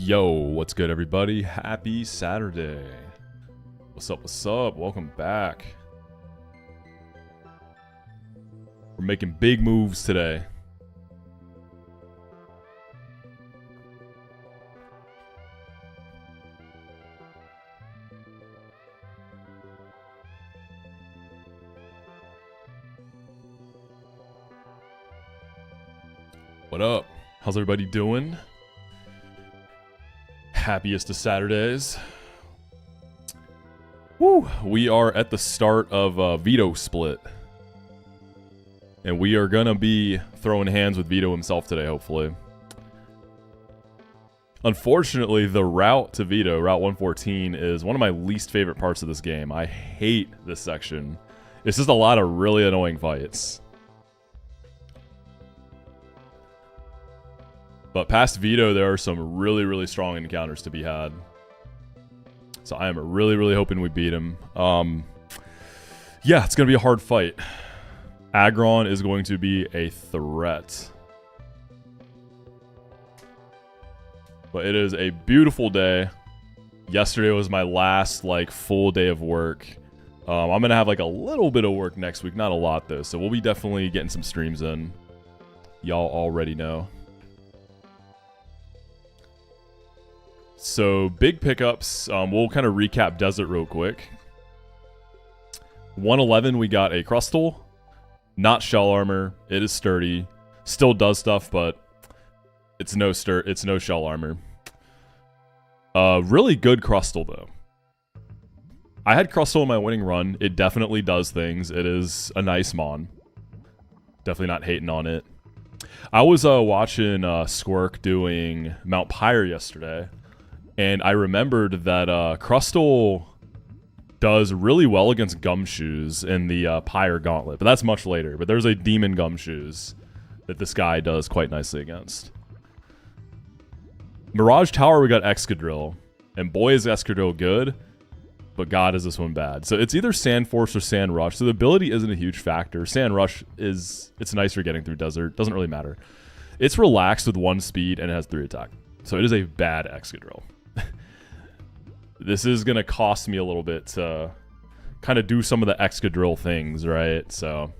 Yo, what's good, everybody? Happy Saturday. What's up, what's up? Welcome back. We're making big moves today. What up? How's everybody doing? Happiest of Saturdays. Woo! We are at the start of Veto split. And we are gonna be throwing hands with Veto himself today, hopefully. Unfortunately, the route to Veto, Route 114, is one of my least favorite parts of this game. I hate this section. It's just a lot of really annoying fights. But past Veto, there are some really, really strong encounters to be had. So I am really, really hoping we beat him. Yeah, it's going to be a hard fight. Aggron is going to be a threat. But it is a beautiful day. Yesterday was my last, full day of work. I'm going to have, a little bit of work next week. Not a lot, though. So we'll be definitely getting some streams in. Y'all already know. So, big pickups. We'll kind of recap Desert real quick. 111, we got a Crustal. Not shell armor. It is sturdy. Still does stuff, but it's no shell armor. Really good Crustal, though. I had Crustal in my winning run. It definitely does things. It is a nice mon. Definitely not hating on it. I was watching Squirk doing Mount Pyre yesterday. And I remembered that Crustal does really well against Gumshoes in the Pyre Gauntlet. But that's much later. But there's a Demon Gumshoes that this guy does quite nicely against. Mirage Tower, we got Excadrill. And boy, is Excadrill good. But God, is this one bad. So it's either Sand Force or Sand Rush. So the ability isn't a huge factor. Sand Rush it's nice for getting through Desert. Doesn't really matter. It's relaxed with 1 speed and it has 3 attack. So it is a bad Excadrill. This is going to cost me a little bit to kind of do some of the Excadrill things, right? So,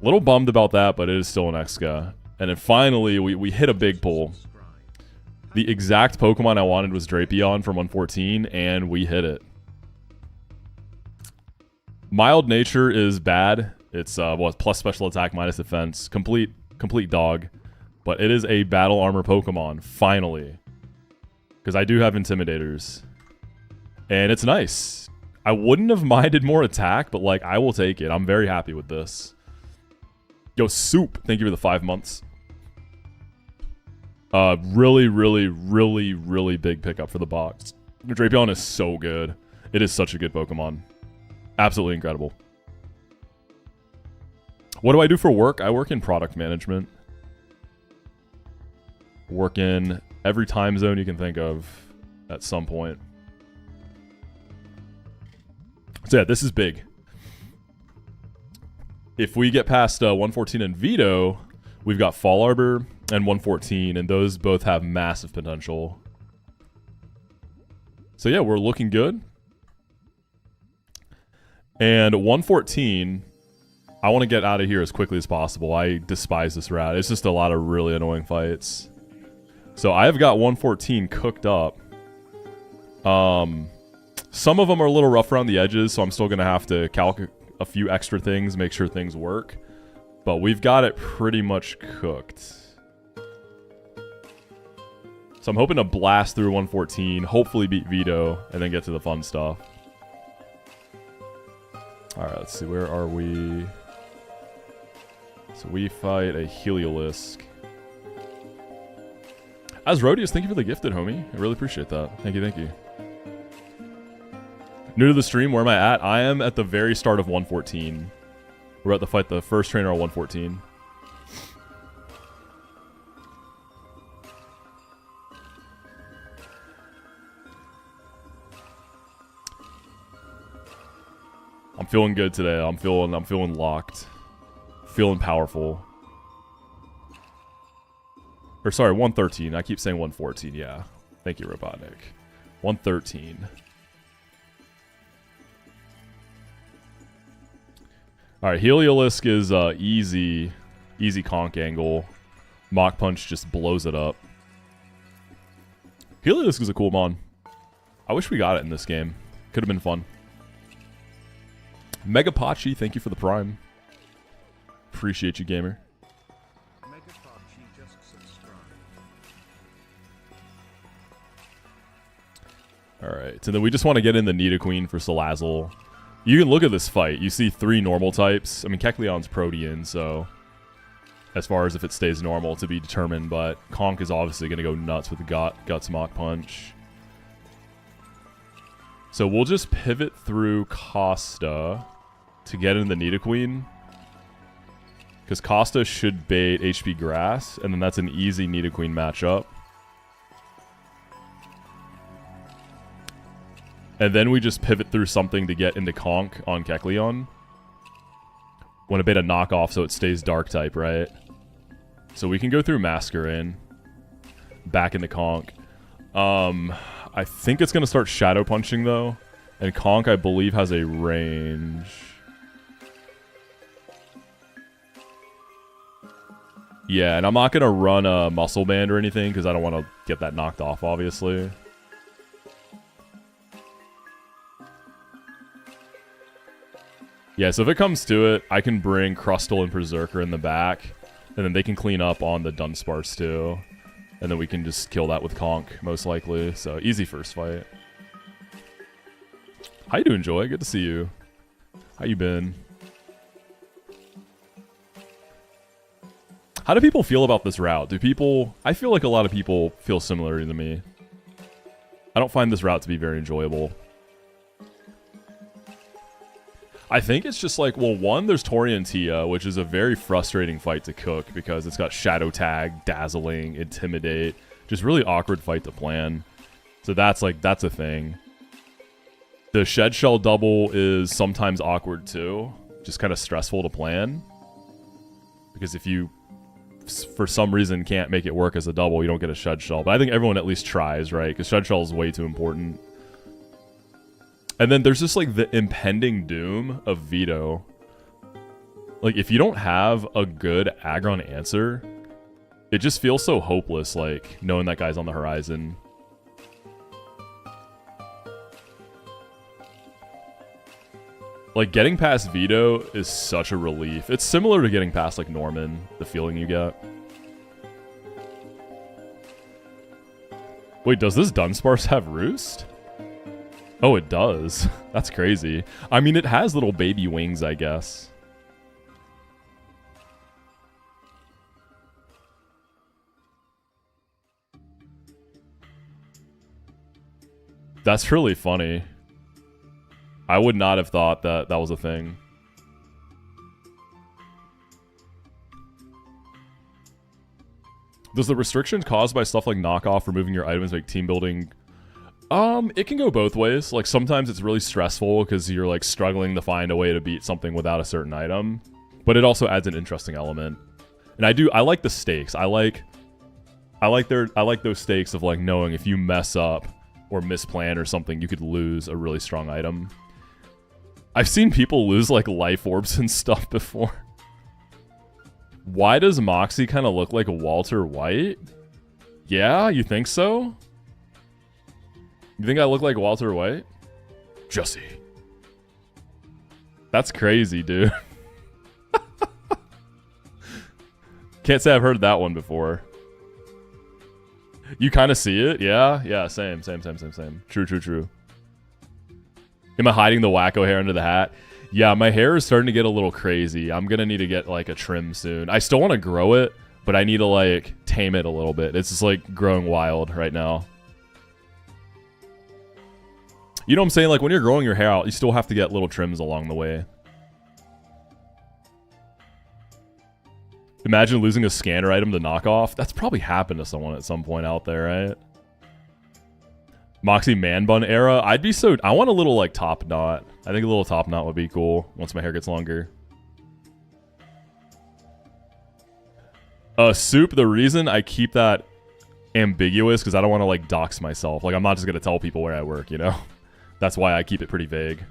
a little bummed about that, but it is still an Exca. And then finally, we hit a big pull. The exact Pokemon I wanted was Drapion from 114, and we hit it. Mild Nature is bad. It's plus special attack, minus defense. Complete dog. But it is a battle armor Pokemon, finally. Because I do have Intimidators. And it's nice. I wouldn't have minded more attack, but I will take it. I'm very happy with this. Yo, Soup, thank you for the 5 months. Really, really, really, really big pickup for the box. Drapion is so good. It is such a good Pokemon. Absolutely incredible. What do I do for work? I work in product management. Work in every time zone you can think of at some point. So yeah, this is big. If we get past 114 and Veto, we've got Fall Arbor and 114, and those both have massive potential. So yeah, we're looking good. And 114, I want to get out of here as quickly as possible. I despise this route. It's just a lot of really annoying fights. So I've got 114 cooked up. Some of them are a little rough around the edges, so I'm still going to have to calculate a few extra things, make sure things work. But we've got it pretty much cooked. So I'm hoping to blast through 114, hopefully beat Veto, and then get to the fun stuff. Alright, let's see, where are we? So we fight a Heliolisk. As Rodius, thank you for the gifted, homie. I really appreciate that. Thank you, thank you. New to the stream, where am I at? I am at the very start of 114. We're about to fight the first trainer on 114. I'm feeling good today. I'm feeling locked. Feeling powerful. Or sorry, 113. I keep saying 114, yeah. Thank you, Robotnik. 113. Alright, Heliolisk is easy conk angle. Mach Punch just blows it up. Heliolisk is a cool mon. I wish we got it in this game. Could have been fun. Megapachi, thank you for the prime. Appreciate you, gamer. Alright, so then we just want to get in the Nidoqueen for Salazzle. You can look at this fight. You see 3 normal types. I mean, Kecleon's Protean, so as far as if it stays normal to be determined, but Conk is obviously going to go nuts with the Guts Mach Punch. So we'll just pivot through Costa to get in the Nidoqueen. Because Costa should bait HP Grass, and then that's an easy Nidoqueen matchup. And then we just pivot through something to get into Conk on Kecleon. Want to bait a knockoff so it stays Dark type, right? So we can go through Masquerain. Back into Conk. I think it's going to start Shadow Punching, though. And Conk, I believe, has a range. Yeah, and I'm not going to run a Muscle Band or anything, because I don't want to get that knocked off, obviously. Yeah, so if it comes to it, I can bring Crustle and Berserker in the back, and then they can clean up on the Dunsparce too. And then we can just kill that with Conk, most likely. So, easy first fight. How you doing, Joy? Good to see you. How you been? How do people feel about this route? Do people... I feel like a lot of people feel similar to me. I don't find this route to be very enjoyable. I think it's just like, well, one, there's Tori and Tia, which is a very frustrating fight to cook because it's got Shadow Tag, Dazzling, Intimidate. Just really awkward fight to plan. So that's a thing. The Shed Shell double is sometimes awkward too. Just kind of stressful to plan. Because if you, for some reason, can't make it work as a double, you don't get a Shed Shell. But I think everyone at least tries, right? Because Shed Shell is way too important. And then there's just like the impending doom of Veto. Like if you don't have a good Aggron answer, it just feels so hopeless, like knowing that guy's on the horizon. Like getting past Veto is such a relief. It's similar to getting past like Norman, the feeling you get. Wait, does this Dunsparce have Roost? Oh, it does. That's crazy. I mean, it has little baby wings, I guess. That's really funny. I would not have thought that that was a thing. Does the restriction caused by stuff like knockoff removing your items make team building... It can go both ways. Like, sometimes it's really stressful because you're, like, struggling to find a way to beat something without a certain item. But it also adds an interesting element. And I like the stakes. I like those stakes of, like, knowing if you mess up or misplan or something, you could lose a really strong item. I've seen people lose, like, life orbs and stuff before. Why does Moxi kind of look like a Walter White? Yeah, you think so? You think I look like Walter White? Jussie. That's crazy, dude. Can't say I've heard that one before. You kind of see it? Yeah? Yeah, same. True. Am I hiding the wacko hair under the hat? Yeah, my hair is starting to get a little crazy. I'm gonna need to get, like, a trim soon. I still want to grow it, but I need to, like, tame it a little bit. It's just, like, growing wild right now. You know what I'm saying? Like, when you're growing your hair out, you still have to get little trims along the way. Imagine losing a scanner item to knockoff. That's probably happened to someone at some point out there, right? Moxi man bun era. I'd be so... I want a little, like, top knot. I think a little top knot would be cool once my hair gets longer. Soup, the reason I keep that ambiguous because I don't want to like dox myself. Like I'm not just gonna tell people where I work, you know. That's why I keep it pretty vague.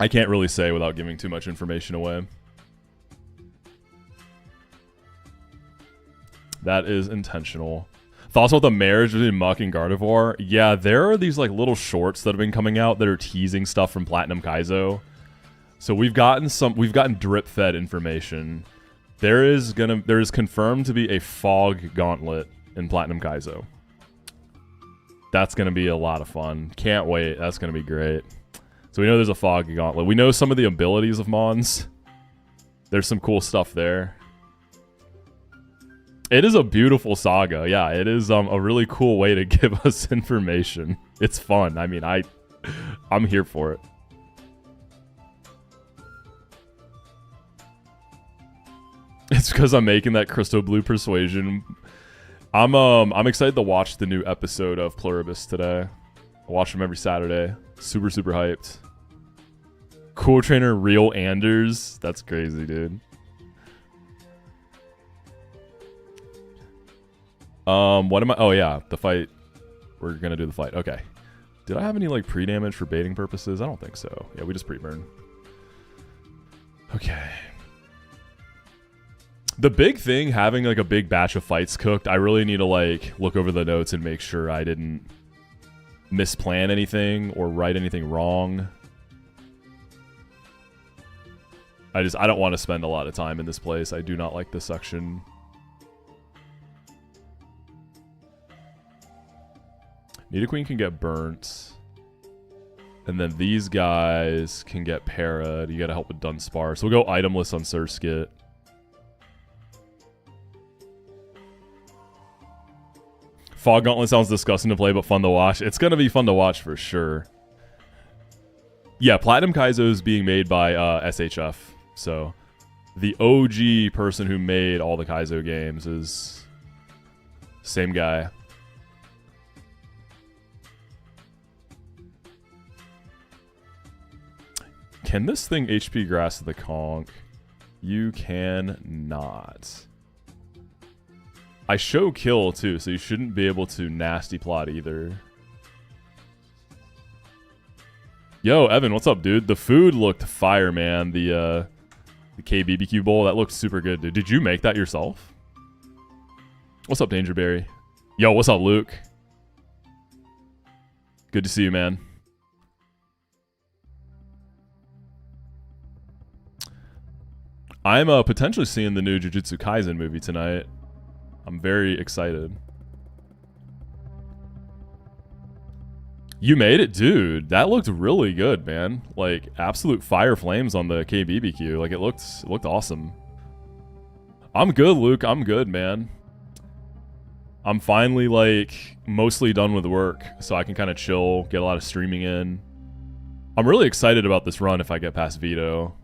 I can't really say without giving too much information away. That is intentional. Thoughts about the marriage between Muck and Gardevoir? Yeah, there are these like little shorts that have been coming out that are teasing stuff from Platinum Kaizo. So we've gotten drip fed information. There is confirmed to be a fog gauntlet in Platinum Kaizo. That's gonna be a lot of fun. Can't wait. That's gonna be great. So we know there's a fog gauntlet. We know some of the abilities of Mons. There's some cool stuff there. It is a beautiful saga. Yeah, it is a really cool way to give us information. It's fun. I mean, I'm here for it. It's because I'm making that crystal blue persuasion. I'm excited to watch the new episode of Pluribus today. I watch them every Saturday. Super, super hyped. Cool trainer, real Anders. That's crazy, dude. What am I? Oh yeah, the fight. We're gonna do the fight. Okay. Did I have any like pre-damage for baiting purposes? I don't think so. Yeah, we just pre-burn. Okay. The big thing, having like a big batch of fights cooked, I really need to like look over the notes and make sure I didn't misplan anything or write anything wrong. I don't want to spend a lot of time in this place. I do not like this section. Nidoqueen can get burnt. And then these guys can get para'd. You gotta help with Dunsparce. So we'll go itemless on Surskit. Fog Gauntlet sounds disgusting to play, but fun to watch. It's gonna be fun to watch for sure. Yeah, Platinum Kaizo is being made by SHF. So the OG person who made all the Kaizo games is same guy. Can this thing HP grass the conch? You can not. I show kill too, so you shouldn't be able to nasty plot either. Yo, Evan, what's up, dude? The food looked fire, man. The KBBQ bowl, that looked super good, dude. Did you make that yourself? What's up, Dangerberry? Yo, what's up, Luke? Good to see you, man. I'm potentially seeing the new Jujutsu Kaisen movie tonight. I'm very excited. You made it, dude. That looked really good, man. Like absolute fire flames on the KBBQ. Like it looked awesome. I'm good, Luke. I'm good, man. I'm finally like mostly done with work, so I can kind of chill, get a lot of streaming in. I'm really excited about this run if I get past Veto.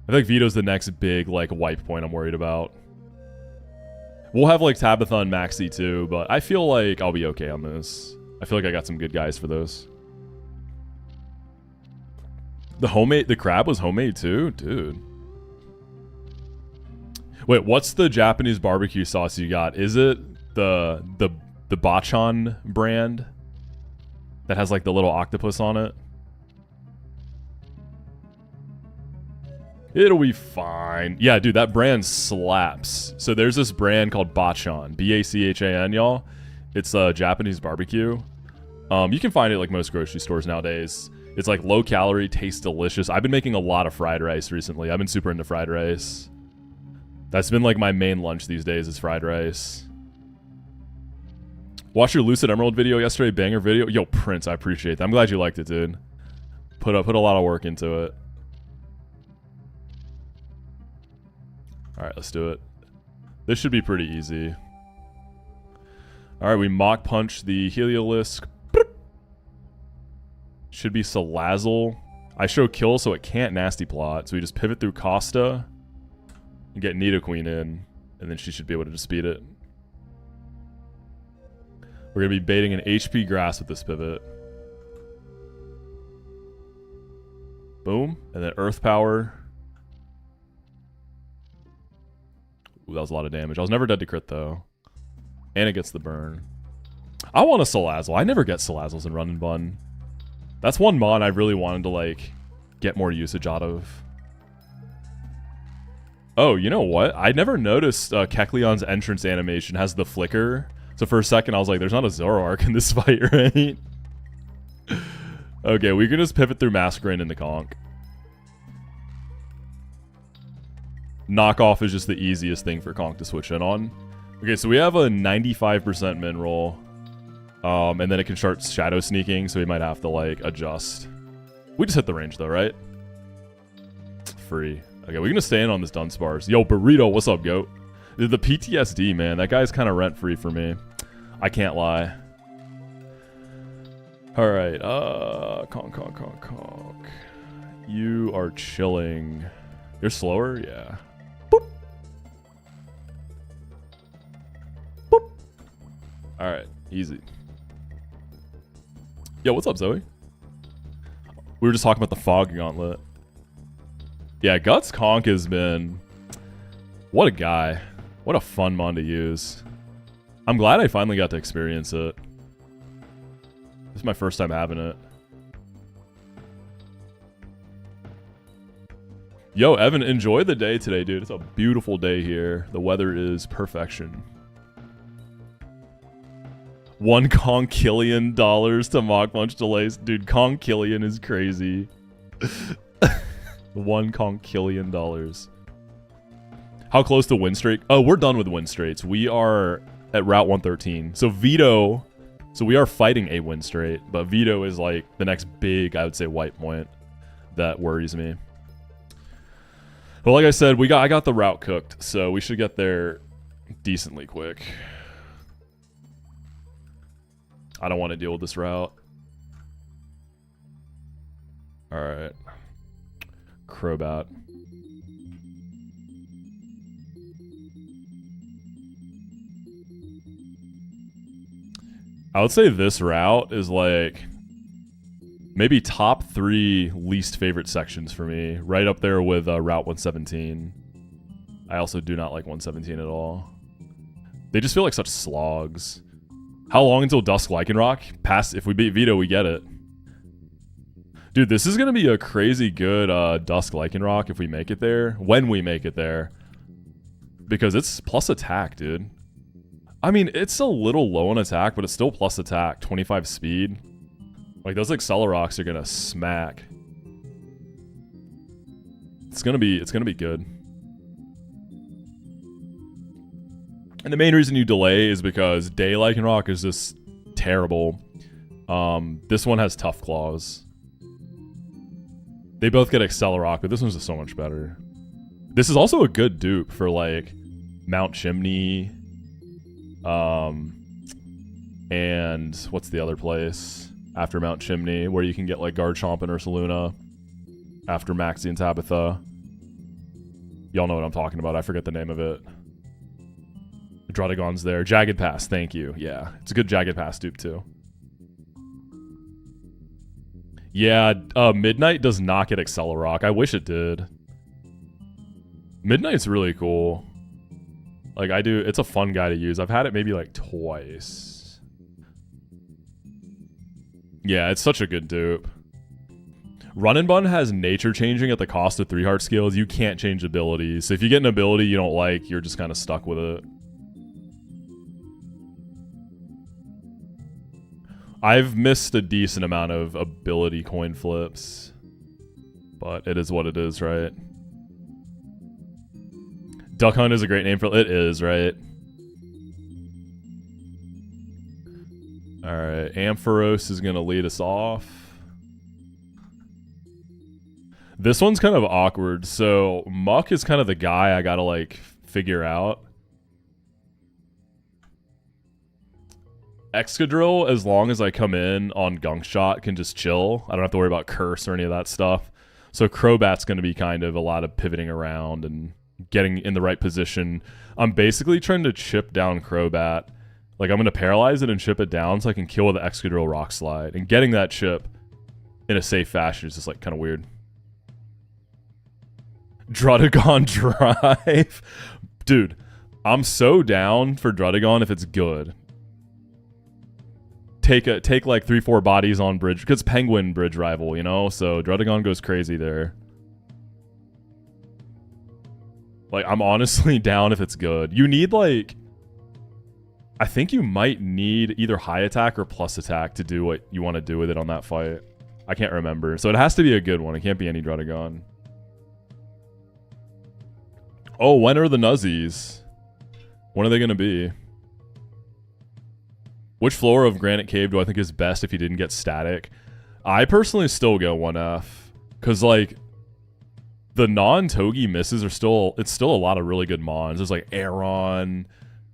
I think Veto's the next big like wipe point I'm worried about. We'll have like Tabitha and Moxi too, but I feel like I'll be okay on this. I feel like I got some good guys for those. The crab was homemade too? Dude. Wait, what's the Japanese barbecue sauce you got? Is it the Bachan brand that has like the little octopus on it? It'll be fine. Yeah, dude, that brand slaps. So there's this brand called Bachan. B-A-C-H-A-N, y'all. It's a Japanese barbecue. You can find it like most grocery stores nowadays. It's like low calorie, tastes delicious. I've been making a lot of fried rice recently. I've been super into fried rice. That's been like my main lunch these days is fried rice. Watched your Lucid Emerald video yesterday, banger video. Yo, Prince, I appreciate that. I'm glad you liked it, dude. Put a lot of work into it. Alright, let's do it. This should be pretty easy. Alright, we Mach Punch the Heliolisk. Should be Salazzle. I show kill so it can't nasty plot. So we just pivot through Costa and get Nidoqueen in. And then she should be able to just speed it. We're going to be baiting an HP grass with this pivot. Boom. And then Earth Power. Ooh, that was a lot of damage. I was never dead to crit, though. And it gets the burn. I want a Salazzle. I never get Salazzles in Run and Bun. That's one mon I really wanted to, like, get more usage out of. Oh, you know what? I never noticed Kecleon's entrance animation has the flicker. So for a second, I was like, there's not a Zoroark in this fight, right? Okay, we can just pivot through Masquerain into Conk. Knockoff is just the easiest thing for Conk to switch in on. Okay, so we have a 95% mineral. And then it can start shadow sneaking, so we might have to, like, adjust. We just hit the range, though, right? Free. Okay, we're gonna stay in on this Dunsparce. Yo, Burrito, what's up, goat? The PTSD, man. That guy's kind of rent-free for me. I can't lie. Alright, Conk. You are chilling. You're slower? Yeah. Boop. Boop. Alright, easy. Yo, what's up, Zoe? We were just talking about the Fog Gauntlet. Yeah, Guts Conk has been... What a guy. What a fun mon to use. I'm glad I finally got to experience it. This is my first time having it. Yo, Evan, enjoy the day today, dude. It's a beautiful day here. The weather is perfection. $1 Conchillion to Mach Punch delays. Dude, Conchillion is crazy. $1 Conchillion. How close to win streak? Oh, we're done with win streaks. We are at Route 113. So Veto... So we are fighting a win straight, but Veto is like the next big, I would say, white point that worries me. But like I said, I got the route cooked, so we should get there decently quick. I don't want to deal with this route. Alright. Crobat. I would say this route is like maybe top 3 least favorite sections for me. Right up there with Route 117. I also do not like 117 at all. They just feel like such slogs. How long until Dusk Lycanroc? If we beat Veto, we get it. Dude, this is going to be a crazy good Dusk Lycanroc if we make it there. When we make it there. Because it's plus attack, dude. I mean, it's a little low on attack, but it's still plus attack. 25 speed. Like, those Accelerocks are gonna smack. It's gonna be good. And the main reason you delay is because Day Lycanroc is just terrible. This one has Tough Claws. They both get Accelerock, but this one's just so much better. This is also a good dupe for, like, Mount Chimney... and what's the other place after Mount Chimney where you can get like Garchomp and Ursaluna after Maxie and Tabitha? Y'all know what I'm talking about. I forget the name of it. Druddigon's there. Jagged Pass, thank you. Yeah, it's a good Jagged Pass dupe too. Yeah, Midnight does not get Accelerock. I wish it did. Midnight's really cool. Like, I do, it's a fun guy to use. I've had it maybe, like, twice. Yeah, it's such a good dupe. Run and Bun has nature changing at the cost of 3-heart skills. You can't change abilities. So if you get an ability you don't like, you're just kind of stuck with it. I've missed a decent amount of ability coin flips. But it is what it is, right? Duck Hunt is a great name for it. Is, right? Alright, Ampharos is going to lead us off. This one's kind of awkward. So, Muck is kind of the guy I gotta, like, figure out. Excadrill, as long as I come in on Gunk Shot, can just chill. I don't have to worry about Curse or any of that stuff. So, Crobat's going to be kind of a lot of pivoting around and getting in the right position. I'm basically trying to chip down Crobat. Like, I'm going to paralyze it and chip it down so I can kill with the Excadrill Rock Slide. And getting that chip in a safe fashion is just, like, kind of weird. Druddigon Drive. Dude, I'm so down for Drudagon if it's good. Take like 3-4 bodies on bridge because Penguin bridge rival, you know? So Drudagon goes crazy there. Like, I'm honestly down if it's good. You need, like... I think you might need either high attack or plus attack to do what you want to do with it on that fight. I can't remember. So it has to be a good one. It can't be any Drudagon. Oh, when are the Nuzzies? When are they going to be? Which floor of Granite Cave do I think is best if you didn't get static? I personally still go 1F. Because, like... the non-Togi misses are still... it's still a lot of really good mons. There's like Aeron,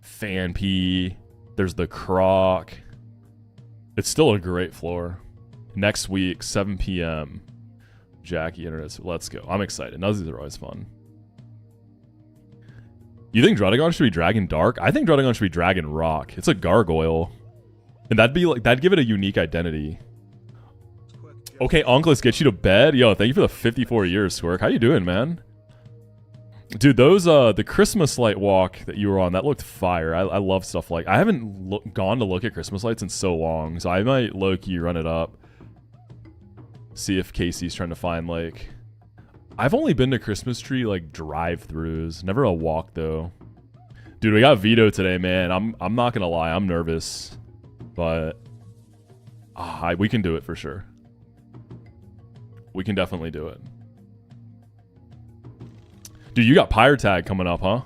Fanpy, there's the Croc. It's still a great floor. Next week, 7 p.m. Jackie Internet. Let's go. I'm excited. Nuzzies are always fun. You think Drudagon should be Dragon Dark? I think Drudagon should be Dragon Rock. It's a gargoyle. And that'd be like... that'd give it a unique identity. Okay, Uncle, let's get you to bed. Yo, thank you for the 54 years, Squirk. How you doing, man? Dude, those, the Christmas light walk that you were on, that looked fire. I love stuff like... I haven't gone to look at Christmas lights in so long, so I might low-key run it up. See if Casey's trying to find, like... I've only been to Christmas tree, like, drive-thrus. Never a walk, though. Dude, we got Veto today, man. I'm not gonna lie, I'm nervous. But... we can do it for sure. We can definitely do it. Dude, you got Pyre Tag coming up, huh?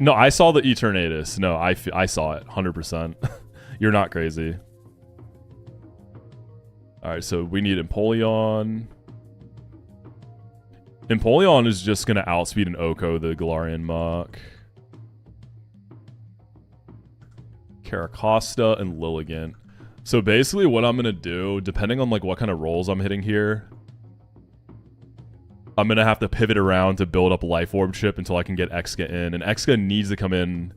No, I saw the Eternatus. No, I saw it 100%. You're not crazy. All right, so we need Empoleon. Empoleon is just going to outspeed an Oko, the Galarian Mach. Caracosta and Lilligant. So basically what I'm going to do, depending on like what kind of rolls I'm hitting here, I'm going to have to pivot around to build up Life Orb chip until I can get Exca in. And Exca needs to come in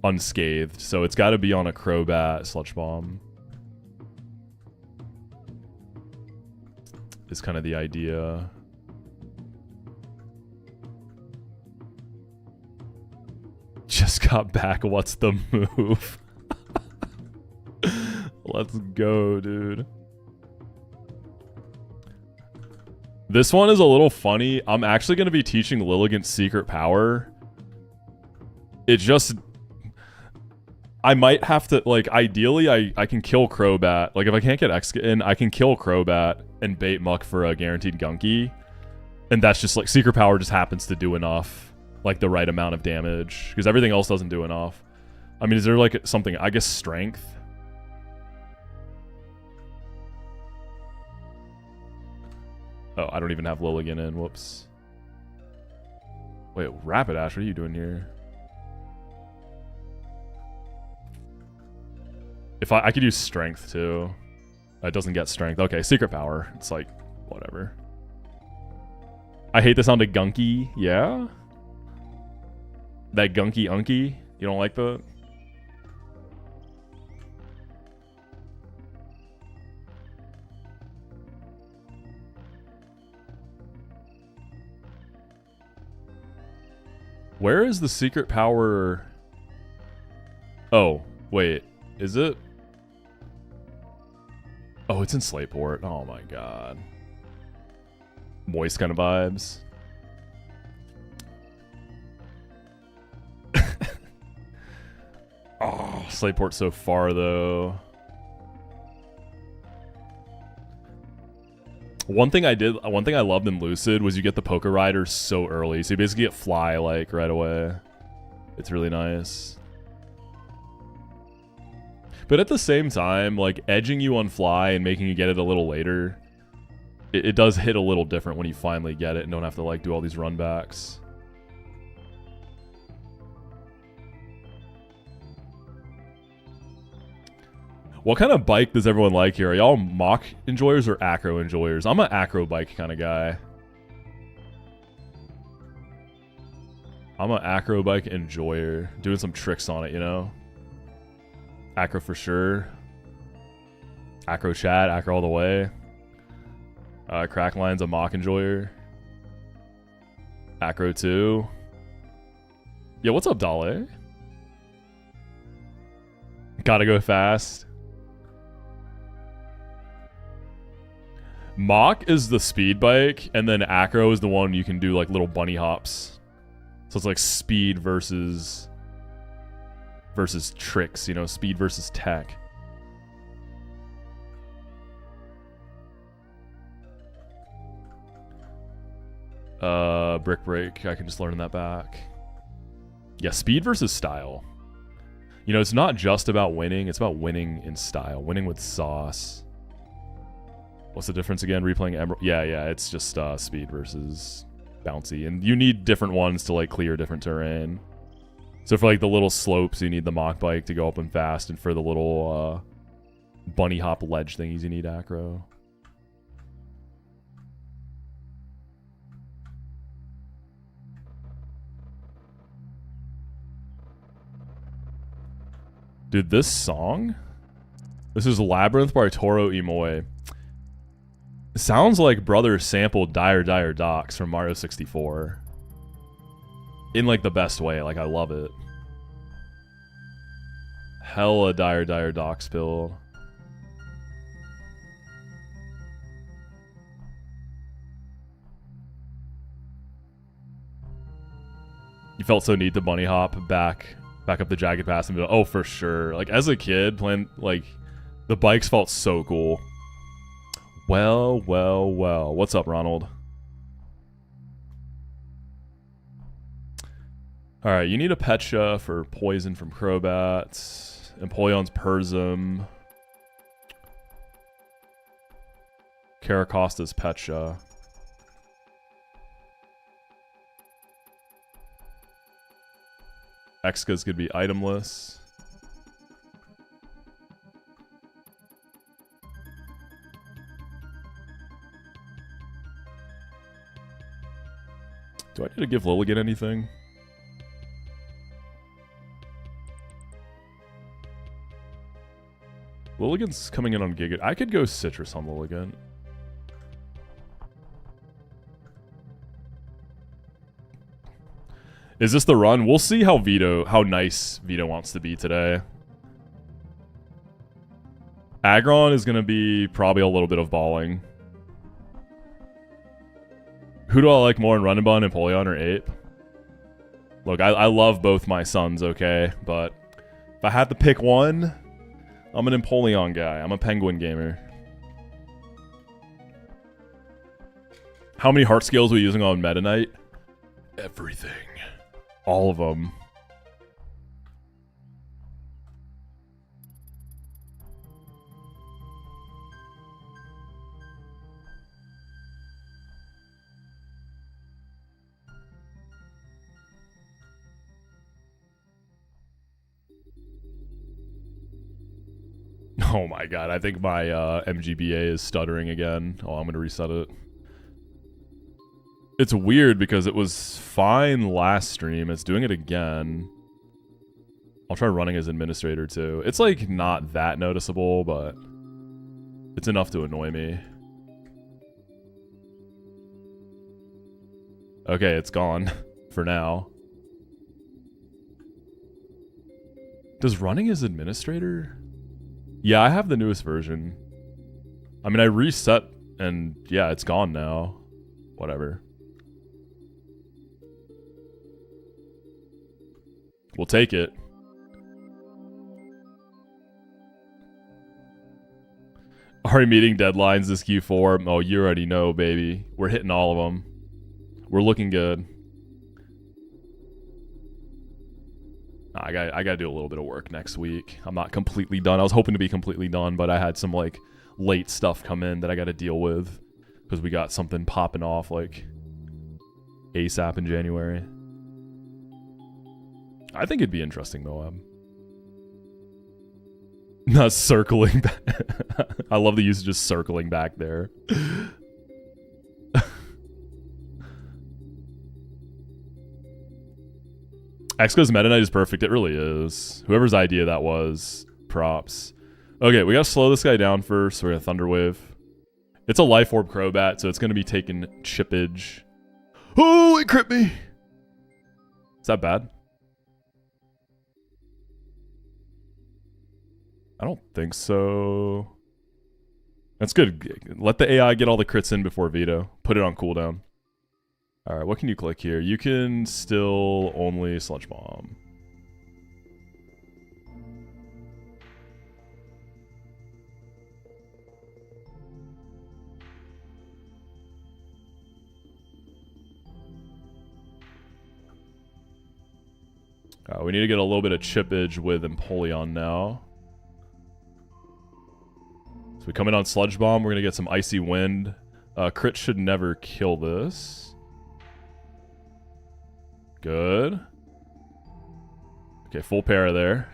unscathed. So it's got to be on a Crobat Sludge Bomb. Is kind of the idea. Just got back. What's the move? Let's go, dude. This one is a little funny. I'm actually going to be teaching Lilligant's secret power. It just... I might have to... like, ideally, I can kill Crobat. Like, if I can't get X in, I can kill Crobat and bait Muck for a guaranteed Gunky. And that's just, like, secret power just happens to do enough. Like, the right amount of damage. Because everything else doesn't do enough. I mean, is there, like, something... I guess strength? Oh, I don't even have Lilligant in. Whoops. Wait, Rapidash, what are you doing here? If I could use strength too. It doesn't get strength. Okay, secret power. It's like, whatever. I hate the sound of Gunky. Yeah? That Gunky Unky? You don't like that? Where is the secret power? Oh, wait. Is it? Oh, it's in Slateport. Oh my god. Moist kind of vibes. Oh, Slateport's so far though. One thing I loved in Lucid was you get the Poké Rider so early. So you basically get Fly, like, right away. It's really nice. But at the same time, like, edging you on Fly and making you get it a little later, it does hit a little different when you finally get it and don't have to, like, do all these runbacks. What kind of bike does everyone like here? Are y'all Mach enjoyers or acro enjoyers? I'm an acro bike kind of guy. I'm an acro bike enjoyer. Doing some tricks on it, you know? Acro for sure. Acro chat, acro all the way. Crackline's a mock enjoyer. Acro 2. Yeah, what's up, Dale? Gotta go fast. Mock is the speed bike, and then Acro is the one you can do like little bunny hops. So it's like speed versus tricks, you know, speed versus tech. Brick break, I can just learn that back. Yeah, speed versus style. You know, it's not just about winning, it's about winning in style, winning with sauce. What's the difference again? Replaying Emerald? Yeah, it's just speed versus bouncy. And you need different ones to like clear different terrain. So for like the little slopes, you need the mock bike to go up and fast. And for the little bunny hop ledge thingies, you need acro. Dude, this song? This is Labyrinth by Toro Imoy. Sounds like Brother sampled Dire Dire Docks from Mario 64. In like the best way, like I love it. Hella Dire Dire Docks build. You felt so need to bunny hop back up the jagged pass and be like, oh, for sure. Like as a kid playing, like the bikes felt so cool. Well. What's up, Ronald? Alright, you need a Petcha for poison from Crobats. Empoleon's Persim. Caracosta's Petcha. Exca's could be itemless. Do I need to give Lilligan anything? Lilligan's coming in on Giga. I could go Citrus on Lilligan. Is this the run? We'll see how nice Veto wants to be today. Aggron is going to be probably a little bit of balling. Who do I like more in Run and Bun, Empoleon or Ape? Look, I love both my sons, okay? But if I had to pick one, I'm an Empoleon guy. I'm a Penguin gamer. How many heart scales are we using on Meta Knight? Everything. All of them. Oh my god, I think my MGBA is stuttering again. Oh, I'm gonna reset it. It's weird because it was fine last stream. It's doing it again. I'll try running as administrator too. It's like not that noticeable, but it's enough to annoy me. Okay, it's gone for now. Does running as administrator? Yeah, I have the newest version. I mean, I reset and yeah, it's gone now. Whatever. We'll take it. Are meeting deadlines this Q4? Oh, you already know, baby. We're hitting all of them. We're looking good. I gotta do a little bit of work next week. I'm not completely done. I was hoping to be completely done, but I had some like late stuff come in that I gotta deal with because we got something popping off like ASAP in January. I think it'd be interesting though. Not circling back. I love the use of just circling back there. Exco's Meta Knight is perfect. It really is. Whoever's idea that was, props. Okay, we gotta slow this guy down first. We're gonna Thunder Wave. It's a life orb Crobat, so it's going to be taking chippage. Oh, it crit me. Is that bad? I don't think so. That's good. Let the AI get all the crits in before veto. Put it on cooldown. All right, what can you click here? You can still only Sludge Bomb. We need to get a little bit of chippage with Empoleon now. So we come in on Sludge Bomb. We're going to get some Icy Wind. Crit should never kill this. Good. Okay, full para there.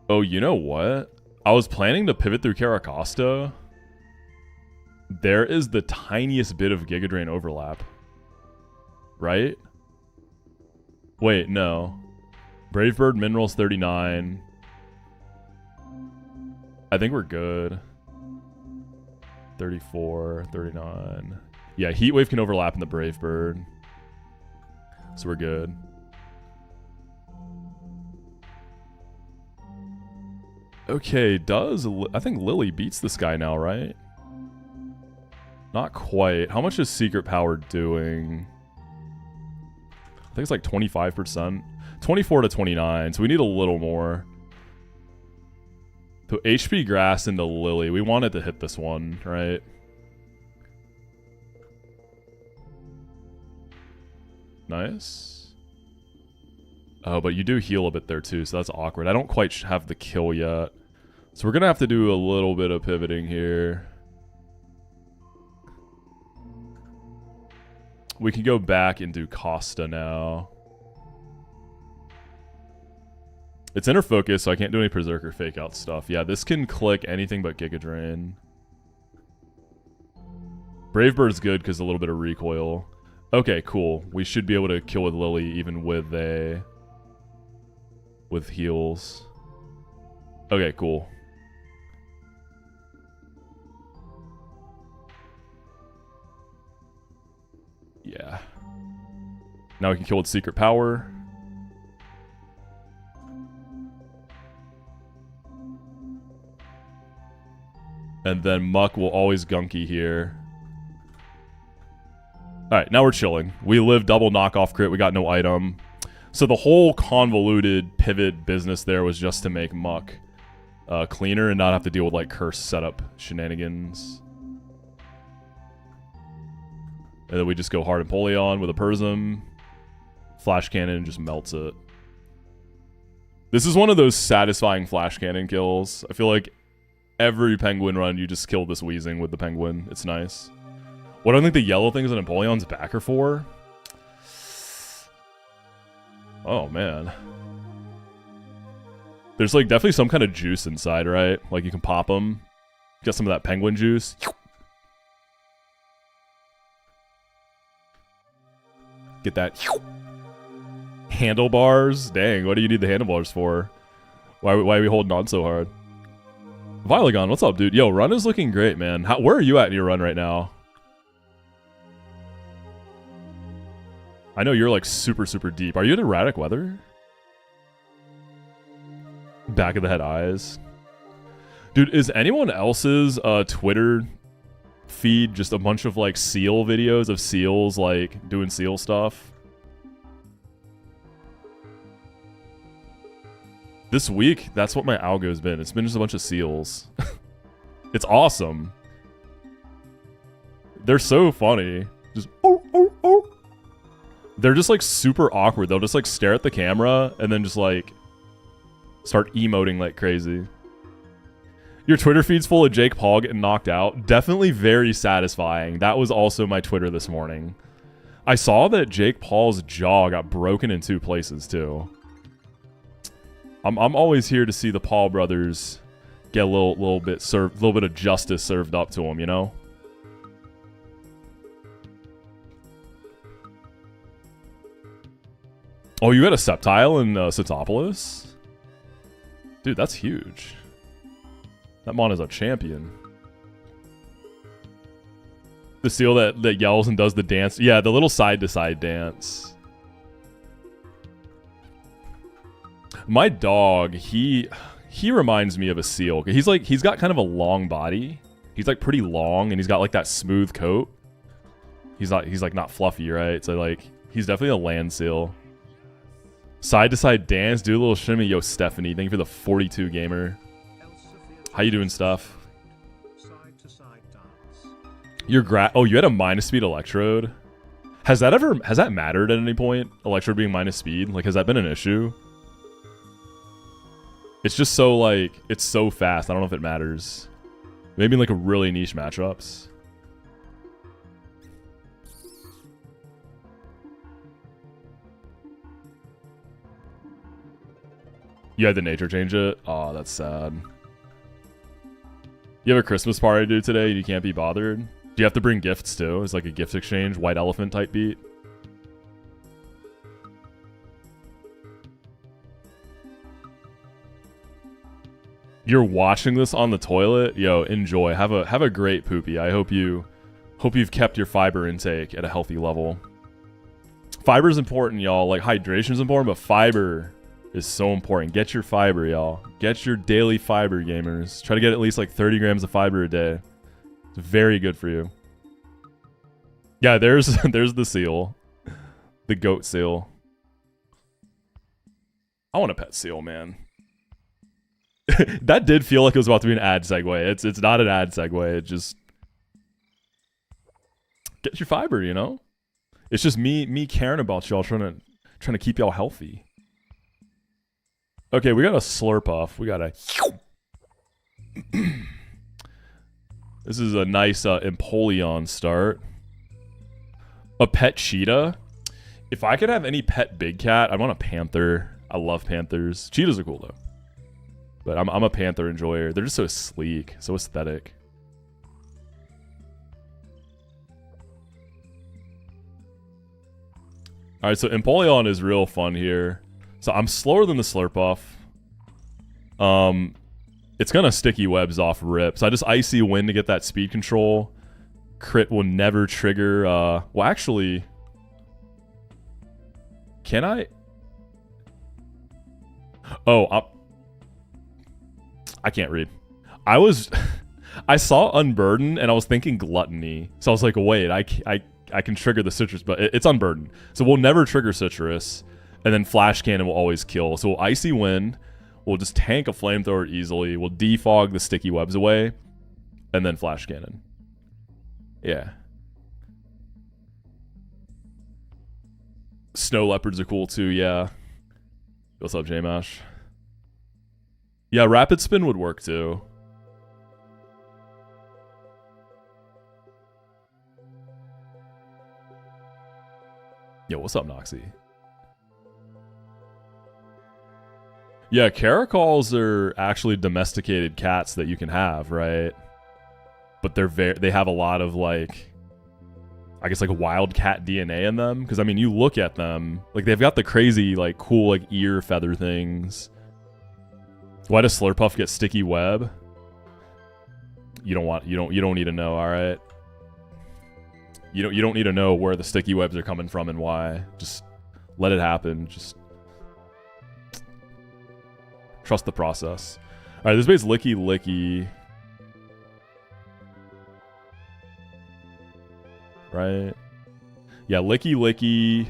Oh, you know what? I was planning to pivot through Caracosta. There is the tiniest bit of Giga Drain overlap. Right? Wait, no. Brave Bird Minerals 39. I think we're good. 34, 39. Yeah, Heat Wave can overlap in the Brave Bird. So we're good. Okay, I think Lily beats this guy now, right? Not quite. How much is Secret Power doing? I think it's like 25%. 24 to 29, so we need a little more. So HP Grass into Lily. We wanted to hit this one, right? Nice. Oh, but you do heal a bit there too, so that's awkward. I don't quite have the kill yet. So we're going to have to do a little bit of pivoting here. We can go back and do Costa now. It's inner focus, so I can't do any Berserker fake out stuff. Yeah, this can click anything but Giga Drain. Brave Bird's good because a little bit of recoil. Okay, cool. We should be able to kill with Lily even with heals. Okay, cool. Yeah. Now we can kill with Secret Power. And then Muck will always gunky here. Alright, now we're chilling. We live double knockoff crit. We got no item. So the whole convoluted pivot business there was just to make Muck cleaner and not have to deal with like curse setup shenanigans. And then we just go hard Empoleon with a Prism. Flash Cannon just melts it. This is one of those satisfying Flash Cannon kills. I feel like every Penguin run, you just kill this Weezing with the Penguin. It's nice. What do I think the yellow things on Empoleon's back are for? Oh, man. There's like definitely some kind of juice inside, right? Like you can pop them. Get some of that Penguin juice. Get that handlebars. Dang, what do you need the handlebars for? Why are we holding on so hard? Vilegon, what's up, dude? Yo, run is looking great, man. Where are you at in your run right now? I know you're like super, super deep. Are you in erratic weather? Back of the head eyes. Dude, is anyone else's Twitter feed just a bunch of like seal videos of seals like doing seal stuff? This week, that's what my algo's been. It's been just a bunch of seals. It's awesome. They're so funny. Just oh, oh, oh. They're just like super awkward. They'll just like stare at the camera and then just like start emoting like crazy. Your Twitter feed's full of Jake Paul getting knocked out. Definitely very satisfying. That was also my Twitter this morning. I saw that Jake Paul's jaw got broken in 2 places too. I'm always here to see the Paul brothers get a little bit of justice served up to them, you know? Oh, you had a Sceptile in Cytopolis? Dude, that's huge. That mon is a champion. The seal that yells and does the dance. Yeah, the little side-to-side dance. My dog, he reminds me of a seal. He's got kind of a long body. He's like pretty long, and he's got like that smooth coat. He's like not fluffy, right? So like he's definitely a land seal. Side to side dance, do a little shimmy. Yo, Stephanie, thank you for the 42 gamer. How you doing, stuff? Your oh, you had a minus speed electrode. Has that mattered at any point? Electrode being minus speed, like has that been an issue? It's just so like it's so fast. I don't know if it matters. Maybe in like a really niche matchups. You had the nature change it? Oh, that's sad. You have a Christmas party to do today and you can't be bothered? Do you have to bring gifts too? It's like a gift exchange, white elephant type beat. You're watching this on the toilet? Yo, enjoy. Have a great poopy. I hope you've kept your fiber intake at a healthy level. Fiber is important, y'all. Like hydration is important, but fiber is so important. Get your fiber, y'all. Get your daily fiber, gamers. Try to get at least like 30 grams of fiber a day. It's very good for you. Yeah, there's the seal. The goat seal. I want a pet seal, man. That did feel like it was about to be an ad segue. It's not an ad segue. It just get your fiber, you know? It's just me caring about y'all, trying to keep y'all healthy. Okay, we got a Slurpuff. We got a... This is a nice Empoleon start. A pet cheetah. If I could have any pet big cat, I'd want a panther. I love panthers. Cheetahs are cool, though. But I'm a panther enjoyer. They're just so sleek, so aesthetic. All right, so Empoleon is real fun here. So I'm slower than the Slurpuff. It's gonna sticky webs off rip. So I just Icy Wind to get that speed control. Crit will never trigger. Well, actually, can I? Oh, I can't read. I saw Unburden and I was thinking Gluttony. So I was like, wait, I can trigger the Citrus, but it's Unburden. So we'll never trigger Citrus. And then Flash Cannon will always kill. So we'll Icy Wind. We'll just tank a Flamethrower easily. We'll defog the sticky webs away. And then Flash Cannon. Yeah. Snow Leopards are cool too, yeah. What's up, J-Mash? Yeah, Rapid Spin would work too. Yo, what's up, Noxy? Yeah, Caracals are actually domesticated cats that you can have, right? But they have a lot of like, I guess like wildcat DNA in them. Because I mean, you look at them, like they've got the crazy like cool like ear feather things. Why does Slurpuff get sticky web? You don't need to know, all right? You don't need to know where the sticky webs are coming from and why. Just let it happen. Just trust the process. All right, this base Licky Licky. Right? Yeah, Licky Licky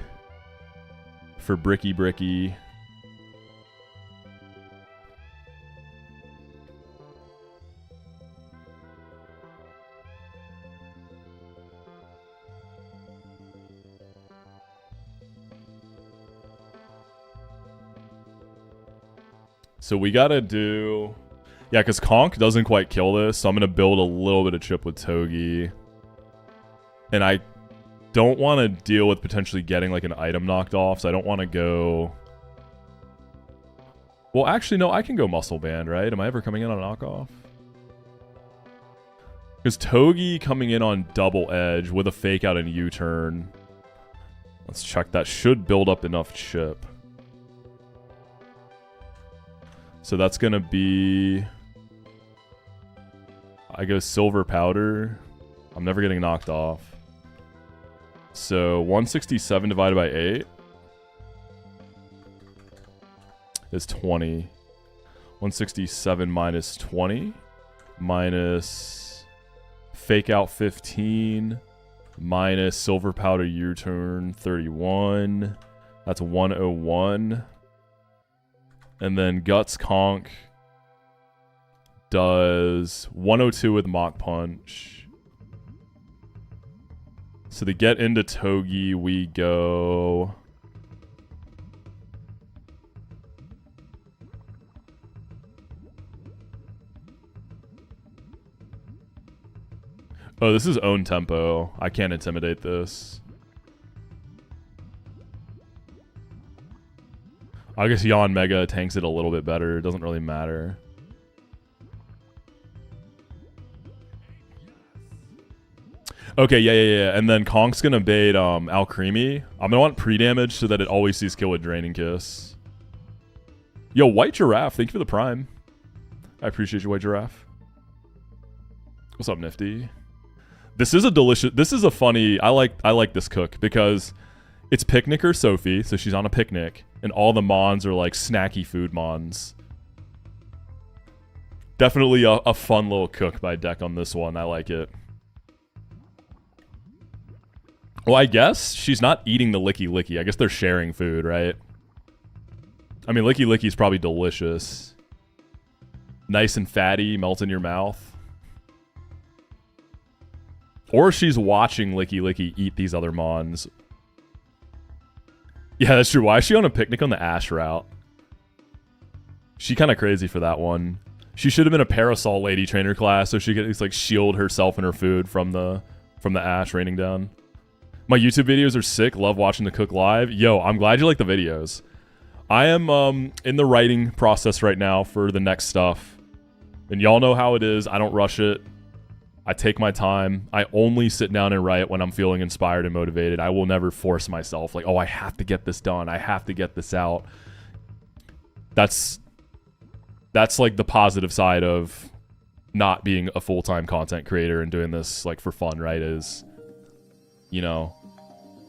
for Bricky Bricky. So we gotta do... Yeah, because Conk doesn't quite kill this, so I'm gonna build a little bit of chip with Togi. And I don't want to deal with potentially getting like an item knocked off, so I don't want to go... Well, actually, no, I can go Muscle Band, right? Am I ever coming in on a knockoff? Because Togi coming in on Double Edge with a Fake Out and U-turn. Let's check that. Should build up enough chip. So that's going to be... I go silver powder. I'm never getting knocked off. So 167 divided by 8 is 20. 167 minus 20 minus fake out 15 minus silver powder U-turn 31. That's 101. And then guts conk does 102 with mock punch. So to get into Togi, we go... Oh, this is own tempo. I can't intimidate this. I guess Yon Mega tanks it a little bit better. It doesn't really matter. Okay, yeah. And then Konk's gonna bait Alcremie. I'm gonna want pre-damage so that it always sees kill with Draining Kiss. Yo, White Giraffe, thank you for the prime. I appreciate you, White Giraffe. What's up, Nifty? This is a delicious... This is a funny... I like this cook because it's Picnicker Sophie, so she's on a picnic, and all the mons are like snacky food mons. Definitely a fun little cook by deck on this one. I like it. Well, I guess she's not eating the Licky Licky. I guess they're sharing food, right? I mean, Licky Licky's probably delicious. Nice and fatty, melt in your mouth. Or she's watching Licky Licky eat these other mons. Yeah, that's true. Why is she on a picnic on the Ash route? She kind of crazy for that one. She should have been a Parasol Lady Trainer class so she could at least like shield herself and her food from the Ash raining down. My YouTube videos are sick. Love watching the cook live. Yo, I'm glad you like the videos. I am in the writing process right now for the next stuff. And y'all know how it is. I don't rush it. I take my time. I only sit down and write when I'm feeling inspired and motivated. I will never force myself like, oh, I have to get this done. I have to get this out. That's like the positive side of not being a full-time content creator and doing this like for fun, right? Is, you know,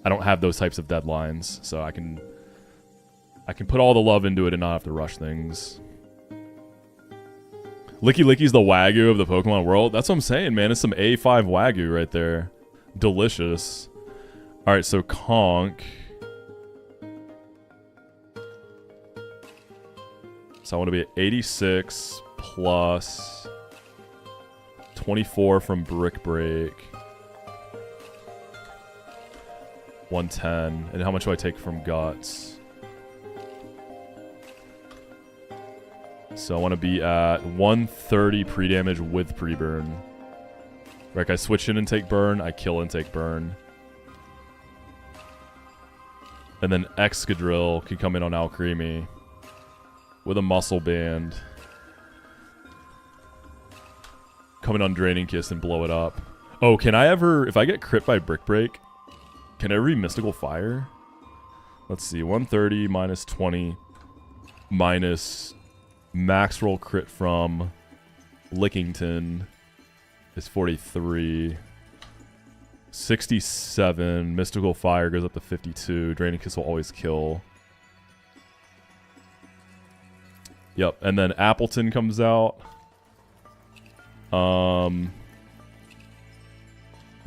I don't have those types of deadlines, so I can put all the love into it and not have to rush things. Licky Licky's the Wagyu of the Pokemon world. That's what I'm saying, man. It's some A5 Wagyu right there. Delicious. All right, so Conk. So I want to be at 86 plus 24 from Brick Break. 110. And how much do I take from Guts? So I want to be at 130 pre-damage with pre-burn. Like I switch in and take burn, I kill and take burn. And then Excadrill can come in on Alcremie with a Muscle Band. Come in on Draining Kiss and blow it up. Oh, can I ever, if I get crit by Brick Break, can I ever be Mystical Fire? Let's see, 130 minus 20 minus max roll crit from Lickington is 43. 67. Mystical Fire goes up to 52. Draining Kiss will always kill. Yep, and then Appleton comes out.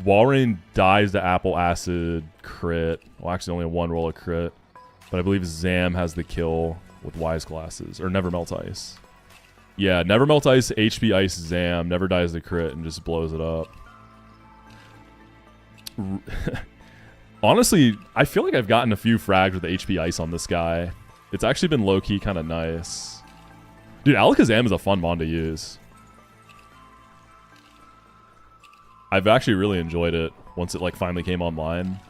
Walrein dies to Apple Acid crit. Well, actually only one roll of crit. But I believe Zam has the kill with Wise Glasses. Or Never Melt Ice. Yeah, Never Melt Ice, HP Ice Zam. Never dies to crit and just blows it up. Honestly, I feel like I've gotten a few frags with HP Ice on this guy. It's actually been low-key kind of nice. Dude, Alakazam is a fun mon to use. I've actually really enjoyed it once it like finally came online.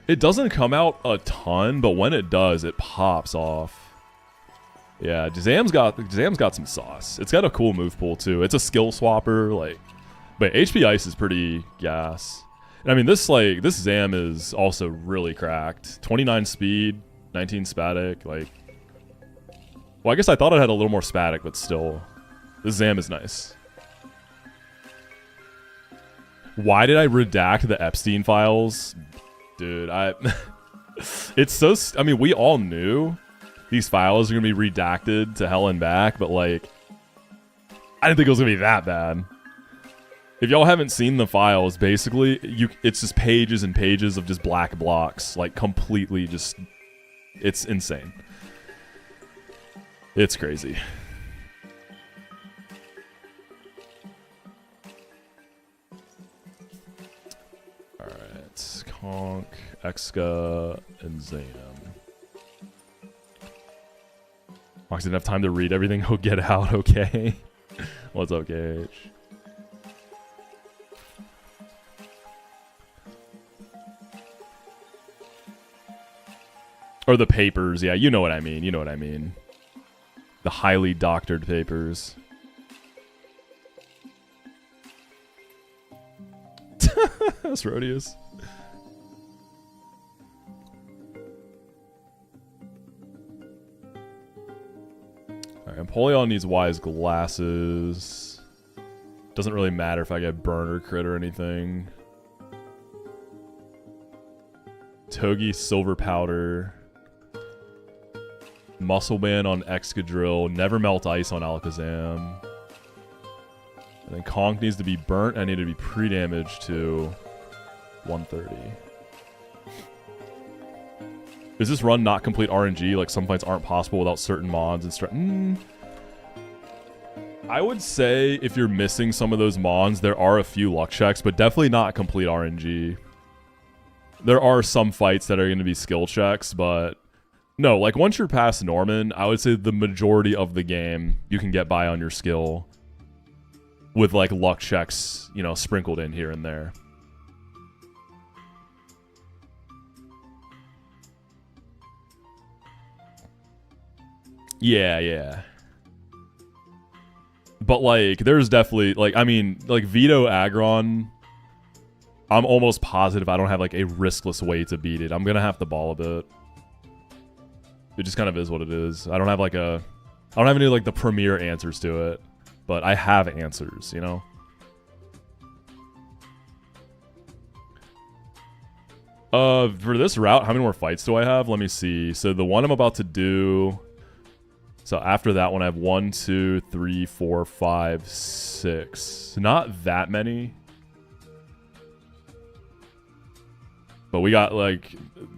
It doesn't come out a ton, but when it does, it pops off. Yeah, Zam's got some sauce. It's got a cool move pool too. It's a skill swapper, like, but HP Ice is pretty gas. And I mean, this Zam is also really cracked. 29 speed, 19 spatic, like, Well, I guess I thought it had a little more static, but still. The Zam is nice. Why did I redact the Epstein files? Dude, it's so... I mean, we all knew these files are going to be redacted to hell and back, but, like... I didn't think it was going to be that bad. If y'all haven't seen the files, basically, it's just pages and pages of just black blocks. Like, completely just... It's insane. It's crazy. Alright. Conk, Exca, and Zam. Moxi didn't have time to read everything. Oh, get out, okay? What's up, Gage? Or the papers, yeah, you know what I mean, you know what I mean. The highly doctored papers. That's Rhodius. Alright, Empoleon needs wise glasses. Doesn't really matter if I get burn or crit or anything. Togi, silver powder. Muscle Band on Excadrill. Never melt ice on Alakazam. And then Conk needs to be burnt. I need to be pre-damaged to 130. Is this run not complete RNG? Like some fights aren't possible without certain mons and I would say if you're missing some of those mons, there are a few luck checks, but definitely not complete RNG. There are some fights that are going to be skill checks, but no, like once you're past Norman, I would say the majority of the game you can get by on your skill with like luck checks, you know, sprinkled in here and there. Yeah, yeah. But like there's definitely like I mean, like Veto Aggron, I'm almost positive I don't have like a riskless way to beat it. I'm going to have to ball a bit. It just kind of is what it is. I don't have any like the premier answers to it, but I have answers, you know? For this route, how many more fights do I have? Let me see. So the one I'm about to do, so after that one I have 1, 2, 3, 4, 5, 6. Not that many. But we got like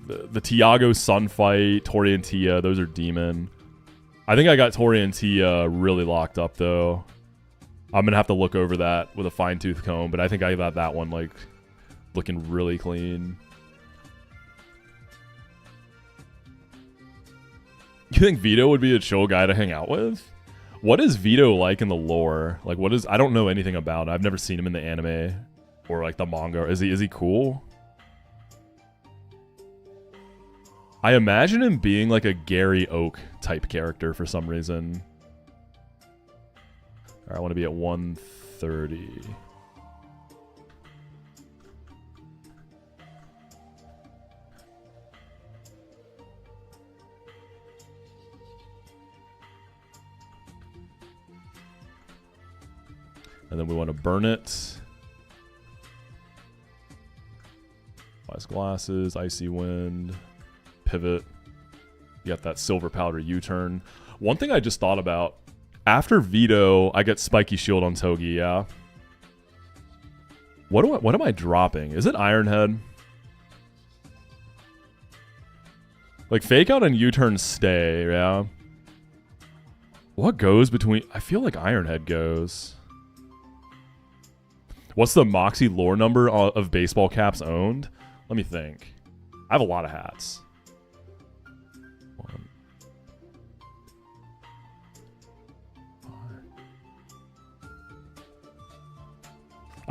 the Tiago Sun fight, Tori and Tia, those are demon. I think I got Tori and Tia really locked up though. I'm gonna have to look over that with a fine-tooth comb, but I think I got that one like looking really clean. You think Veto would be a chill guy to hang out with? What is Veto like in the lore? Like what is, I don't know anything about it. I've never seen him in the anime or like the manga. Is he cool? I imagine him being like a Gary Oak type character for some reason. Alright, I want to be at 130. And then we want to burn it. Wise glasses, icy wind. Pivot. You got that silver powder U-turn. One thing I just thought about, after Veto, I get spiky shield on Togi, yeah. What am I dropping? Is it Iron Head? Like fake out and U-turn stay, yeah. What goes between, I feel like Iron Head goes. What's the Moxi lore number of baseball caps owned? Let me think. I have a lot of hats.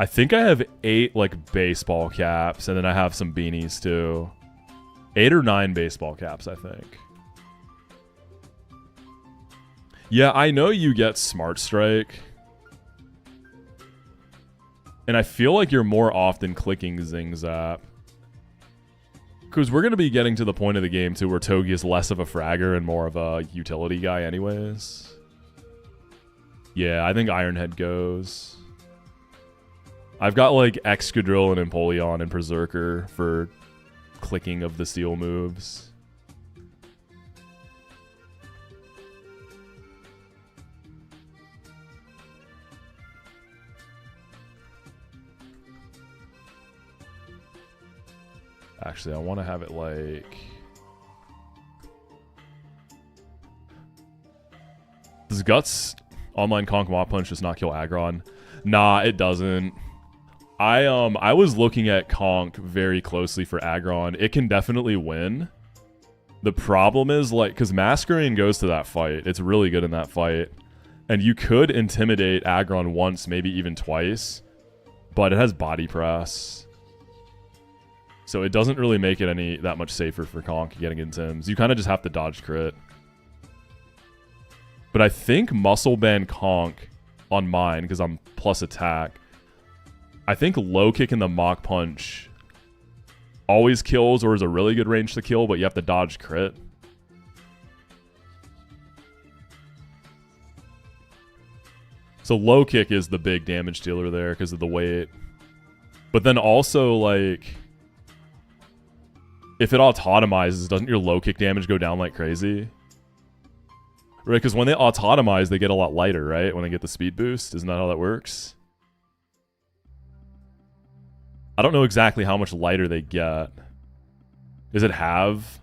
I think I have 8 like baseball caps, and then I have some beanies too. 8 or 9 baseball caps, I think. Yeah, I know you get Smart Strike. And I feel like you're more often clicking Zing Zap. Because we're going to be getting to the point of the game, too, where Togi is less of a fragger and more of a utility guy anyways. Yeah, I think Ironhead goes. I've got, like, Excadrill and Empoleon and Berserker for clicking of the steel moves. Actually, I want to have it like... Does Guts online Conk Mach Punch just not kill Aggron? Nah, it doesn't. I was looking at Conk very closely for Aggron. It can definitely win. The problem is, like, because Masquerain goes to that fight. It's really good in that fight. And you could intimidate Aggron once, maybe even twice. But it has Body Press. So it doesn't really make it that much safer for Conk getting intims. You kind of just have to dodge crit. But I think Muscle Band Conk on mine, because I'm plus attack, I think low kick and the Mach Punch always kills or is a really good range to kill, but you have to dodge crit. So low kick is the big damage dealer there because of the weight. But then also, like, if it autotomizes, doesn't your low kick damage go down like crazy? Right, because when they autotomize, they get a lot lighter, right? When they get the speed boost. Isn't that how that works? I don't know exactly how much lighter they get. Does it halve?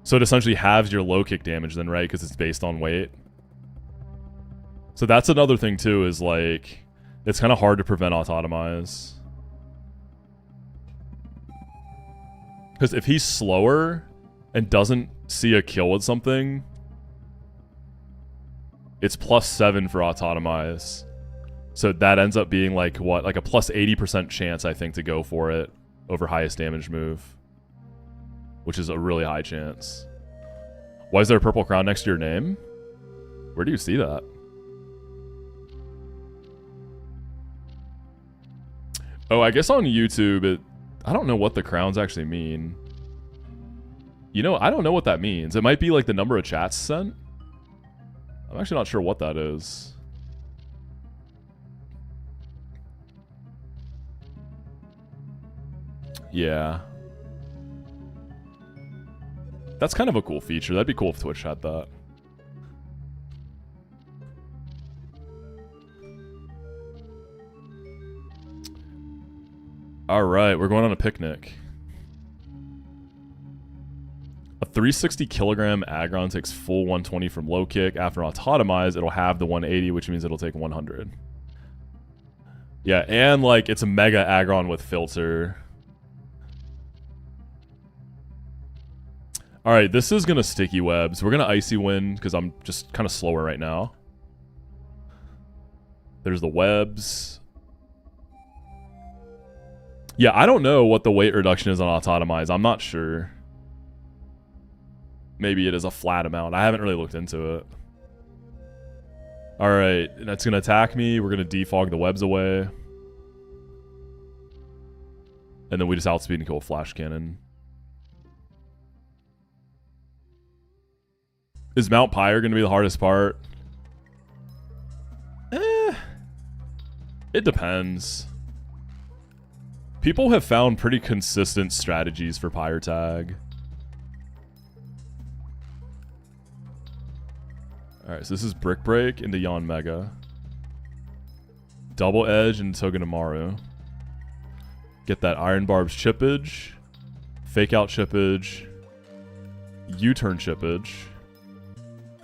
So it essentially halves your low kick damage then, right? Because it's based on weight. So that's another thing too, is like, it's kind of hard to prevent autotomize. Because if he's slower and doesn't see a kill with something, it's +7 for autotomize. So that ends up being like, what? Like a +80% chance, I think, to go for it over highest damage move. Which is a really high chance. Why is there a purple crown next to your name? Where do you see that? Oh, I guess on YouTube, I don't know what the crowns actually mean. You know, I don't know what that means. It might be like the number of chats sent. I'm actually not sure what that is. Yeah. That's kind of a cool feature. That'd be cool if Twitch had that. Alright, we're going on a picnic. A 360 kilogram Aggron takes full 120 from low kick. After autotomize, it'll have the 180, which means it'll take 100. Yeah, and like it's a mega Aggron with filter. Alright, this is gonna sticky webs. We're gonna icy wind because I'm just kind of slower right now. There's the webs. Yeah, I don't know what the weight reduction is on autotomize. I'm not sure. Maybe it is a flat amount. I haven't really looked into it. Alright, that's gonna attack me. We're gonna defog the webs away. And then we just outspeed and kill a flash cannon. Is Mount Pyre gonna be the hardest part? It depends. People have found pretty consistent strategies for Pyre Tag. Alright, so this is Brick Break into Yon Mega. Double Edge into Togedemaru. Get that Iron Barb's Chippage. Fake Out Chippage. U-Turn Chippage.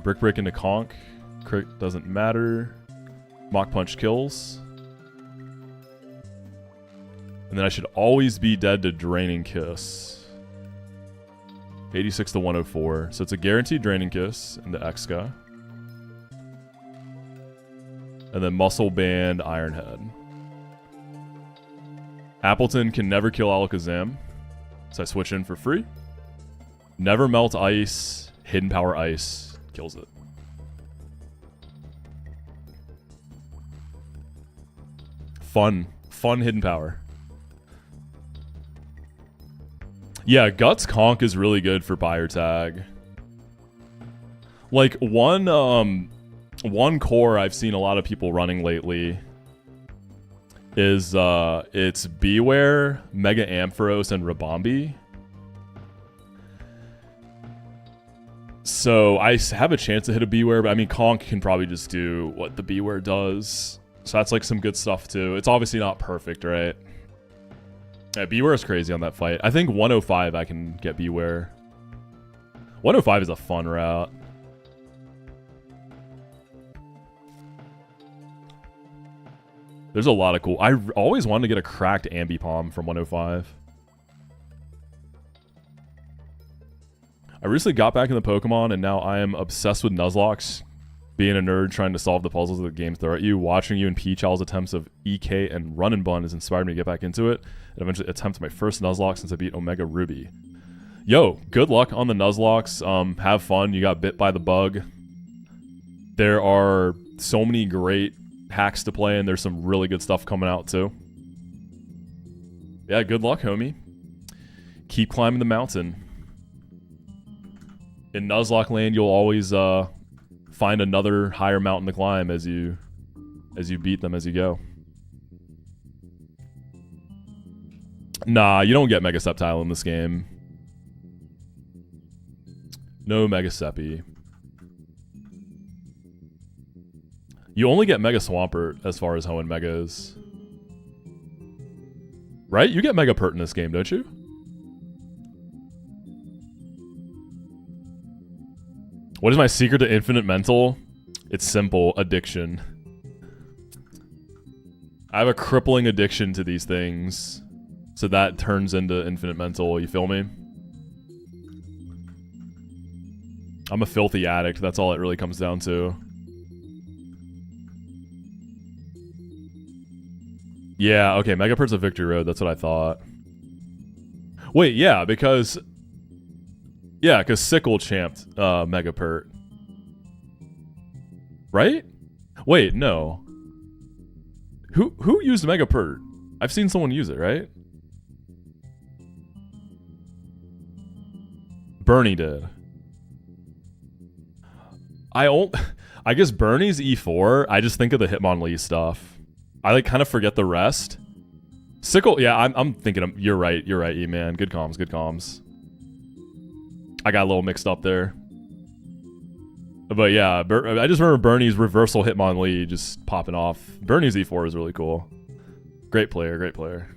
Brick Break into Conk. Crit doesn't matter. Mach Punch kills. And then I should always be dead to Draining Kiss. 86 to 104. So it's a guaranteed Draining Kiss into Exca. And then Muscle Band Ironhead. Appleton can never kill Alakazam. So I switch in for free. Never Melt Ice. Hidden Power Ice. Kills it. Fun. Fun Hidden Power. Yeah, Guts Conk is really good for buyer tag. Like one core I've seen a lot of people running lately is it's Beware, Mega Ampharos, and Rabombi. So I have a chance to hit a Beware, but I mean Conk can probably just do what the Beware does. So that's like some good stuff too. It's obviously not perfect, right? Yeah, Beware is crazy on that fight. I think 105 I can get Beware. 105 is a fun route. There's a lot of cool... I always wanted to get a cracked Ambipom from 105. I recently got back into Pokemon, and now I am obsessed with Nuzlocke. Being a nerd trying to solve the puzzles that the games throw at you, watching you and Peachow's attempts of EK and Run and Bun has inspired me to get back into it, and eventually attempt my first Nuzlocke since I beat Omega Ruby. Yo, good luck on the Nuzlocks. Have fun. You got bit by the bug. There are so many great hacks to play, and there's some really good stuff coming out too. Yeah, good luck, homie. Keep climbing the mountain. In Nuzlocke land, you'll always find another higher mountain to climb as you beat them as you go. Nah, you don't get Mega Sceptile in this game. No Mega Seppi. You only get Mega Swampert as far as Hoenn Mega is. Right? You get Mega Pert in this game, don't you? What is my secret to infinite mental? It's simple. Addiction. I have a crippling addiction to these things. So that turns into infinite mental. You feel me? I'm a filthy addict. That's all it really comes down to. Yeah, okay. Megapert's a victory road. That's what I thought. Wait, yeah, because... Yeah, because Sickle champed Megapert. Right? Wait, no. Who used Megapert? I've seen someone use it, right? Bernie did. I guess Bernie's E4. I just think of the Hitmonlee stuff. I like kind of forget the rest. Sickle, yeah, I'm thinking of, you're right, E-Man. Good comms, good comms. I got a little mixed up there. But yeah, I just remember Bernie's reversal Hitmonlee just popping off. Bernie's E4 is really cool. Great player, great player.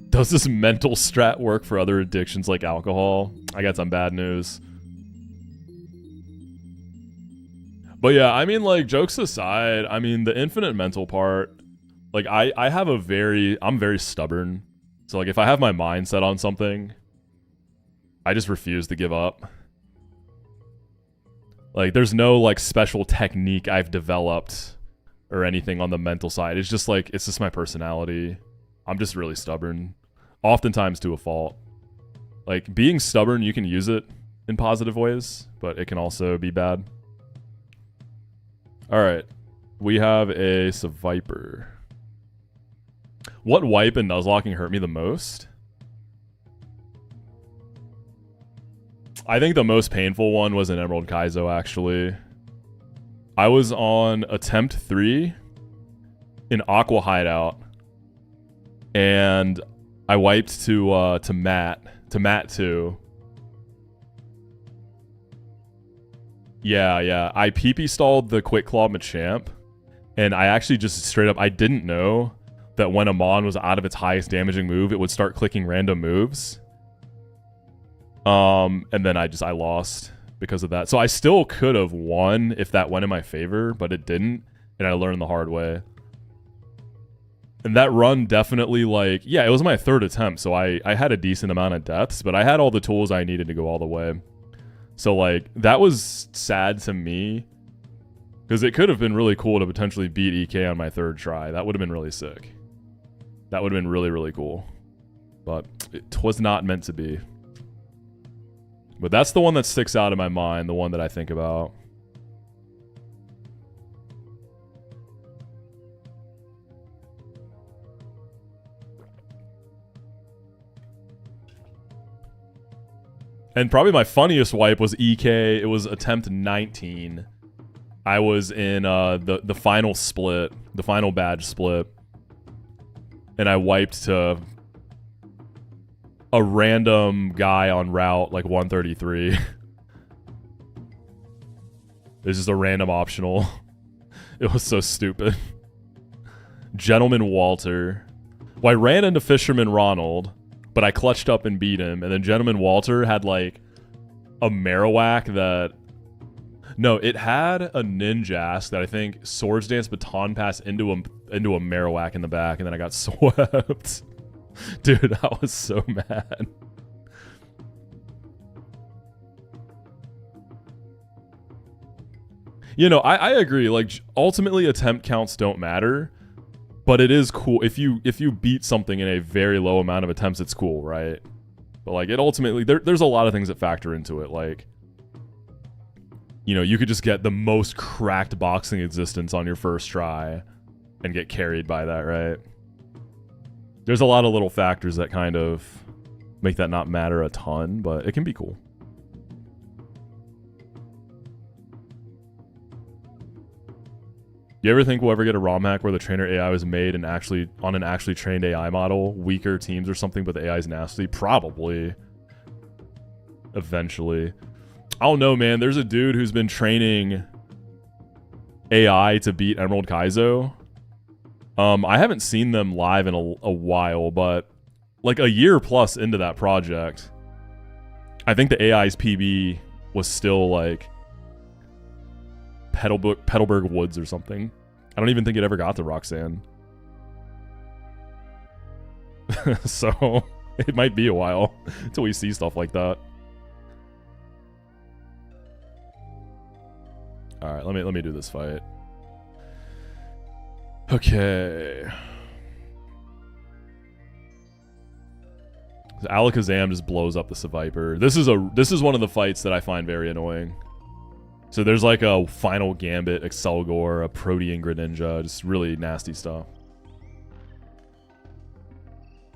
Does this mental strat work for other addictions like alcohol? I got some bad news. But yeah, I mean, like, jokes aside, I mean, the infinite mental part, like, I'm very stubborn. So, like, if I have my mind set on something, I just refuse to give up. Like, there's no, like, special technique I've developed or anything on the mental side. It's just, like, it's just my personality. I'm just really stubborn. Oftentimes to a fault. Like, being stubborn, you can use it in positive ways, but it can also be bad. Alright. We have a Seviper. What wipe in Nuzlocking hurt me the most? I think the most painful one was in Emerald Kaizo, actually. I was on attempt 3 in Aqua Hideout, and I wiped to Matt 2. Yeah. I PP stalled the Quick Claw Machamp, and I actually just straight up, I didn't know that when a Mon was out of its highest damaging move, it would start clicking random moves. And then I lost because of that. So I still could have won if that went in my favor, but it didn't, and I learned the hard way. And that run definitely, like, yeah, it was my 3rd attempt, so I had a decent amount of deaths, but I had all the tools I needed to go all the way. So, like, that was sad to me, because it could have been really cool to potentially beat EK on my 3rd try. That would have been really sick. That would have been really, really cool. But it was not meant to be. But that's the one that sticks out in my mind, the one that I think about. And probably my funniest wipe was EK. It was attempt 19. I was in the final split, the final badge split. And I wiped to a random guy on route, like 133. It's just a random optional. It was so stupid. Gentleman Walter. Well, I ran into Fisherman Ronald, but I clutched up and beat him. And then Gentleman Walter had like a Marowak that... No, it had a Ninjask that I think Swords Dance Baton Pass into a Marowak in the back, and then I got swept. Dude, I was so mad. You know, I agree. Like, ultimately, attempt counts don't matter, but it is cool if you beat something in a very low amount of attempts. It's cool, right? But like, it ultimately there's a lot of things that factor into it. Like, you know, you could just get the most cracked boxing existence on your first try and get carried by that, right? There's a lot of little factors that kind of make that not matter a ton, but it can be cool. You ever think we'll ever get a ROM hack where the trainer AI was made and actually on an actually trained AI model, weaker teams or something, but the AI is nasty? Probably. Eventually. I don't know, man. There's a dude who's been training AI to beat Emerald Kaizo. I haven't seen them live in a while, but like a year plus into that project, I think the AI's PB was still like Petalburg Woods or something. I don't even think it ever got to Roxanne. So it might be a while until we see stuff like that. All right, let me do this fight. Okay. Alakazam just blows up the Seviper. This is one of the fights that I find very annoying. So there's like a Final Gambit, Excelgor, a Protean Greninja, just really nasty stuff.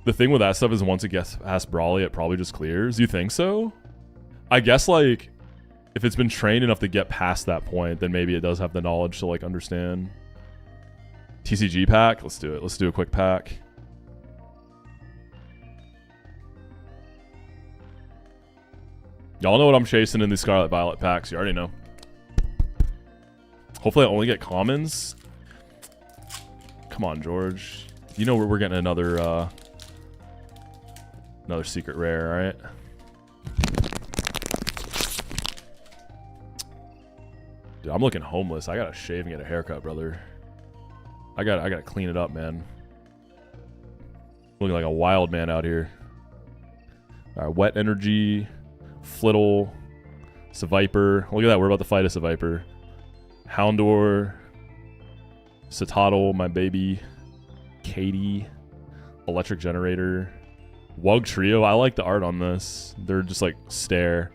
The thing with that stuff is once it gets past Brawly, it probably just clears. You think so? I guess like if it's been trained enough to get past that point, then maybe it does have the knowledge to like understand. TCG pack? Let's do it. Let's do a quick pack. Y'all know what I'm chasing in these Scarlet Violet packs. You already know. Hopefully I only get commons. Come on, George. You know we're getting another secret rare, right? Dude, I'm looking homeless. I gotta shave and get a haircut, brother. I gotta clean it up, man. Looking like a wild man out here. Alright, Wet Energy, Flittle, Seviper. Look at that, we're about to fight a Seviper. Houndour, Citadel, my baby, Katie, Electric Generator, Wug Trio. I like the art on this. They're just like stare.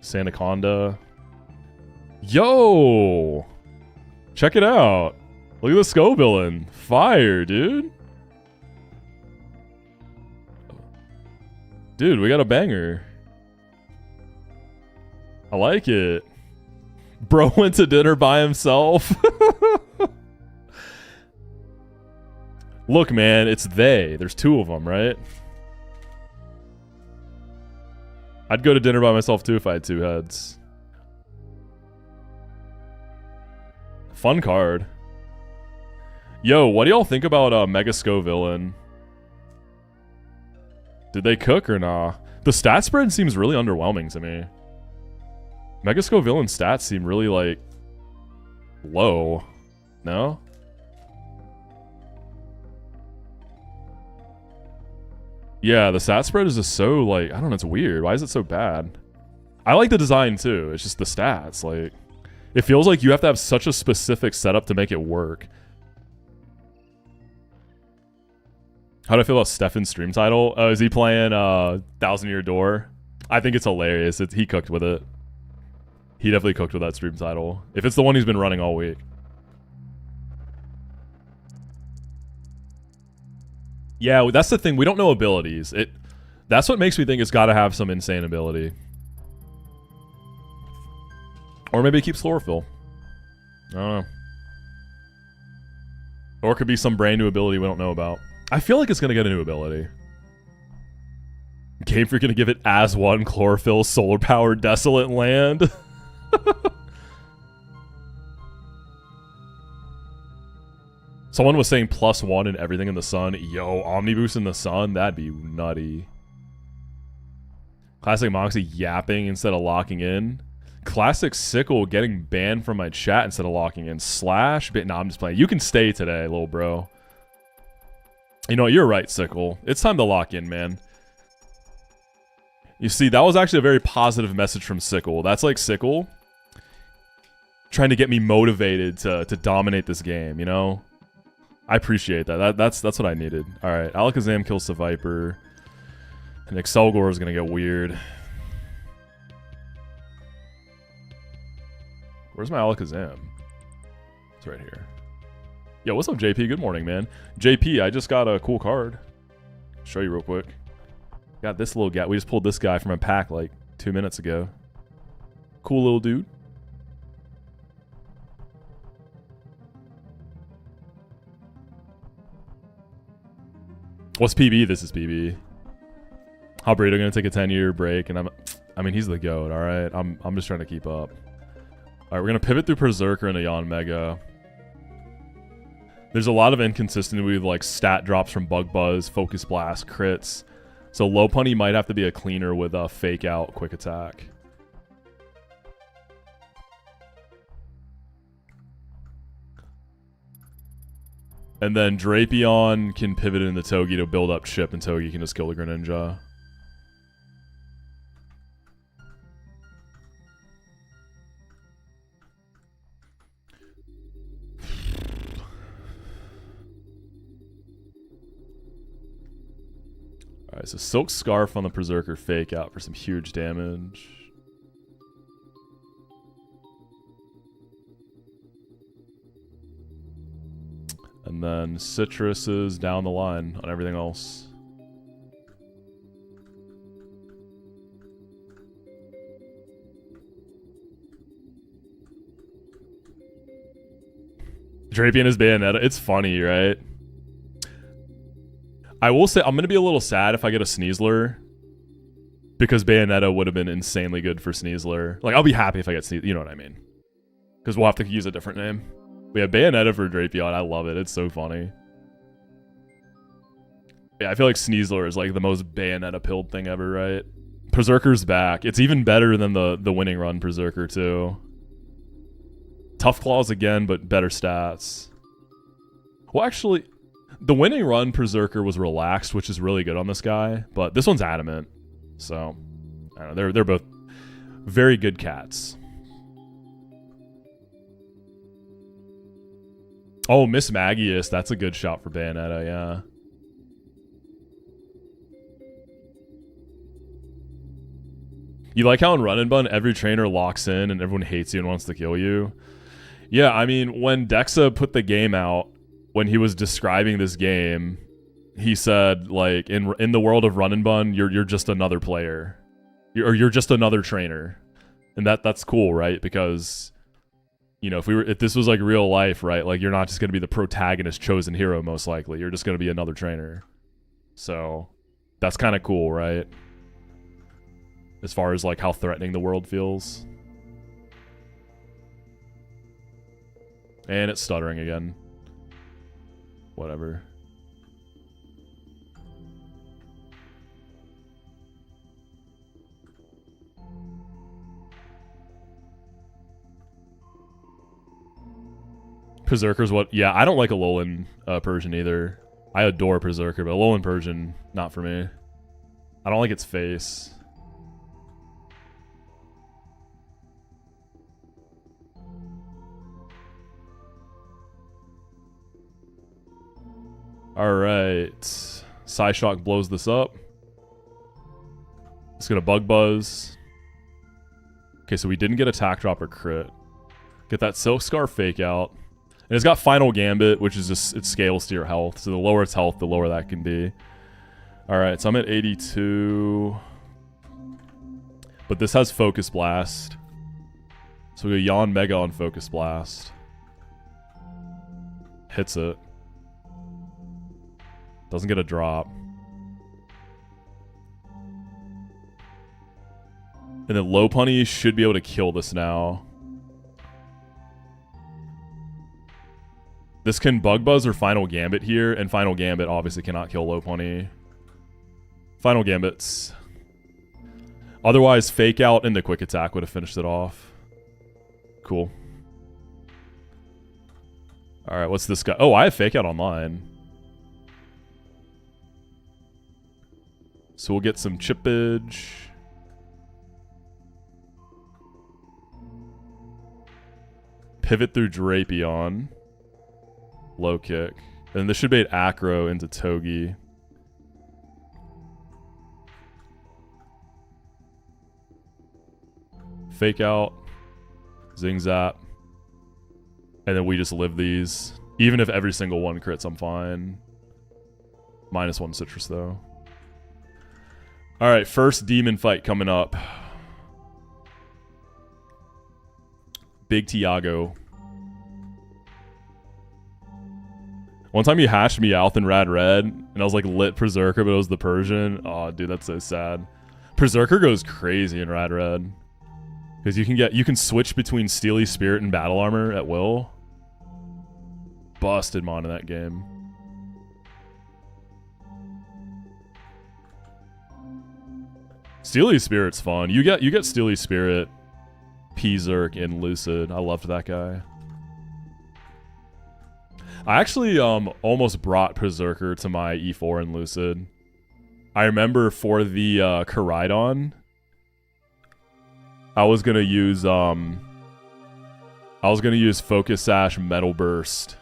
Sandaconda. Yo! Check it out. Look at the Scovillain. Fire, dude. Dude, we got a banger. I like it. Bro went to dinner by himself. Look, man, it's they. There's two of them, right? I'd go to dinner by myself too if I had two heads. Fun card. Yo, what do y'all think about Mega Scovillain? Did they cook or nah? The stat spread seems really underwhelming to me. Mega Scovillain stats seem really, like, low. No? Yeah, the stat spread is just so, like, I don't know, it's weird. Why is it so bad? I like the design, too. It's just the stats, like... It feels like you have to have such a specific setup to make it work. How do I feel about Stefan's stream title? Is he playing 1,000 Year Door? I think it's hilarious. He cooked with it. He definitely cooked with that stream title. If it's the one he's been running all week. Yeah, that's the thing. We don't know abilities. That's what makes me think it's got to have some insane ability. Or maybe it keeps chlorophyll. I don't know. Or it could be some brand new ability we don't know about. I feel like it's going to get a new ability. Game Freak going to give it as one chlorophyll, solar powered, desolate land. Someone was saying +1 and everything in the sun. Yo, Omniboost in the sun? That'd be nutty. Classic Moxi yapping instead of locking in. Classic Sickle getting banned from my chat instead of locking in. Slash bit. Nah, I'm just playing. You can stay today, little bro. You know what? You're right, Sickle. It's time to lock in, man. You see, that was actually a very positive message from Sickle. That's like Sickle trying to get me motivated to dominate this game, you know? I appreciate that. That's what I needed. Alright, Alakazam kills the Viper. And Excelgor is going to get weird. Where's my Alakazam? It's right here. Yo, what's up, JP? Good morning, man. JP, I just got a cool card. Show you real quick. Got this little guy. We just pulled this guy from a pack like 2 minutes ago. Cool little dude. What's PB? This is PB. How Burrito gonna take a 10-year break, and I mean, he's the GOAT. All right, I'm just trying to keep up. All right, we're gonna pivot through Berserker and Yon Mega. There's a lot of inconsistency with like stat drops from Bug Buzz, Focus Blast, crits. So Lopunny might have to be a cleaner with a Fake Out, Quick Attack. And then Drapion can pivot into Togi to build up chip, and Togi can just kill the Greninja. Alright, so Silk Scarf on the Berserker Fake Out for some huge damage. And then Citruses down the line on everything else. Drapion is Bayonetta. It's funny, right? I will say, I'm going to be a little sad if I get a Sneasler. Because Bayonetta would have been insanely good for Sneasler. Like, I'll be happy if I get Sneasler. You know what I mean. Because we'll have to use a different name. We have Bayonetta for Drapion. I love it. It's so funny. Yeah, I feel like Sneasler is like the most Bayonetta-pilled thing ever, right? Berserker's back. It's even better than the winning run Berserker, too. Tough Claws again, but better stats. Well, actually, the winning run Berserker was relaxed, which is really good on this guy. But this one's adamant. So, I don't know. They're both very good cats. Oh, Miss Magius. That's a good shot for Bayonetta, yeah. You like how in Run and Bun, every trainer locks in and everyone hates you and wants to kill you? Yeah, I mean, when Dexa put the game out, when he was describing this game, he said, like, in the world of Run and Bun, you're just another player. You're just another trainer. And that's cool, right? Because, you know, if this was like real life, right? Like, you're not just going to be the protagonist chosen hero, most likely. You're just going to be another trainer. So, that's kind of cool, right? As far as, like, how threatening the world feels. And it's stuttering again. Whatever. Berserker's what? Yeah, I don't like a Alolan Persian either. I adore Berserker, but Alolan Persian, not for me. I don't like its face. Alright. Psyshock blows this up. It's gonna Bug Buzz. Okay, so we didn't get Attack Drop or Crit. Get that Silk Scarf Fake Out. And it's got Final Gambit, which is just, it scales to your health. So the lower its health, the lower that can be. All right, so I'm at 82. But this has Focus Blast. So we go Yawn Mega on Focus Blast. Hits it. Doesn't get a drop. And then Lopunny should be able to kill this now. This can Bug Buzz or Final Gambit here, and Final Gambit obviously cannot kill Lopunny. Final Gambits. Otherwise, Fake Out and the Quick Attack would have finished it off. Cool. Alright, what's this guy? Oh, I have Fake Out online. So we'll get some chippage. Pivot through Drapion. Low kick. And this should bait Acro into Togi. Fake Out. Zing Zap. And then we just live these. Even if every single one crits, I'm fine. -1 Citrus though. Alright, first demon fight coming up. Big Tiago. One time you hashed me out in Rad Red, and I was like lit Berserker, but it was the Persian. Oh, dude, that's so sad. Berserker goes crazy in Rad Red. Because you can switch between Steely Spirit and Battle Armor at will. Busted mon in that game. Steely Spirit's fun. You get Steely Spirit, P-Zerk, and Lucid. I loved that guy. I actually almost brought Berserker to my E4 and Lucid. I remember for the Koraidon, I was gonna use Focus Sash, Metal Burst,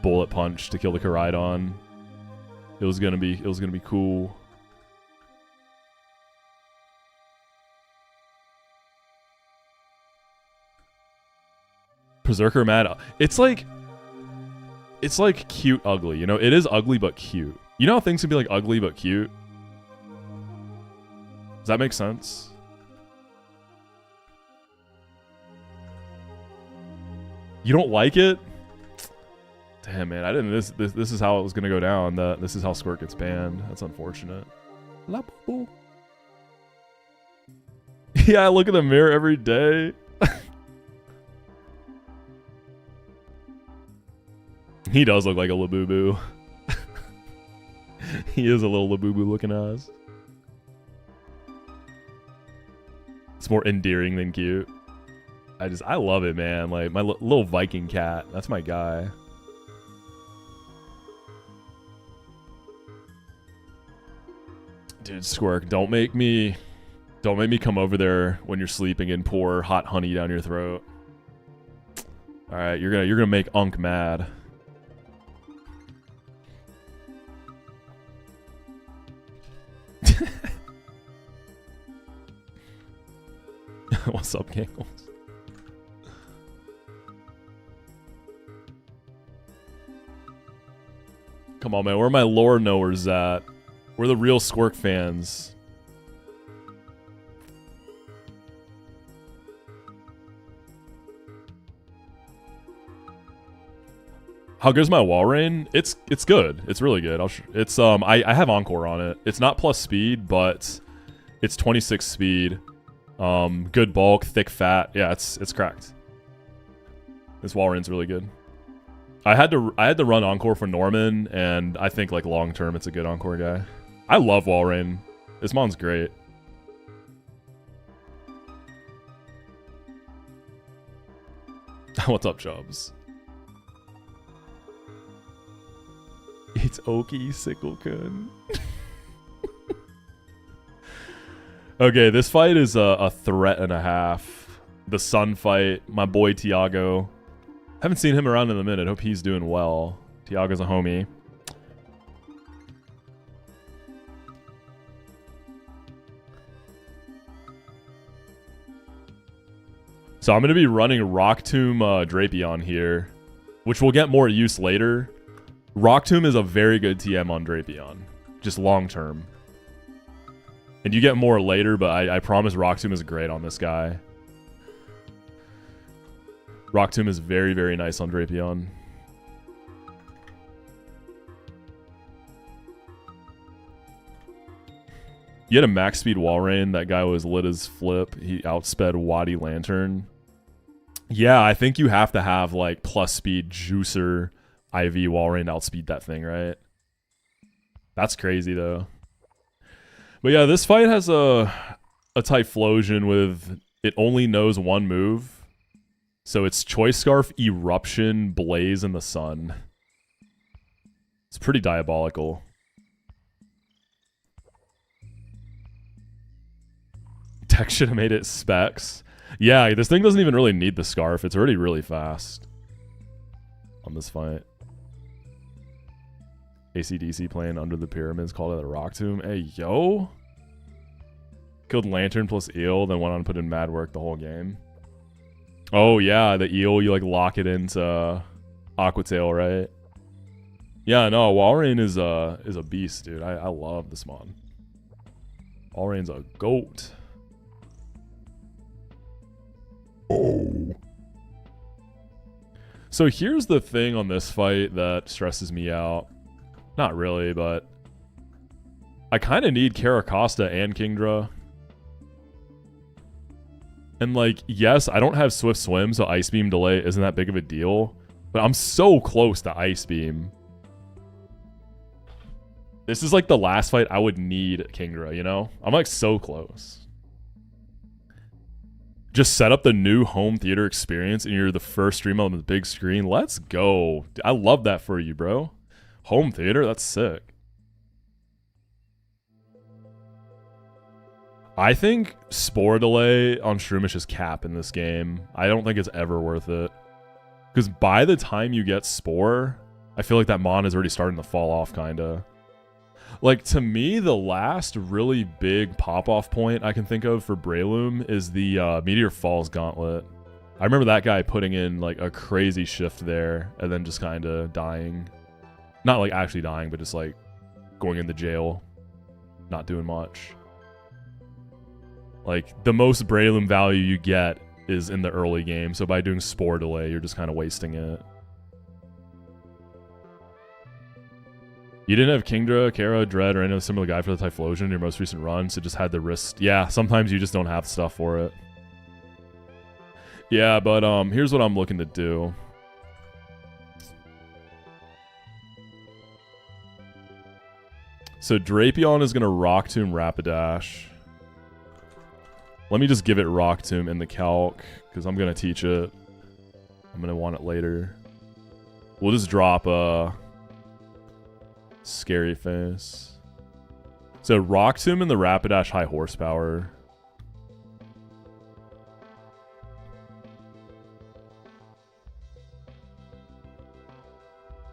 Bullet Punch to kill the Koraidon. It was gonna be cool. Berserker mad. It's like cute ugly, you know? It is ugly but cute. You know how things can be like ugly but cute? Does that make sense? You don't like it? Damn, man, I didn't. This is how it was gonna go down. This is how Squirt gets banned. That's unfortunate. La boo. Yeah, I look in the mirror every day. He does look like a Labubu. He is a little Labubu looking ass. It's more endearing than cute. I love it, man. Like, my little Viking cat. That's my guy. Dude, Squirk, don't make me come over there when you're sleeping and pour hot honey down your throat. All right, you're gonna make Unk mad. What's up, Gangles? Come on, man. Where are my lore knowers at? We're the real Squirk fans. How good is my Walrein? It's good. It's really good. I have Encore on it. It's not plus speed, but it's 26 speed. Good bulk, thick fat. Yeah, it's cracked. This Walrein's really good. I had to run Encore for Norman, and I think like long term it's a good Encore guy. I love Walrein. This mon's great. What's up, Chubbs? It's Oki Sickle-kun. Okay, this fight is a threat and a half. The Sun fight, my boy Tiago. Haven't seen him around in a minute. Hope he's doing well. Tiago's a homie. So I'm going to be running Rock Tomb Drapion here, which will get more use later. Rock Tomb is a very good TM on Drapion. just long term. And you get more later, but I promise Rock Tomb is great on this guy. Rock Tomb is very, very nice on Drapion. You had a max speed Walrein. That guy was lit as flip. He outsped Waddy Lantern. Yeah, I think you have to have like plus speed juicer IV Walrein to outspeed that thing, right? That's crazy though. But yeah, this fight has a Typhlosion with it only knows one move. So it's Choice Scarf, Eruption, Blaze, and the Sun. It's pretty diabolical. Tech should have made it Specs. Yeah, this thing doesn't even really need the Scarf. It's already really fast on this fight. AC/DC playing under the pyramids, called it a Rock Tomb. Hey, yo. Killed Lantern plus Eel, then went on to put in mad work the whole game. Oh, yeah, the Eel, you like lock it into Aqua Tail, right? Yeah, no, Walrein is a beast, dude. I love this mod. Walrein's a goat. Oh. So here's the thing on this fight that stresses me out. Not really, but I kind of need Caracosta and Kingdra. And like, yes, I don't have Swift Swim, so Ice Beam delay isn't that big of a deal. But I'm so close to Ice Beam. This is like the last fight I would need Kingdra, you know? I'm like so close. Just set up the new home theater experience and you're the first stream on the big screen. Let's go. I love that for you, bro. Home theater, that's sick. I think Spore delay on Shroomish is cap in this game. I don't think it's ever worth it. Because by the time you get Spore, I feel like that Mon is already starting to fall off, kinda. Like, to me, the last really big pop-off point I can think of for Breloom is the Meteor Falls Gauntlet. I remember that guy putting in, like, a crazy shift there and then just kind of dying. Not, like, actually dying, but just, like, going into jail. Not doing much. Like, the most Breloom value you get is in the early game, so by doing Spore delay, you're just kind of wasting it. You didn't have Kingdra, Kara, Dread, or any other similar guy for the Typhlosion in your most recent run, so just had the wrist. Yeah, sometimes you just don't have stuff for it. Yeah, but here's what I'm looking to do. So Drapion is going to Rock Tomb Rapidash. Let me just give it Rock Tomb in the calc, because I'm going to teach it. I'm going to want it later. We'll just drop Scary Face. So Rock Tomb and the Rapidash high horsepower.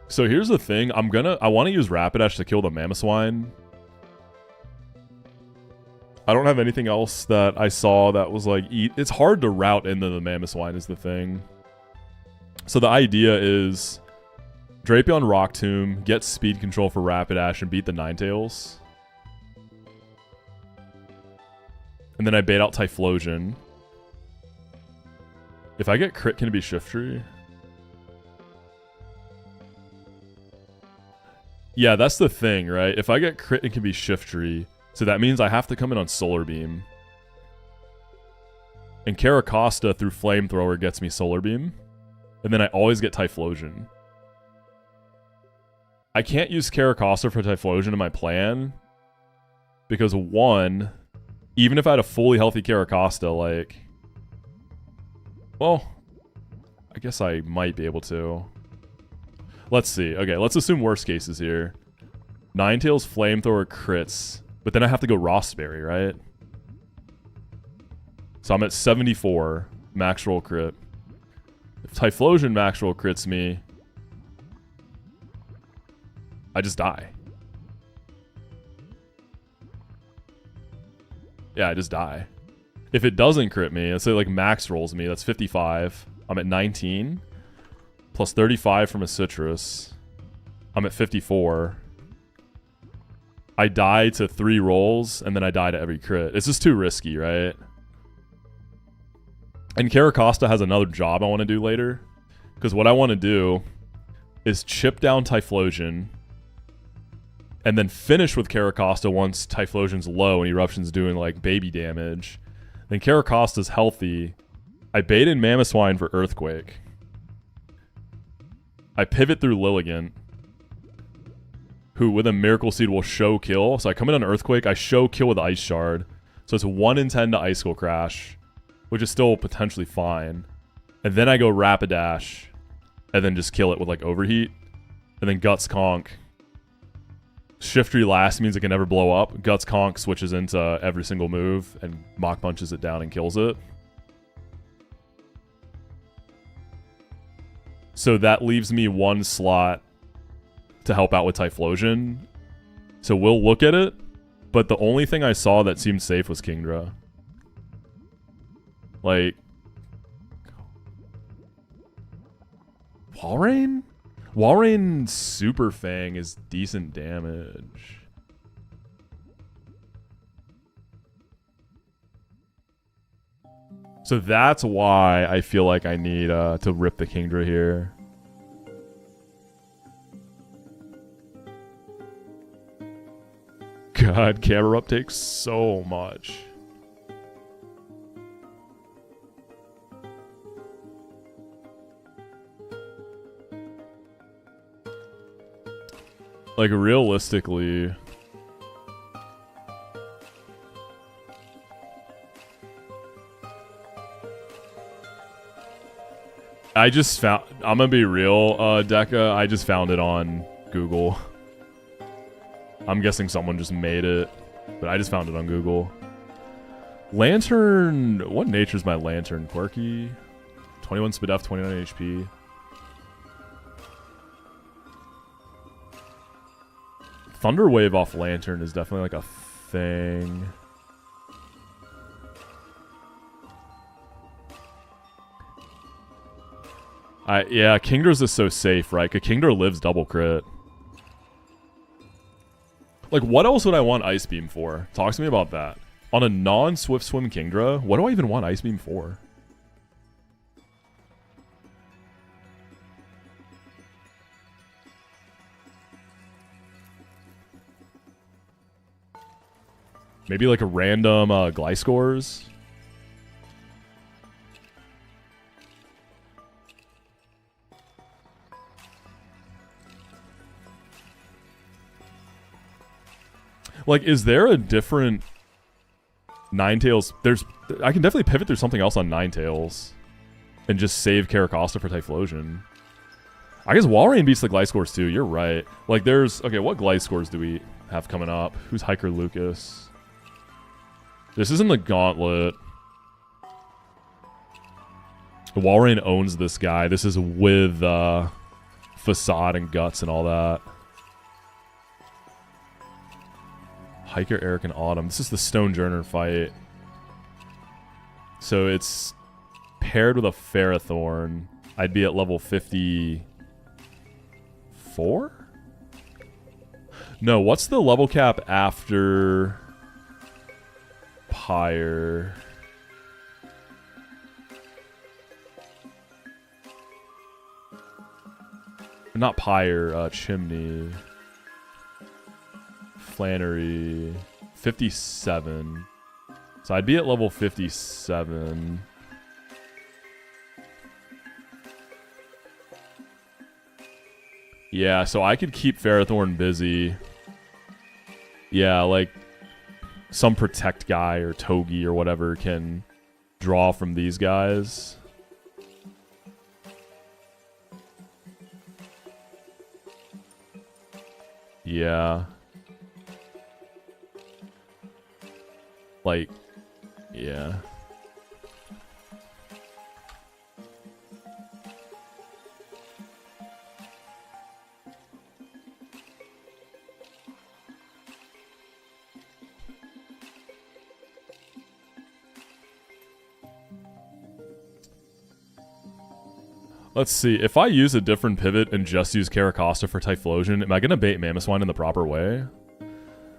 So here's the thing. I want to use Rapidash to kill the Mamoswine. I don't have anything else that I saw that was like... It's hard to route into the Mamoswine is the thing. So the idea is... Drapion Rock Tomb, get speed control for Rapidash, and beat the Ninetales. And then I bait out Typhlosion. If I get crit, can it be Shift Tree? Yeah, that's the thing, right? If I get crit, it can be Shift Tree. So that means I have to come in on Solar Beam. And Caracosta through Flamethrower gets me Solar Beam. And then I always get Typhlosion. I can't use Caracosta for Typhlosion in my plan. Because one, even if I had a fully healthy Caracosta, like... Well, I guess I might be able to. Let's see. Okay, let's assume worst cases here. Ninetales, Flamethrower, crits. But then I have to go Rossberry, right? So I'm at 74 max roll crit. If Typhlosion max roll crits me, I just die. Yeah, I just die. If it doesn't crit me, let's say like max rolls me, that's 55. I'm at 19. Plus 35 from a Citrus. I'm at 54. I die to 3 rolls, and then I die to every crit. It's just too risky, right? And Caracosta has another job I want to do later. Because what I want to do is chip down Typhlosion, and then finish with Caracosta once Typhlosion's low and Eruption's doing like baby damage. Then Caracosta's healthy. I bait in Mamoswine for Earthquake. I pivot through Lilligant, who with a Miracle Seed will show kill. So I come in on Earthquake, I show kill with Ice Shard. So it's 1 in 10 to Icicle Crash, which is still potentially fine. And then I go Rapidash, and then just kill it with like Overheat. And then Guts Conk. Shiftry last means it can never blow up. Guts Conk switches into every single move and Mach Punches it down and kills it. So that leaves me 1 slot to help out with Typhlosion. So we'll look at it, but the only thing I saw that seemed safe was Kingdra. Like... Walrein? Walrein Super Fang is decent damage. So that's why I feel like I need to rip the Kingdra here. God, camera up takes so much. Like, realistically... I just found... I'm gonna be real, Deca. I just found it on Google. I'm guessing someone just made it. But I just found it on Google. Lantern... What nature's my Lantern? Quirky? 21 speed F, 29 HP. Thunder Wave off Lantern is definitely like a thing. Yeah, Kingdra's is so safe, right? Because Kingdra lives double crit. Like, what else would I want Ice Beam for? Talk to me about that. On a non-Swift Swim Kingdra, what do I even want Ice Beam for? Maybe like a random Gliscors? Like, is there a different Ninetales? I can definitely pivot through something else on Ninetales and just save Caracosta for Typhlosion. I guess Walrein beats the Gliscors too. You're right. Like, there's... Okay, what Gliscors do we have coming up? Who's Hiker Lucas? This isn't the Gauntlet. Walrein owns this guy. This is with Facade and Guts and all that. Hiker, Eric, and Autumn. This is the Stonejourner fight. So it's paired with a Ferrothorn. I'd be at level 54? No, what's the level cap after Pyre? Not Pyre, Chimney. Flannery. 57. So I'd be at level 57. Yeah, so I could keep Ferrothorn busy. Yeah, like some Protect guy or Togi or whatever can draw from these guys. Yeah. Like, yeah. Let's see. If I use a different pivot and just use Caracosta for Typhlosion, am I going to bait Mamoswine in the proper way?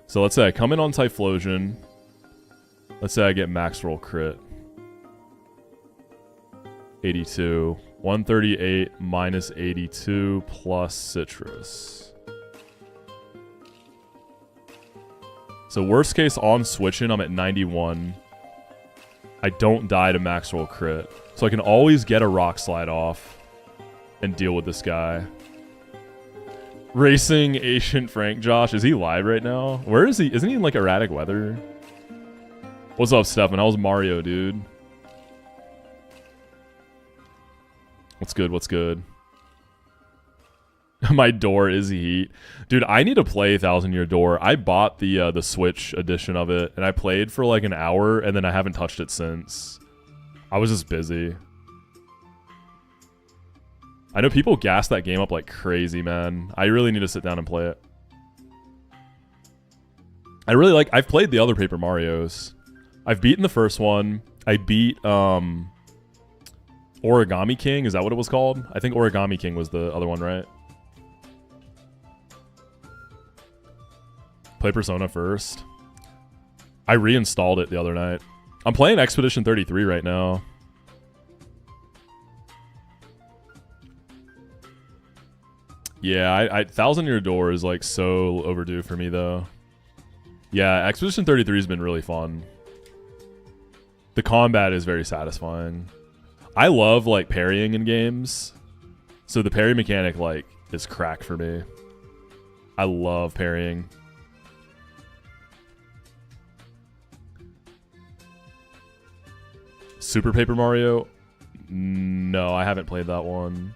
So let's say I come in on Typhlosion. Let's say I get max roll crit. 82. 138 minus 82 plus citrus. So worst case on switching, I'm at 91. I don't die to max roll crit. So I can always get a rock slide off and deal with this guy. Racing Ancient Frank Josh. Is he live right now? Where is he? Isn't he in like erratic weather? What's up, Stefan? How's Mario, dude? What's good? What's good? My door is heat. Dude, I need to play 1000 Year Door. I bought the Switch edition of it, and I played for like an hour, and then I haven't touched it since. I was just busy. I know people gas that game up like crazy, man. I really need to sit down and play it. I've played the other Paper Marios. I've beaten the first one. I beat Origami King. Is that what it was called? I think Origami King was the other one, right? Play Persona first. I reinstalled it the other night. I'm playing Expedition 33 right now. Yeah, 1000 Year Door is like so overdue for me though. Yeah, Expedition 33 has been really fun. The combat is very satisfying. I love like parrying in games. So the parry mechanic like is crack for me. I love parrying. Super Paper Mario? No, I haven't played that one.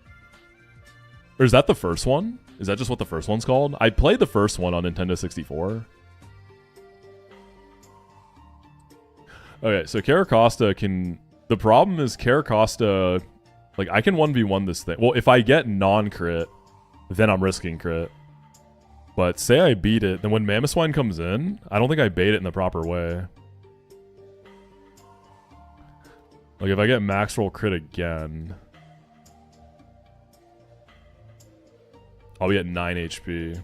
Or is that the first one? Is that just what the first one's called? I played the first one on Nintendo 64. Okay, so Caracosta can... The problem is Caracosta... Like, I can 1v1 this thing. Well, if I get non-crit, then I'm risking crit. But say I beat it, then when Mamoswine comes in, I don't think I bait it in the proper way. Like, if I get max roll crit again... I'll be at 9 HP.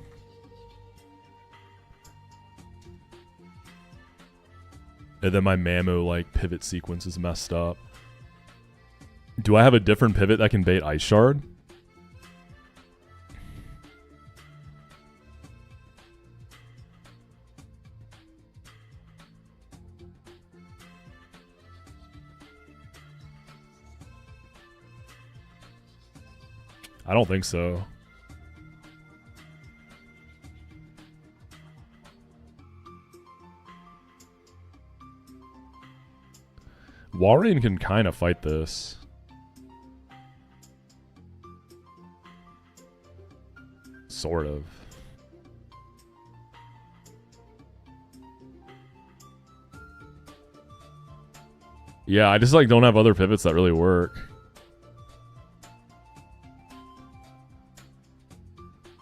And then my Mamo, like, pivot sequence is messed up. Do I have a different pivot that can bait Ice Shard? I don't think so. Walrein can kind of fight this. Sort of. Yeah, I just like don't have other pivots that really work.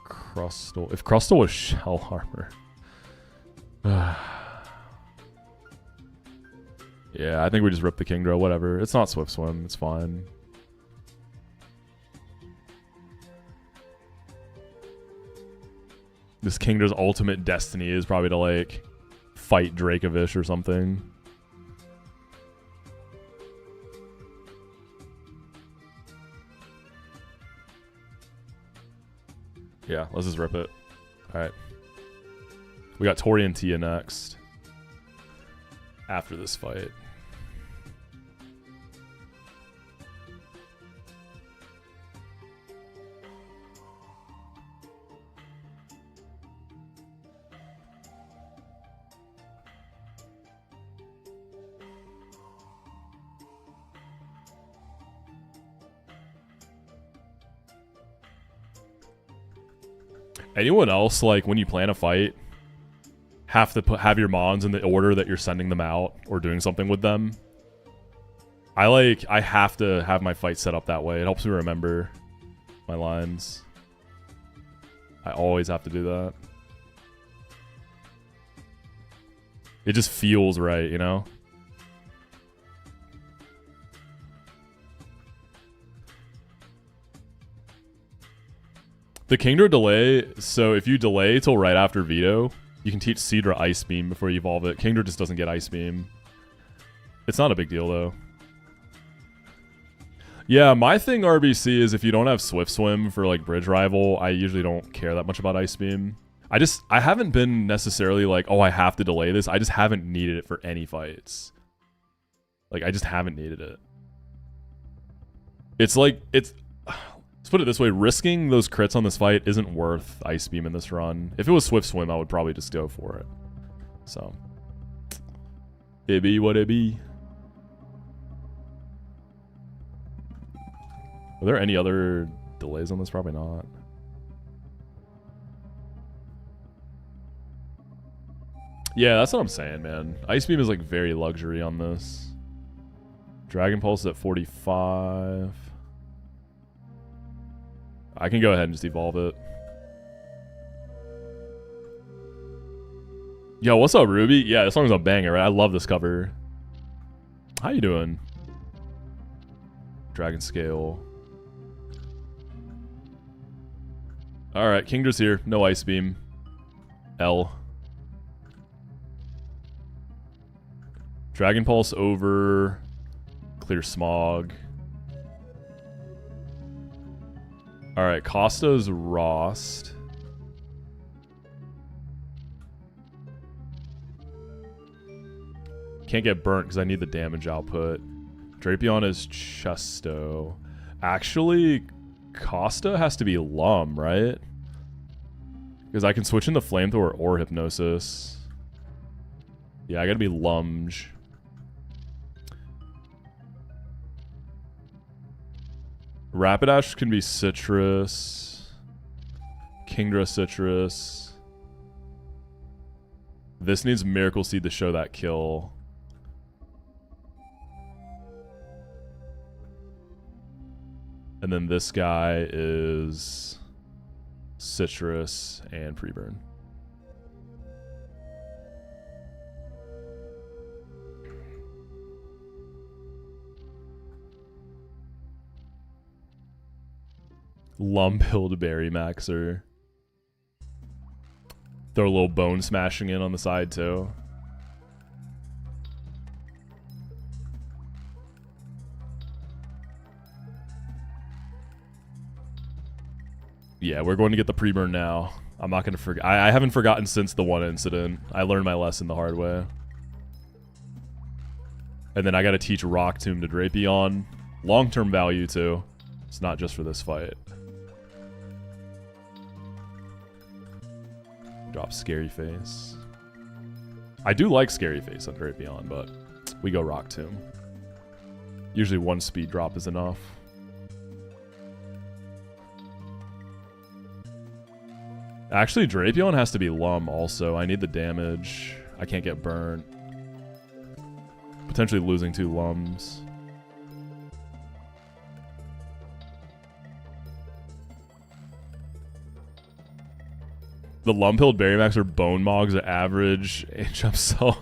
Crustal. If Crustal was shell armor. Yeah, I think we just rip the Kingdra, whatever. It's not Swift Swim, it's fine. This Kingdra's ultimate destiny is probably to, like, fight Dracovish or something. Yeah, let's just rip it. Alright. We got Tori and Tia next. After this fight. Anyone else, like, when you plan a fight, have to have your mons in the order that you're sending them out or doing something with them? I have to have my fight set up that way. It helps me remember my lines. I always have to do that. It just feels right, you know? The Kingdra delay, so if you delay till right after Veto, You can teach Seadra Ice Beam before you evolve it. Kingdra just doesn't get Ice Beam. It's not a big deal, though. Yeah, my thing, RBC, is if you don't have Swift Swim for, like, Bridge Rival, I usually don't care that much about Ice Beam. I haven't been necessarily like, oh, I have to delay this. I just haven't needed it for any fights. Like, I just haven't needed it. It's like, let's put it this way. Risking those crits on this fight isn't worth Ice Beam in this run. If it was Swift Swim, I would probably just go for it. So, it be what it be. Are there any other delays on this? Probably not. Yeah, that's what I'm saying, man. Ice Beam is like very luxury on this. Dragon Pulse is at 45. I can go ahead and just evolve it. Yo, what's up, Ruby? Yeah, this song's a banger, right? I love this cover. How you doing? Dragon Scale. Alright, Kingdra's here. No Ice Beam. L. Dragon Pulse over. Clear Smog. Alright, Costa's Rost. Can't get burnt because I need the damage output. Drapion is Chesto. Actually, Costa has to be Lum, right? Because I can switch into Flamethrower or Hypnosis. Yeah, I gotta be Lunge. Rapidash can be Citrus. Kingdra Citrus. This needs Miracle Seed to show that kill. And then this guy is Citrus and Pre-Burn. Lumpilled Berry Maxer. Throw a little Bone Smashing in on the side too. Yeah, we're going to get the Pre-Burn now. I'm not going to forget. I haven't forgotten since the one incident. I learned my lesson the hard way. And then I got to teach Rock Tomb to Drapion. Long-term value too. It's not just for this fight. Drop Scary Face. I do like Scary Face on Drapion, but we go Rock Tomb. Usually one speed drop is enough. Actually, Drapion has to be Lum also. I need the damage. I can't get burnt. Potentially losing 2 Lums. The Lumpilled Berry Max or Bone Mogs at average. I'm so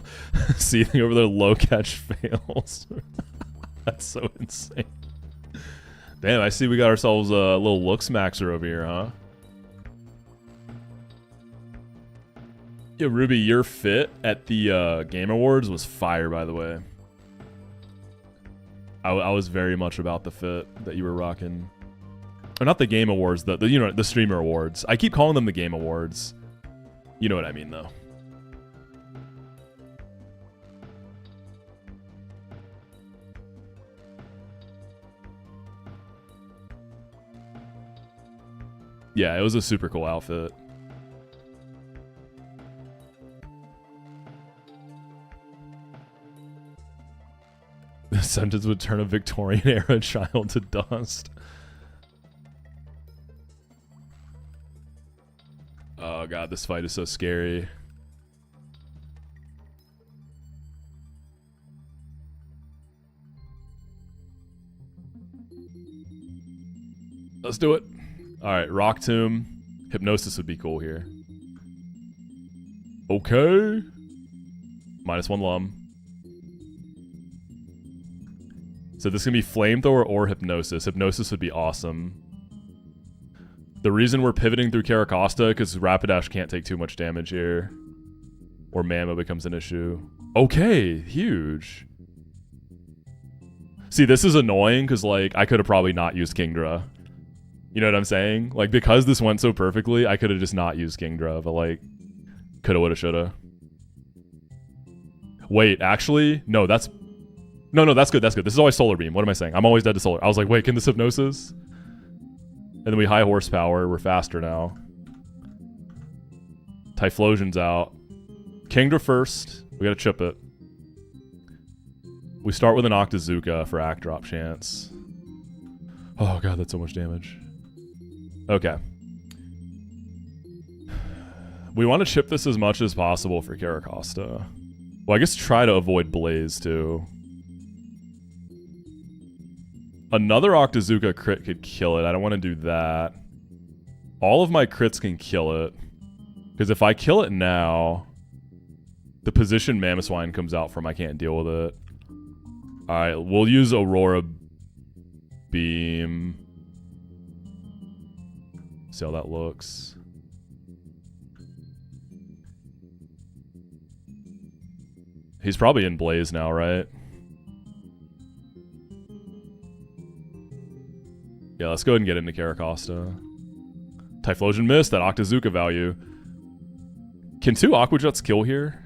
seething over their low catch fails. That's so insane. Damn, I see we got ourselves a little looks maxer over here, huh? Yo, Ruby, your fit at the Game Awards was fire, by the way. I was very much about the fit that you were rocking. Or not the Game Awards, the you know, the Streamer Awards. I keep calling them the Game Awards. You know what I mean, though. Yeah, it was a super cool outfit. The sentence would turn a Victorian era child to dust. Oh god, this fight is so scary. Let's do it. Alright, Rock Tomb. Hypnosis would be cool here. Okay. -1 Lum. So this is going to be Flamethrower or Hypnosis. Hypnosis would be awesome. The reason we're pivoting through Caracosta, because Rapidash can't take too much damage here. or Mammo becomes an issue. Okay, huge. See, this is annoying because, like, I could have probably not used Kingdra. You know what I'm saying? Like, because this went so perfectly, I could have just not used Kingdra, but, like, coulda, woulda, shoulda. Wait, actually? No, that's... No, that's good, that's good. This is always Solar Beam. What am I saying? I'm always dead to Solar. I was like, wait, can this Hypnosis? And then we high horsepower. We're faster now. Typhlosion's out. Kingdra first. We gotta chip it. We start with an Octazooka for Act Drop chance. Oh god, that's so much damage. Okay. We want to chip this as much as possible for Caracosta. Well, I guess try to avoid Blaze, too. Another Octazooka crit could kill it. I don't want to do that. All of my crits can kill it. Because if I kill it now, the position Mamoswine comes out from, I can't deal with it. Alright, we'll use Aurora Beam. See how that looks. He's probably in Blaze now, right? Yeah, let's go ahead and get into Caracosta. Typhlosion missed, that Octazooka value. Can 2 Aqua Jets kill here?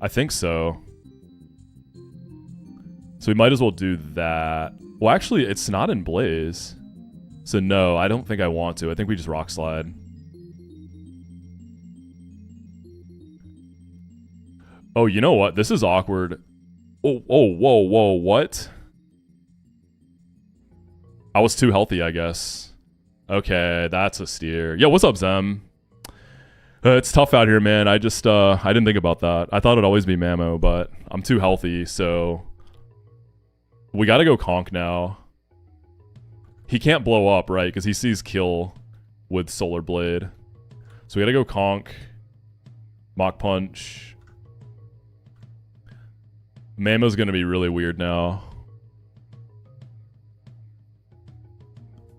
I think so. So we might as well do that. Well, actually, it's not in Blaze. So no, I don't think I want to. I think we just Rock Slide. Oh, you know what? This is awkward. Oh, whoa, what? I was too healthy, I guess. Okay, that's a steer. Yo, what's up, Zem? It's tough out here, man. I just, I didn't think about that. I thought it'd always be Mammo, but I'm too healthy, so... We gotta go Conk now. He can't blow up, right? Because he sees kill with Solar Blade. So we gotta go Conk. Mach Punch. Mammo's gonna be really weird now.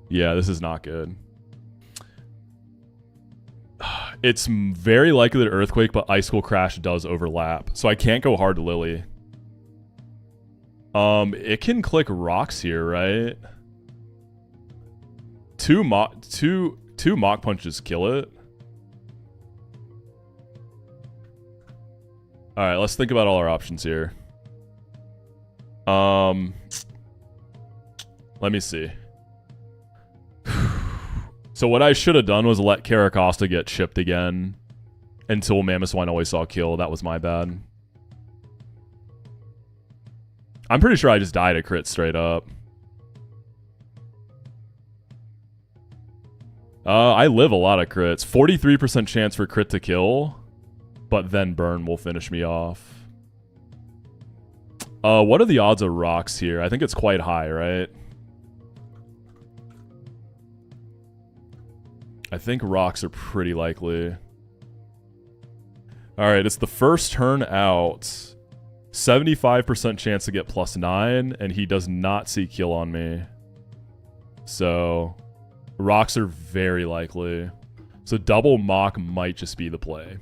Yeah, this is not good. It's very likely that Earthquake, but Icicle Crash does overlap. So I can't go hard to Lily. It can click rocks here, right? Two Mach Punches kill it. Alright, let's think about all our options here. Let me see. So what I should have done was let Caracosta get chipped again until Mamoswine always saw kill. That was my bad. I'm pretty sure I just died a crit straight up. I live a lot of crits. 43% chance for crit to kill, but then burn will finish me off. What are the odds of rocks here? I think it's quite high, right? I think rocks are pretty likely. Alright, it's the first turn out. 75% chance to get +9, and he does not see kill on me. So, rocks are very likely. So double Mach might just be the play.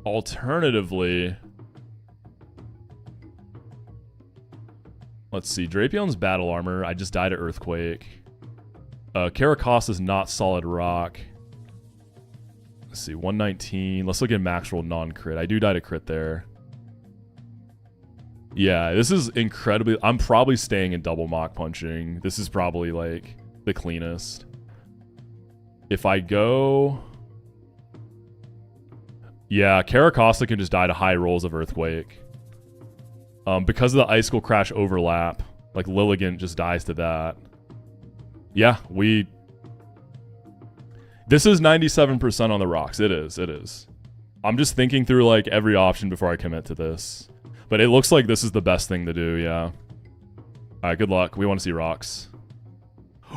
Alternatively, let's see, Drapion's battle armor. I just died to Earthquake. Caracosta's not solid rock. Let's see, 119. Let's look at max roll non-crit. I do die to crit there. Yeah, this is incredibly... I'm probably staying in double Mach punching. This is probably, like, the cleanest. If I go... Yeah, Caracosta can just die to high rolls of Earthquake. Because of the Icicle Crash overlap, like, Lilligant just dies to that. Yeah, we... This is 97% on the rocks. It is, it is. I'm just thinking through, like, every option before I commit to this. But it looks like this is the best thing to do, yeah. Alright, good luck. We want to see rocks.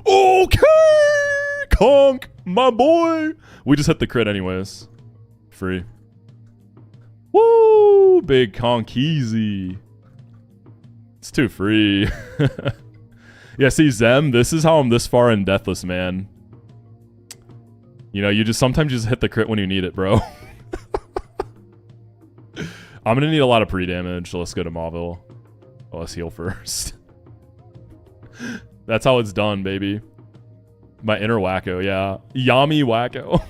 Okay! Conk, my boy! We just hit the crit anyways. Free. Woo! Big Conk easy. It's too free. Yeah, see, Zem, this is how I'm this far in Deathless, man. You know, you just sometimes just hit the crit when you need it, bro. I'm gonna need a lot of pre-damage, so let's go to Mauville. Oh, let's heal first. That's how it's done, baby. My inner wacko, yeah. Yami wacko.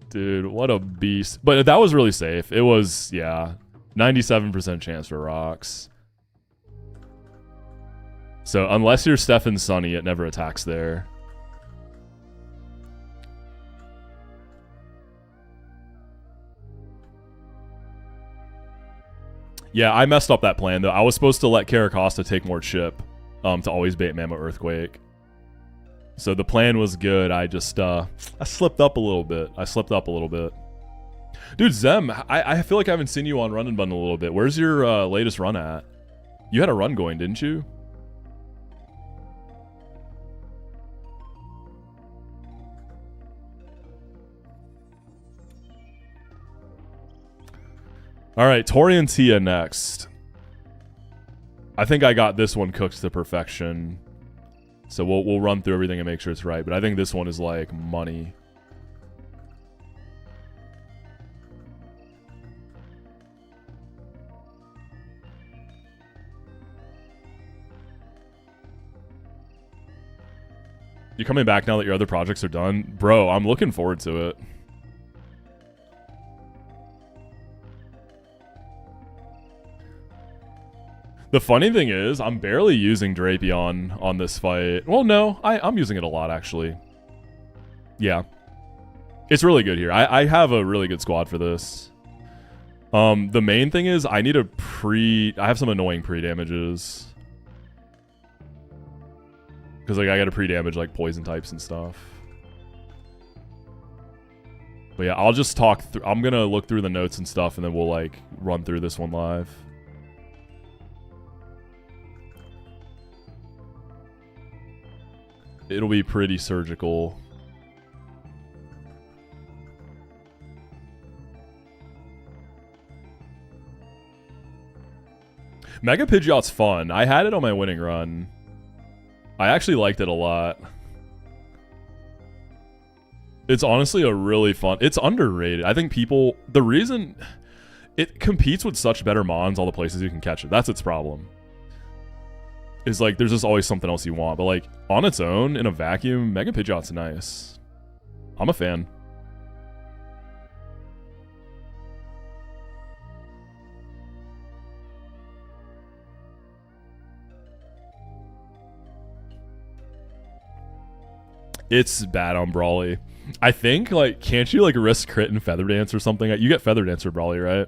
Dude, what a beast. But that was really safe. It was, yeah, 97% chance for rocks. So unless you're Stephen Sunny, it never attacks there. Yeah, I messed up that plan, though. I was supposed to let Caracosta take more chip to always bait Mammo Earthquake. So the plan was good. I just, I slipped up a little bit. Dude, Zem, I feel like I haven't seen you on Run and Bun in a little bit. Where's your latest run at? You had a run going, didn't you? All right, Tori and Tia next. I think I got this one cooked to perfection. So we'll run through everything and make sure it's right. But I think this one is like money. You coming back now that your other projects are done? Bro, I'm looking forward to it. The funny thing is, I'm barely using Drapion on this fight. Well, no, I'm using it a lot, actually. Yeah. It's really good here. I have a really good squad for this. The main thing is, I need a I have some annoying pre-damages. Because, like, I gotta pre-damage, like, poison types and stuff. But yeah, I'll just talk through... I'm gonna look through the notes and stuff, and then we'll, like, run through this one live. It'll be pretty surgical. Mega Pidgeot's fun. I had it on my winning run. I actually liked it a lot. It's honestly a really fun... It's underrated. I think people... The reason... It competes with such better mons all the places you can catch it. That's its problem. Is like, there's just always something else you want. But like, on its own, in a vacuum, Mega Pidgeot's nice. I'm a fan. It's bad on Brawly. I think, like, can't you, like, risk crit and Feather Dance or something? You get Feather Dance for Brawly, right?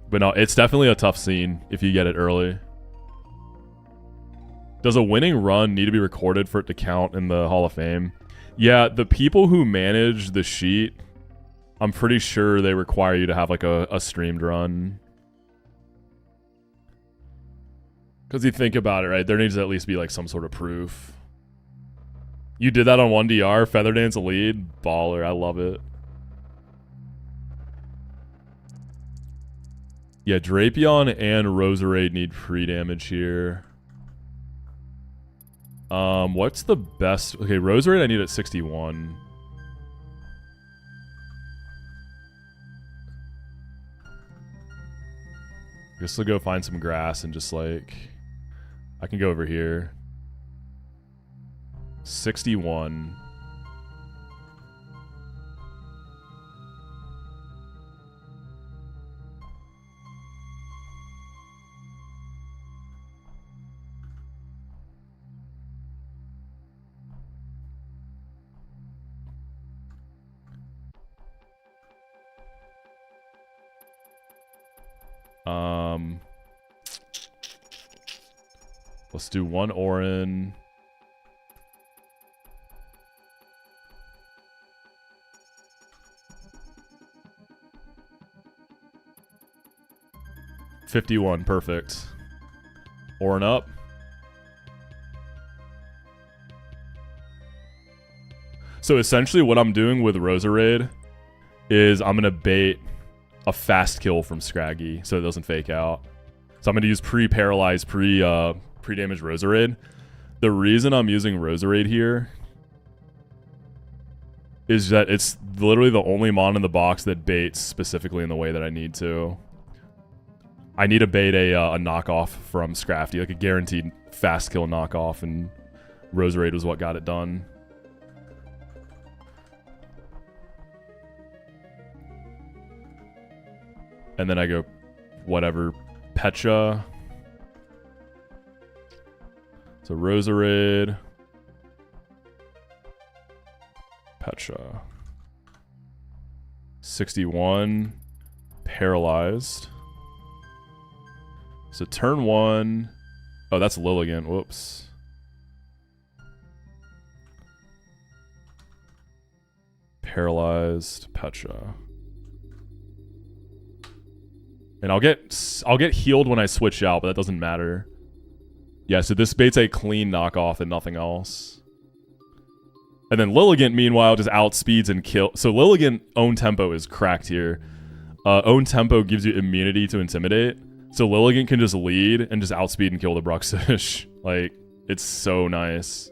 But no, it's definitely a tough scene if you get it early. Does a winning run need to be recorded for it to count in the Hall of Fame? Yeah, the people who manage the sheet, I'm pretty sure they require you to have, like, a streamed run. Because you think about it, right? There needs to at least be, like, some sort of proof. You did that on 1DR, Feather Dance lead? Baller, I love it. Yeah, Drapion and Roserade need pre-damage here. What's the best? Okay, Roserade I need at 61. I guess I'll go find some grass and just like... I can go over here. 61. Let's do one Orin. $51, perfect. Orin up. So essentially what I'm doing with Roserade is I'm going to bait a fast kill from Scraggy so it doesn't fake out. So I'm going to use pre-paralyze, pre-damage Roserade. The reason I'm using Roserade here is that it's literally the only mon in the box that baits specifically in the way that I need to. I need to bait a knockoff from Scrafty, like a guaranteed fast kill knockoff, and Roserade was what got it done. And then I go, whatever, Pecha. So Roserade. Pecha. 61. Paralyzed. So turn 1. Oh, that's Lilligant. Whoops. Paralyzed Pecha. And I'll get healed when I switch out, but that doesn't matter. Yeah, so this bait's a clean knockoff and nothing else. And then Lilligant, meanwhile, just outspeeds and kill. So Lilligant own tempo is cracked here. Own tempo gives you immunity to intimidate. So Lilligant can just lead and just outspeed and kill the Bruxish. Like, it's so nice.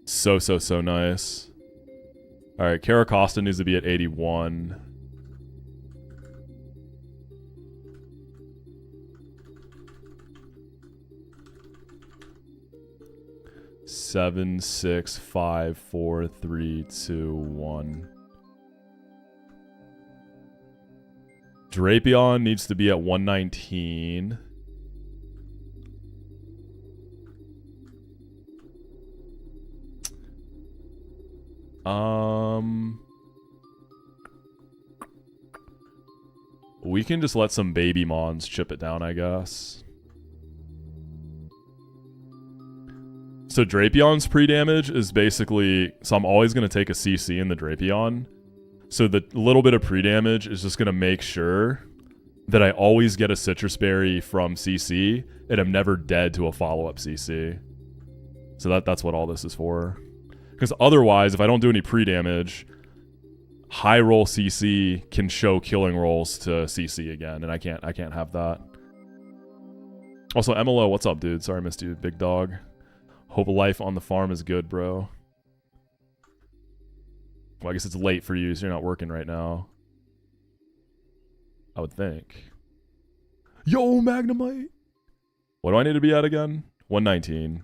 So nice. Alright, Caracosta needs to be at 81. Seven, 6, 5, 4, 3, 2, 1. Drapion needs to be at 119. We can just let some baby mons chip it down, I guess. So Drapion's pre-damage is basically... So I'm always going to take a CC in the Drapion. So the little bit of pre-damage is just going to make sure that I always get a Citrus Berry from CC, and I'm never dead to a follow-up CC. So that's what all this is for. Because otherwise, if I don't do any pre-damage, high roll CC can show killing rolls to CC again, and I can't have that. Also, MLO, what's up, dude? Sorry I missed you, big dog. Hope life on the farm is good, bro. Well, I guess it's late for you, so you're not working right now. I would think. Yo, Magnemite! What do I need to be at again? 119.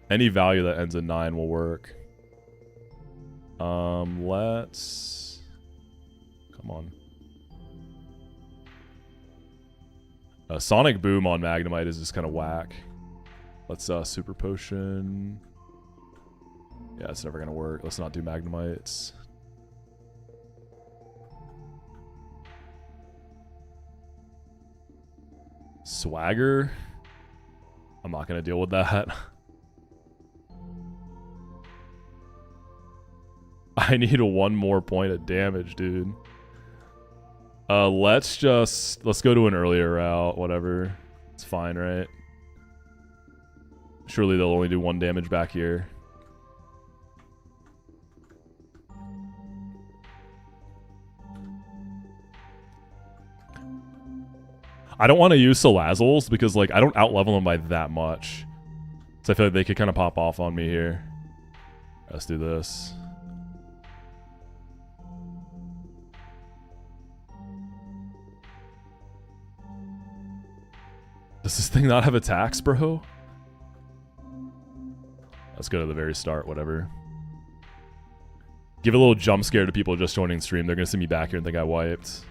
Any value that ends in 9 will work. Let's... Come on. Sonic Boom on Magnemite is just kind of whack. Let's Super Potion. Yeah, it's never gonna work. Let's not do Magnemites. Swagger. I'm not gonna deal with that. I need one more point of damage, dude. Let's go to an earlier route, whatever. It's fine, right? Surely they'll only do 1 damage back here. I don't want to use Salazzles because, like, I don't outlevel them by that much. So I feel like they could kind of pop off on me here. Let's do this. Does this thing not have attacks, bro? Let's go to the very start, whatever. Give a little jump scare to people just joining stream. They're going to see me back here and think I wiped.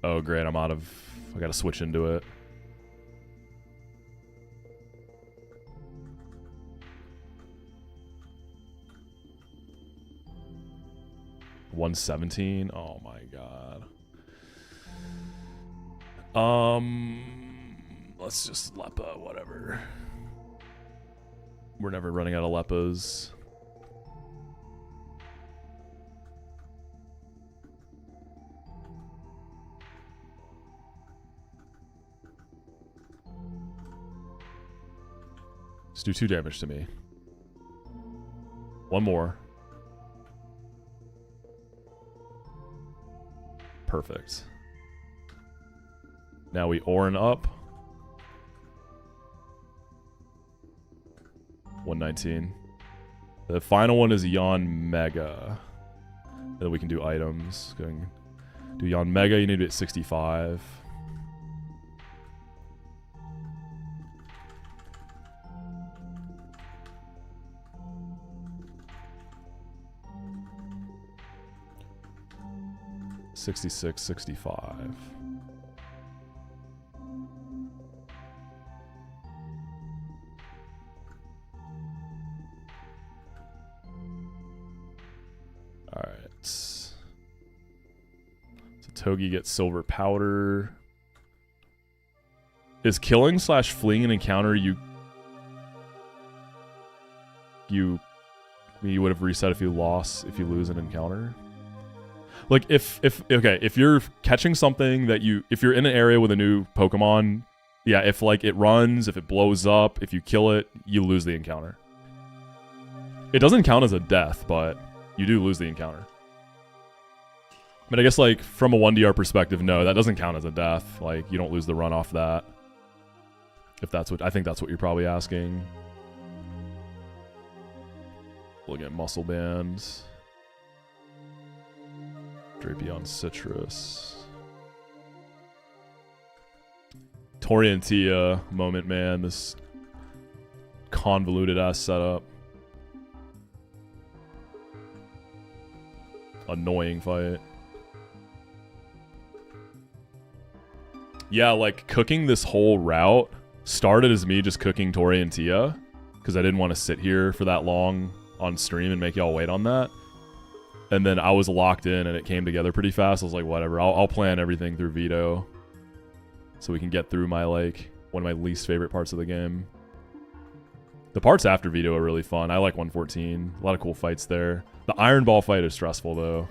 Oh, great. I got to switch into it. $117. Oh my god. Let's just Lepa, whatever. We're never running out of Lepas. Just do 2 damage to me. 1 more. Perfect. Now we Orin up. 119. The final one is Yon Mega. And then we can do items. Going do Yon Mega, you need to be at 65. $66, $65. Alright. So Togi gets silver powder. Is killing / fleeing an encounter you would have reset if you lose an encounter? Like if you're catching something that if you're in an area with a new Pokemon, yeah, if like it runs, if it blows up, if you kill it, you lose the encounter. It doesn't count as a death, but you do lose the encounter. But I guess like from a 1DR perspective, no, that doesn't count as a death. Like you don't lose the run off that. If that's what I think that's what you're probably asking. Looking at muscle bands. Drapion Citrus. Tori and Tia moment, man. This convoluted ass setup. Annoying fight. Yeah, like cooking this whole route started as me just cooking Tori and Tia because I didn't want to sit here for that long on stream and make y'all wait on that. And then I was locked in and it came together pretty fast. I was like, whatever, I'll plan everything through Veto so we can get through my like one of my least favorite parts of the game. The parts after Veto are really fun. I like 114. A lot of cool fights there. The Iron Ball fight is stressful though.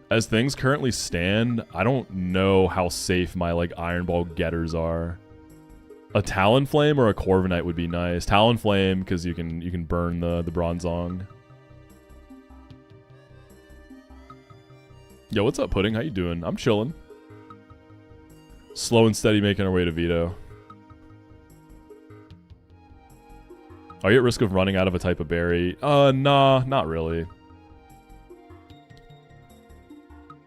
As things currently stand, I don't know how safe my like Iron Ball getters are. A Talonflame or a Corviknight would be nice. Talonflame because you can burn the Bronzong. Yo, what's up, Pudding? How you doing? I'm chilling. Slow and steady making our way to Veto. Are you at risk of running out of a type of berry? Nah, not really.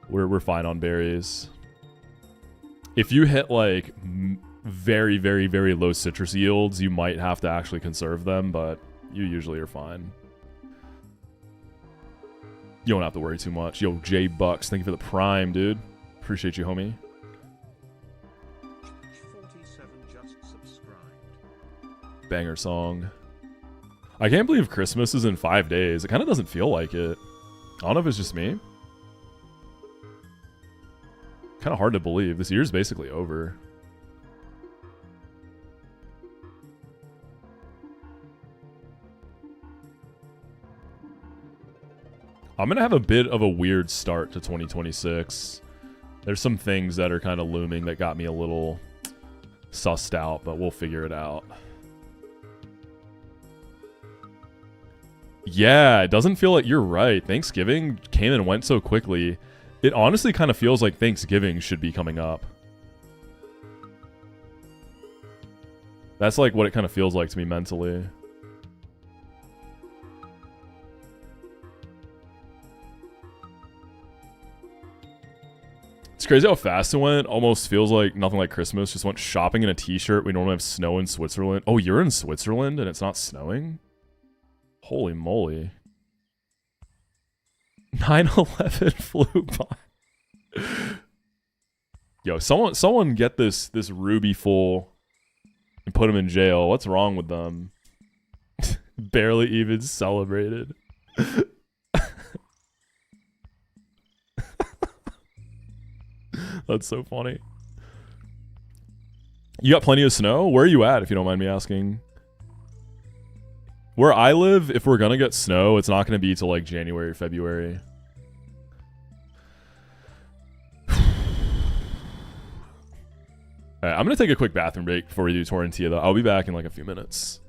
We're fine on berries. If you hit like very, very, very low citrus yields, you might have to actually conserve them, but you usually are fine. You don't have to worry too much. Yo, J Bucks, thank you for the prime, dude. Appreciate you, homie. 47 just subscribed. Banger song. I can't believe Christmas is in 5 days. It kind of doesn't feel like it. I don't know if it's just me. Kind of hard to believe. This year's basically over. I'm going to have a bit of a weird start to 2026. There's some things that are kind of looming that got me a little sussed out, but we'll figure it out. Yeah, it doesn't feel like you're right. Thanksgiving came and went so quickly. It honestly kind of feels like Thanksgiving should be coming up. That's like what it kind of feels like to me mentally. It's crazy how fast it went. Almost feels like nothing like Christmas. Just went shopping in a t-shirt. We normally have snow in Switzerland. Oh, you're in Switzerland and it's not snowing? Holy moly. 9/11 flew by. Yo, someone get this Ruby fool and put him in jail. What's wrong with them? Barely even celebrated. That's so funny. You got plenty of snow? Where are you at, if you don't mind me asking? Where I live, if we're gonna get snow, it's not gonna be till like January or February. Alright, I'm gonna take a quick bathroom break before we do Tori and Tia, though. I'll be back in like a few minutes.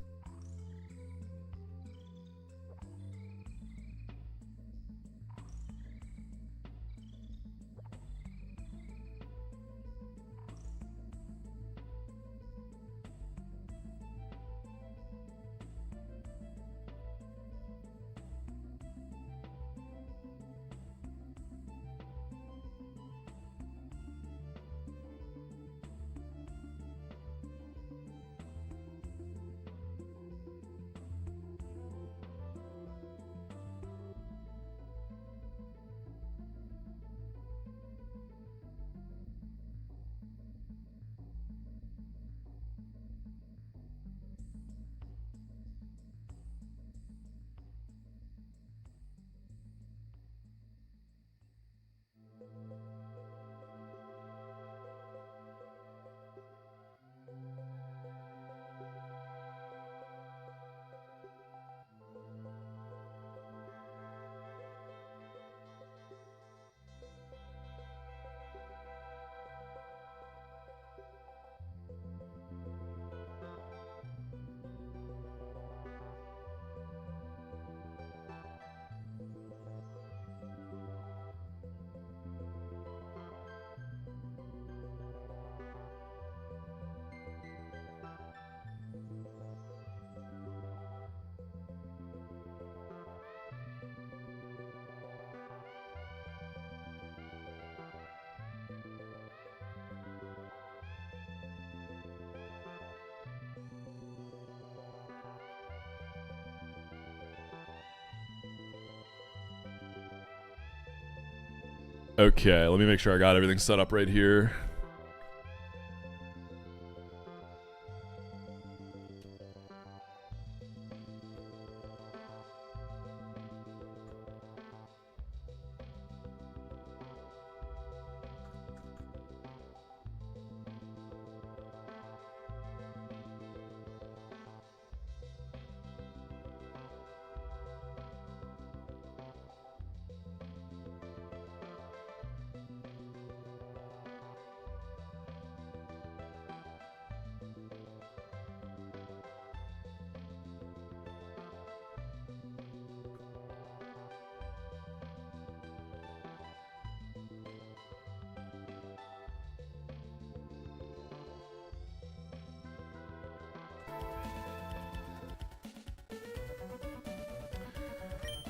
Okay, let me make sure I got everything set up right here.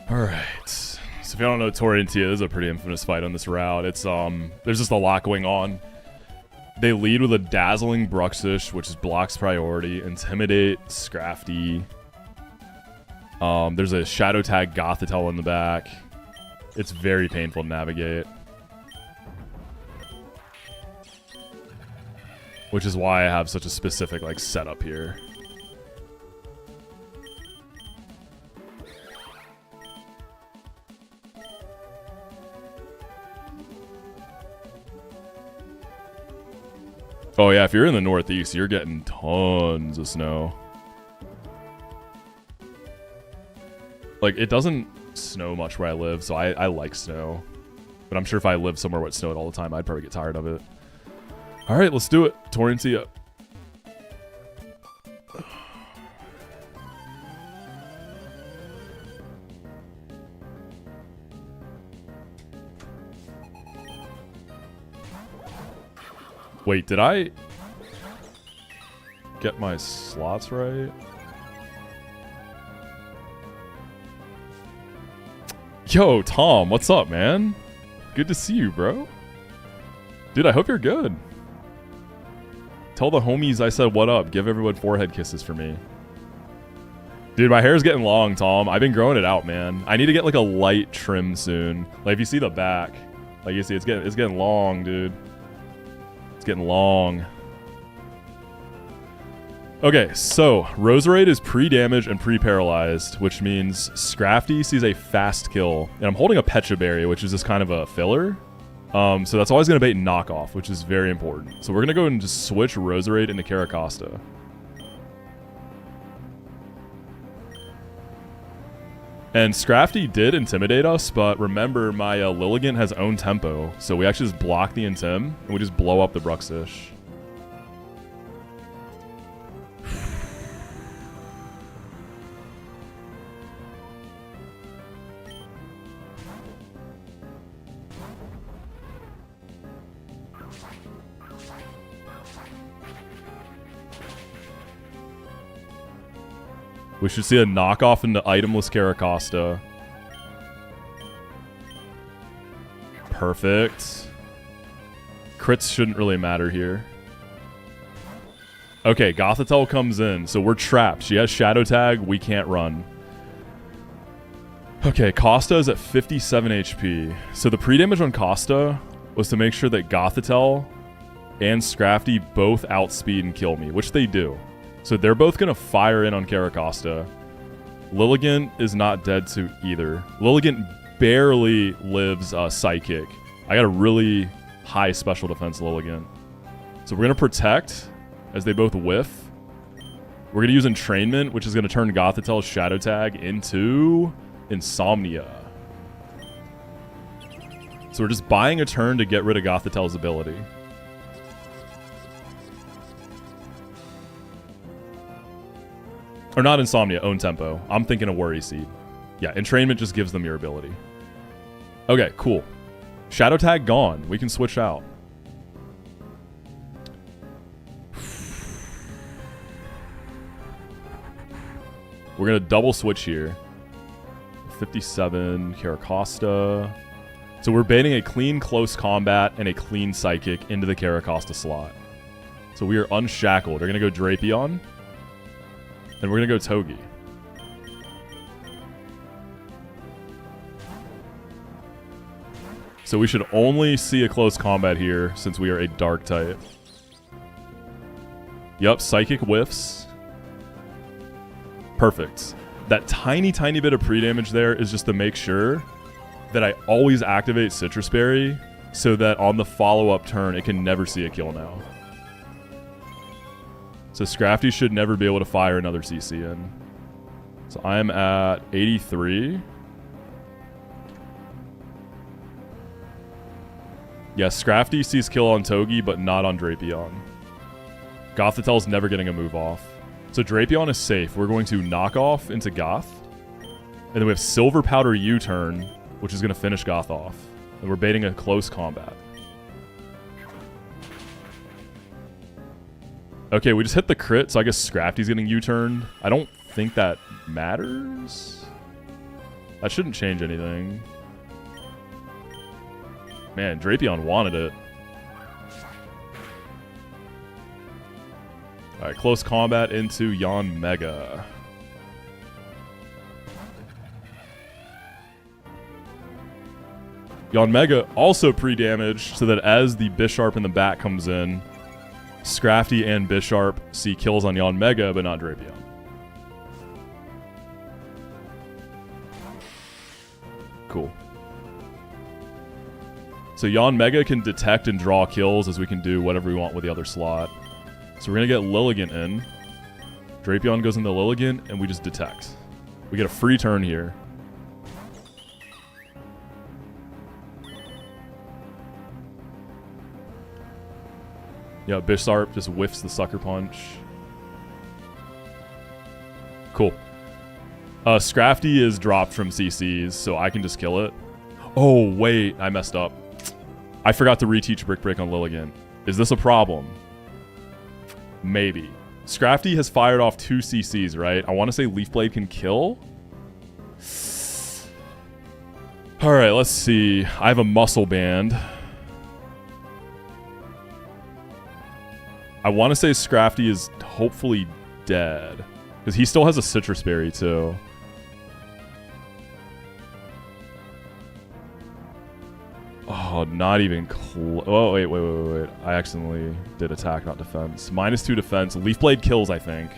Alright. So if you don't know Tori and Tia, this is a pretty infamous fight on this route. It's there's just a lot going on. They lead with a dazzling Bruxish, which is blocks priority, intimidate, Scrafty. There's a shadow tag Gothitelle in the back. It's very painful to navigate. Which is why I have such a specific like setup here. Oh yeah, if you're in the Northeast, you're getting tons of snow. Like, it doesn't snow much where I live, so I like snow. But I'm sure if I lived somewhere where it snowed all the time, I'd probably get tired of it. Alright, let's do it. Tori and Tia. Wait, did I get my slots right? Yo, Tom, what's up, man? Good to see you, bro. Dude, I hope you're good. Tell the homies I said what up. Give everyone forehead kisses for me. Dude, my hair's getting long, Tom. I've been growing it out, man. I need to get like a light trim soon. Like if you see the back, like you see it's getting long, dude. Getting long. Okay, so Roserade is pre-damaged and pre-paralyzed, which means Scrafty sees a fast kill. And I'm holding a Pecha Berry, which is just kind of a filler. So that's always going to bait knockoff, which is very important. So we're going to go and just switch Roserade into Caracosta. And Scrafty did intimidate us, but remember my Lilligant has own tempo, so we actually just block the intim, and we just blow up the Bruxish. We should see a knockoff into itemless Caracosta. Perfect. Crits shouldn't really matter here. Okay, Gothitelle comes in, so we're trapped. She has Shadow Tag, we can't run. Okay, Costa is at 57 HP. So the pre-damage on Costa was to make sure that Gothitelle and Scrafty both outspeed and kill me, which they do. So they're both going to fire in on Caracosta. Lilligant is not dead to either. Lilligant barely lives Psychic. I got a really high special defense Lilligant. So we're going to protect as they both whiff. We're going to use Entrainment, which is going to turn Gothitelle's Shadow Tag into Insomnia. So we're just buying a turn to get rid of Gothitelle's ability. Or not Insomnia, own tempo. I'm thinking a Worry Seed. Yeah, Entrainment just gives them your ability. Okay, cool. Shadow Tag gone. We can switch out. We're going to double switch here. 57, Caracosta. So we're baiting a clean close combat and a clean Psychic into the Caracosta slot. So we are unshackled. We're going to go Drapion. And we're going to go Togi. So we should only see a close combat here since we are a dark type. Yup, Psychic whiffs. Perfect. That tiny, tiny bit of pre-damage there is just to make sure that I always activate Citrus Berry so that on the follow-up turn, it can never see a kill now. So Scrafty should never be able to fire another CC in. So I'm at 83. Yes, Scrafty sees kill on Togi, but not on Drapion. Gothitel's never getting a move off. So Drapion is safe. We're going to knock off into Goth. And then we have Silver Powder U-turn, which is going to finish Goth off. And we're baiting a close combat. Okay, we just hit the crit, so I guess Scrafty's getting U-turned. I don't think that matters. That shouldn't change anything. Man, Drapion wanted it. Alright, close combat into Yon Mega. Yon Mega also pre-damaged so that as the Bisharp in the back comes in, Scrafty and Bisharp see kills on Yon Mega, but not Drapion. Cool. So Yon Mega can detect and draw kills as we can do whatever we want with the other slot. So we're going to get Lilligant in. Drapion goes into Lilligant, and we just detect. We get a free turn here. Yeah, Bisharp just whiffs the Sucker Punch. Cool. Scrafty is dropped from CCs, so I can just kill it. Oh, wait. I messed up. I forgot to reteach Brick Break on Lilligant. Is this a problem? Maybe. Scrafty has fired off 2 CCs, right? I want to say Leaf Blade can kill. Alright, let's see. I have a Muscle Band. I want to say Scrafty is hopefully dead. Because he still has a Citrus Berry, too. Oh, not even close. Oh, wait. I accidentally did attack, not defense. -2 defense. Leaf Blade kills, I think.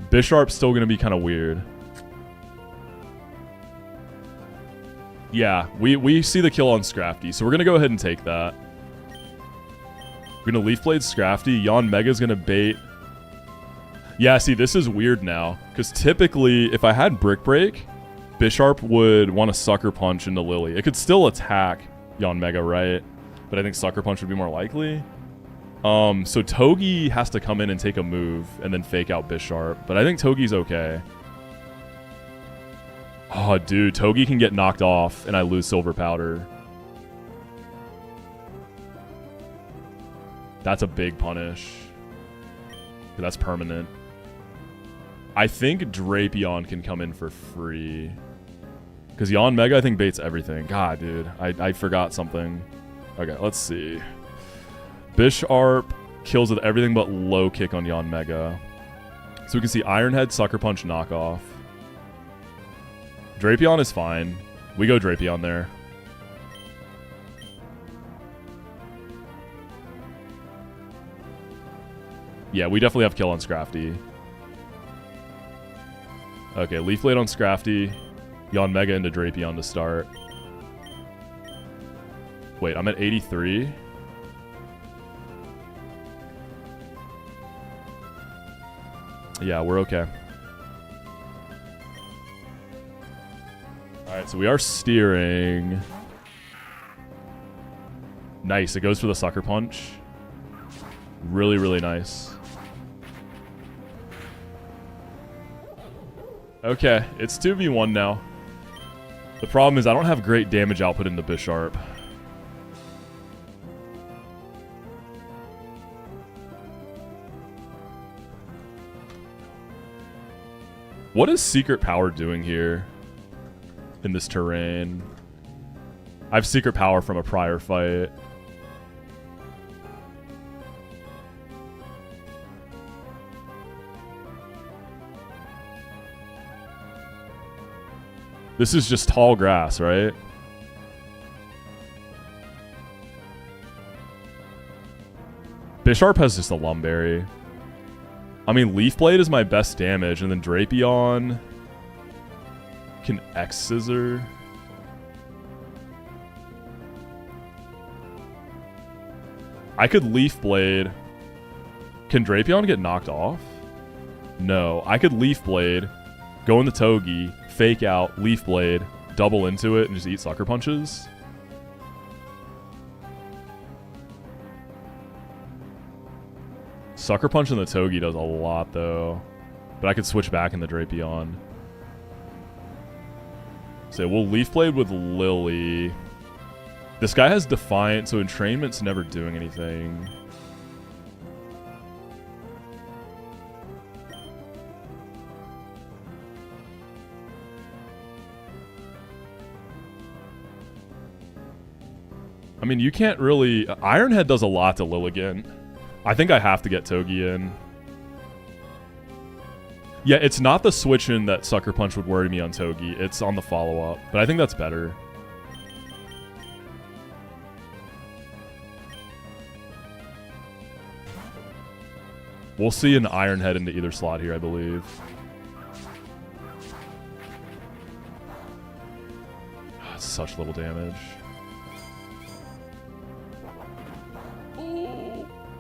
Bisharp's still going to be kind of weird. Yeah, we see the kill on Scrafty, so we're going to go ahead and take that. We're going to Leaf Blade Scrafty. Yon Mega's going to bait. Yeah, see, this is weird now. Because typically, if I had Brick Break, Bisharp would want to Sucker Punch into Lily. It could still attack Yon Mega, right? But I think Sucker Punch would be more likely. So Togi has to come in and take a move and then fake out Bisharp. But I think Togi's okay. Oh, dude. Togi can get knocked off and I lose Silver Powder. That's a big punish. That's permanent. I think Drapion can come in for free. Because Yon Mega, I think, baits everything. God, dude. I forgot something. Okay, let's see. Bisharp kills with everything but low kick on Yon Mega. So we can see Iron Head, Sucker Punch, knockoff. Drapion is fine. We go Drapion there. Yeah, we definitely have kill on Scrafty. Okay, Leaf Blade on Scrafty. Yon Mega into Drapion to start. Wait, I'm at 83. Yeah, we're okay. Alright, so we are steering. Nice, it goes for the Sucker Punch. Really, really nice. Okay, it's 2v1 now. The problem is I don't have great damage output into Bisharp. What is Secret Power doing here in this terrain? I have Secret Power from a prior fight. This is just tall grass, right? Bisharp has just a Lumberry. I mean, Leaf Blade is my best damage, and then Drapion can X-Scissor. I could Leaf Blade. Can Drapion get knocked off? No. I could Leaf Blade, go in the Togi, fake out, Leaf Blade, double into it, and just eat Sucker Punches. Sucker Punch in the Togi does a lot, though. But I could switch back in the Drapion. So we'll Leaf Blade with Lily. This guy has Defiant, so Entrainment's never doing anything. I mean, you can't really... Ironhead does a lot to Lilligant. I think I have to get Togi in. Yeah, it's not the switch in that Sucker Punch would worry me on Togi. It's on the follow-up. But I think that's better. We'll see an Ironhead into either slot here, I believe. That's such little damage.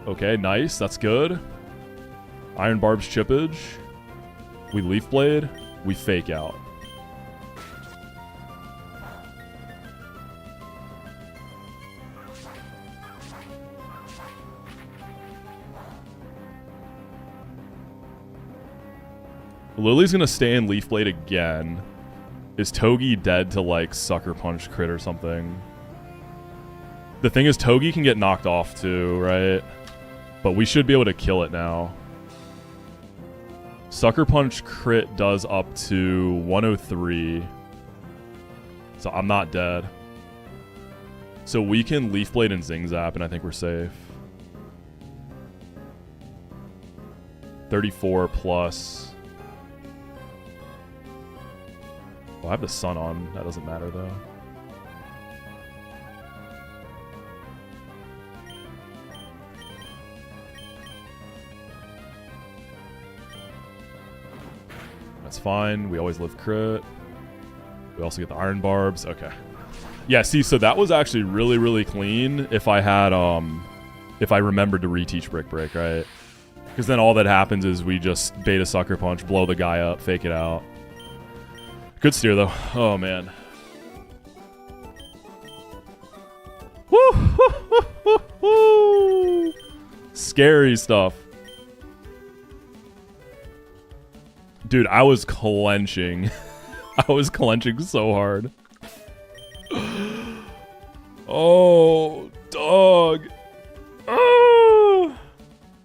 Okay, nice. That's good. Iron Barb's Chippage. We Leaf Blade. We Fake Out. Lily's gonna stay in Leaf Blade again. Is Togi dead to, like, Sucker Punch crit or something? The thing is, Togi can get knocked off too, right? But we should be able to kill it now. Sucker Punch crit does up to 103. So I'm not dead. So we can Leaf Blade and Zing Zap, and I think we're safe. 34 plus. Well, I have the sun on. That doesn't matter, though. That's fine. We always live crit. We also get the Iron Barbs. Okay. Yeah, see, so that was actually really, really clean if I had, if I remembered to reteach Brick Break, right? Because then all that happens is we just beta Sucker Punch, blow the guy up, fake it out. Good steer, though. Oh, man. Woo! Scary stuff. Dude, I was clenching. I was clenching so hard. Oh, dog. Ah!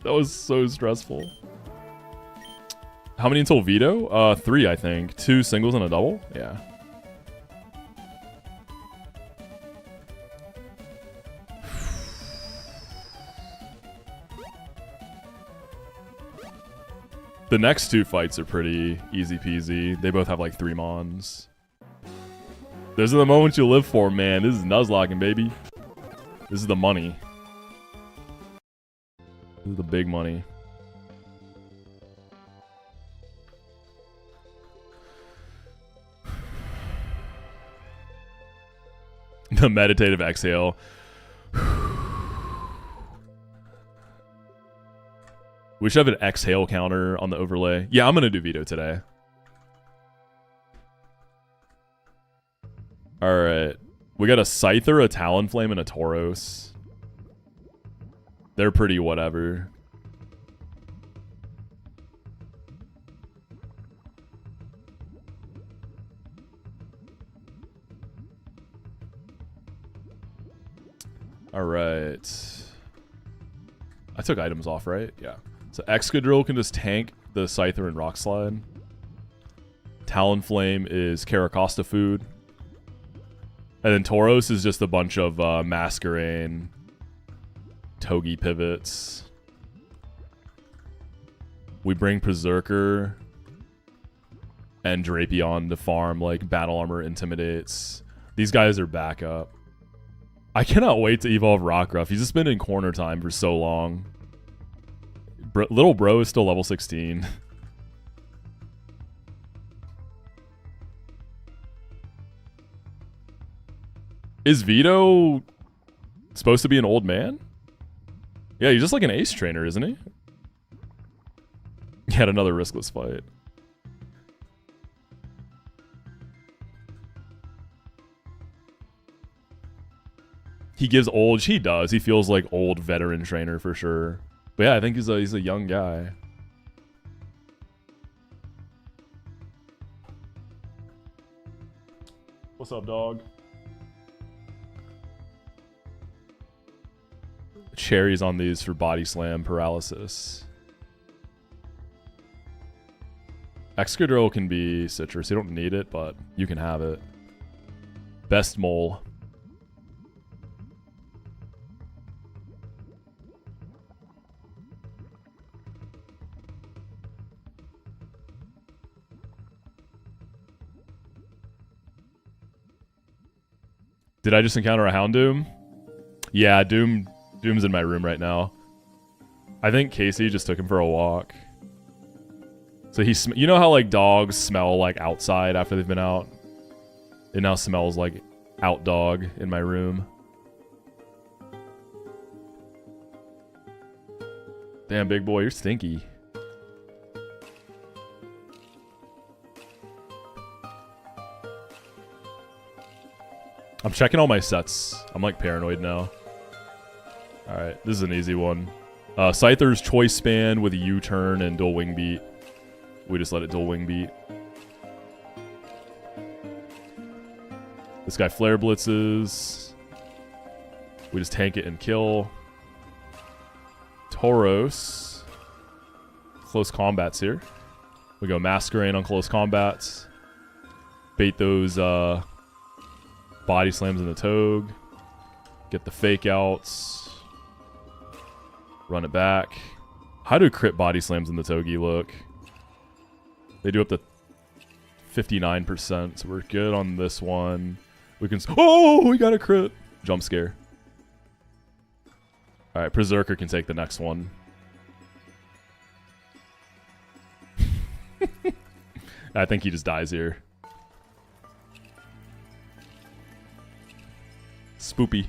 That was so stressful. How many until Veto? 3, I think. 2 singles and a double? Yeah. The next 2 fights are pretty easy peasy. They both have like 3 mons. Those are the moments you live for, man. This is Nuzlocking, baby. This is the money. This is the big money. The meditative exhale. We should have an exhale counter on the overlay. Yeah, I'm going to do Veto today. Alright. We got a Scyther, a Talonflame, and a Tauros. They're pretty whatever. Alright. I took items off, right? Yeah. So Excadrill can just tank the Scyther and Rock Slide. Talonflame is Caracosta food. And then Tauros is just a bunch of Masquerain, Togi pivots. We bring Berserker and Drapion to farm, like Battle Armor Intimidates. These guys are backup. I cannot wait to evolve Rockruff. He's just been in corner time for so long. Little bro is still level 16. Is Veto supposed to be an old man? Yeah, he's just like an ace trainer, isn't he? He had another riskless fight. He gives old. He does. He feels like old veteran trainer for sure. But yeah, I think he's a young guy. What's up, dog? Cherries on these for body slam paralysis. Excadrill can be citrus. You don't need it, but you can have it. Best mole. Did I just encounter a Houndoom? Yeah, Doom's in my room right now. I think Casey just took him for a walk. So you know how like dogs smell like outside after they've been out? It now smells like out dog in my room. Damn, big boy, you're stinky. I'm checking all my sets. I'm like paranoid now. Alright, this is an easy one. Scyther's Choice Span with a U-turn and dual wing beat. We just let it dual wing beat. This guy flare blitzes. We just tank it and kill. Tauros. Close combats here. We go Masquerain on close combats. Bait those body slams in the Togue. Get the fake outs. Run it back. How do crit body slams in the Togi look? They do up to 59%, so we're good on this one. We can... Oh, we got a crit! Jump scare. Alright, Berserker can take the next one. I think he just dies here. Spoopy.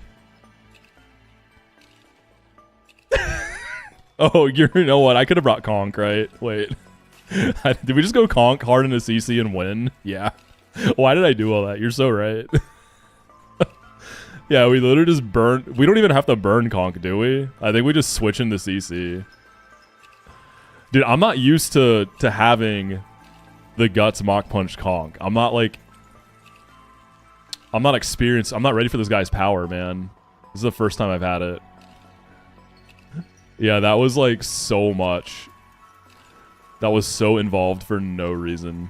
Oh, you know what? I could have brought Conk, right? Wait. Did we just go Conk hard into CC and win? Yeah. Why did I do all that? You're so right. Yeah, we literally just burn. We don't even have to burn Conk, do we? I think we just switch into CC. Dude, I'm not used to having the Guts Mach Punch Conk. I'm not experienced. I'm not ready for this guy's power, man. This is the first time I've had it. Yeah, that was like so much. That was so involved for no reason.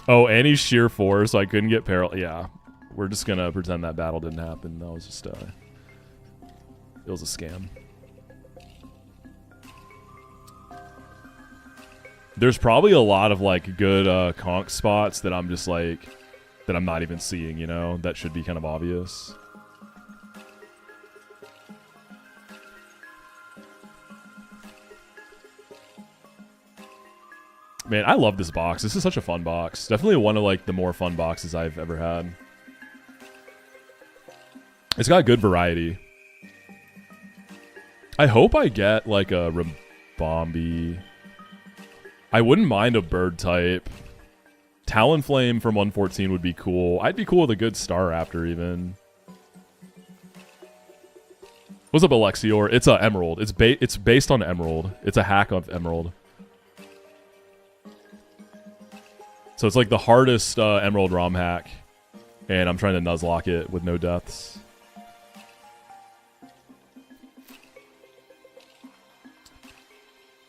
Oh, and he's sheer 4, so I couldn't get parallel. Yeah, we're just gonna pretend that battle didn't happen. That was just it was a scam. There's probably a lot of like good conk spots that I'm just like that I'm not even seeing, you know, that should be kind of obvious. Man, I love this box. This is such a fun box. Definitely one of like the more fun boxes I've ever had. It's got good variety. I hope I get like a Ribombee. I wouldn't mind a bird type. Talonflame from 114 would be cool. I'd be cool with a good Staraptor even. What's up, Alexior? It's a Emerald. It's based on Emerald. It's a hack of Emerald. So it's like the hardest Emerald ROM hack. And I'm trying to Nuzlocke it with no deaths.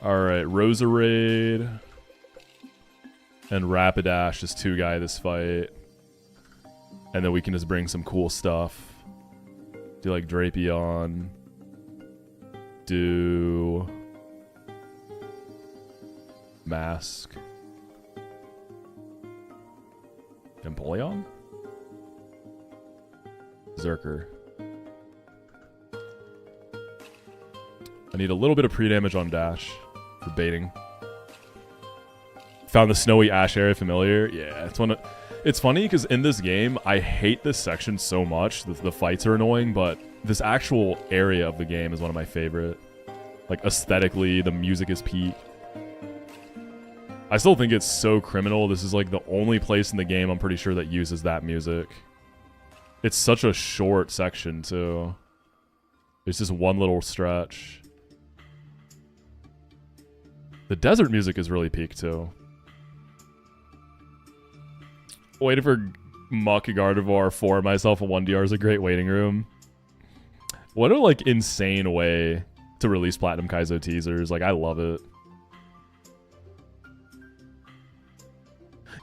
Alright, Roserade and Rapidash is 2-guy this fight. And then we can just bring some cool stuff. Do like Drapion. Do Mask. Empoleon? Zerker. need a little bit of pre-damage on dash for baiting. Found the snowy ash area familiar. Yeah, it's funny because in this game, I hate this section so much. The fights are annoying, but this actual area of the game is one of my favorite. Like, aesthetically, the music is peak. I still think it's so criminal. This is like the only place in the game I'm pretty sure that uses that music. It's such a short section, too. It's just one little stretch. The desert music is really peak, too. Waiting for Muck Gardevoir for myself a 1DR is a great waiting room. What a, like, insane way to release Platinum Kaizo teasers. Like, I love it.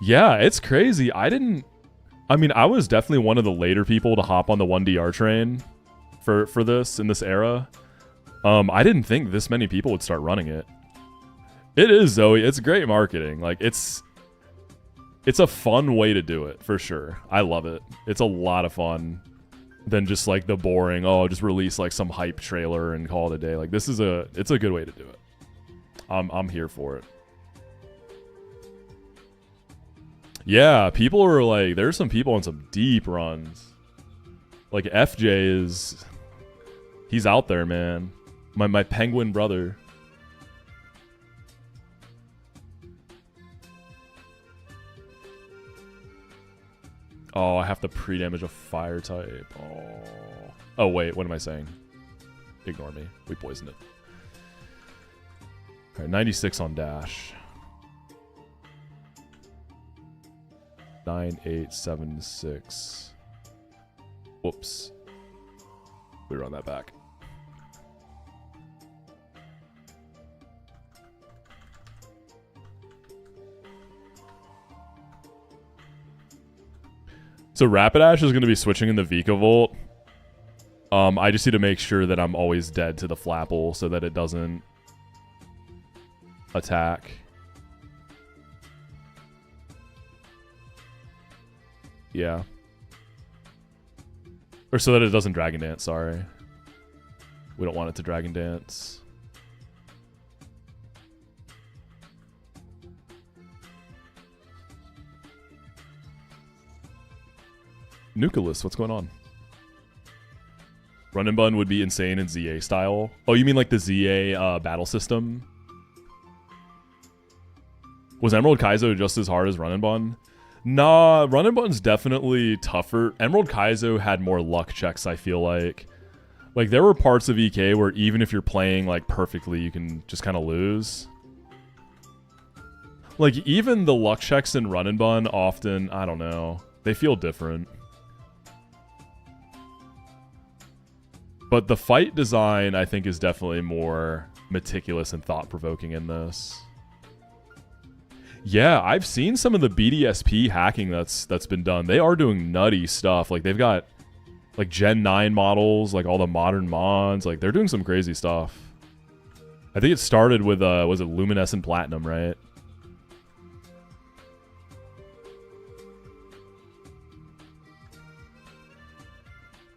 Yeah, it's crazy. I mean, I was definitely one of the later people to hop on the 1DR train for this in this era. I didn't think this many people would start running it. It is, Zoe. It's great marketing. Like, it's a fun way to do it, for sure. I love it. It's a lot of fun than just, like, the boring, oh, just release, like, some hype trailer and call it a day. Like, it's a good way to do it. I'm here for it. Yeah, people are, like, there's some people on some deep runs. Like, FJ he's out there, man. My penguin brother. Oh, I have to pre-damage a fire type. Oh, wait, what am I saying? Ignore me. We poisoned it. All right, 96 on dash. 9876. Whoops. We run that back. So Rapidash is going to be switching in the Vikavolt. I just need to make sure that I'm always dead to the Flapple so that it doesn't attack. Yeah. Or so that it doesn't Dragon Dance, sorry. We don't want it to Dragon Dance. Nucleus, what's going on? Run and Bun would be insane in ZA style. Oh, you mean like the ZA battle system? Was Emerald Kaizo just as hard as Run and Bun? Nah, Run and Bun's definitely tougher. Emerald Kaizo had more luck checks, I feel like. Like, there were parts of EK where even if you're playing, like, perfectly, you can just kind of lose. Like, even the luck checks in Run and Bun often, I don't know, they feel different. But the fight design, I think, is definitely more meticulous and thought-provoking in this. Yeah, I've seen some of the BDSP hacking that's been done. They are doing nutty stuff. Like, they've got, like, Gen 9 models, like, all the modern mods. Like, they're doing some crazy stuff. I think it started with, was it Luminescent Platinum, right?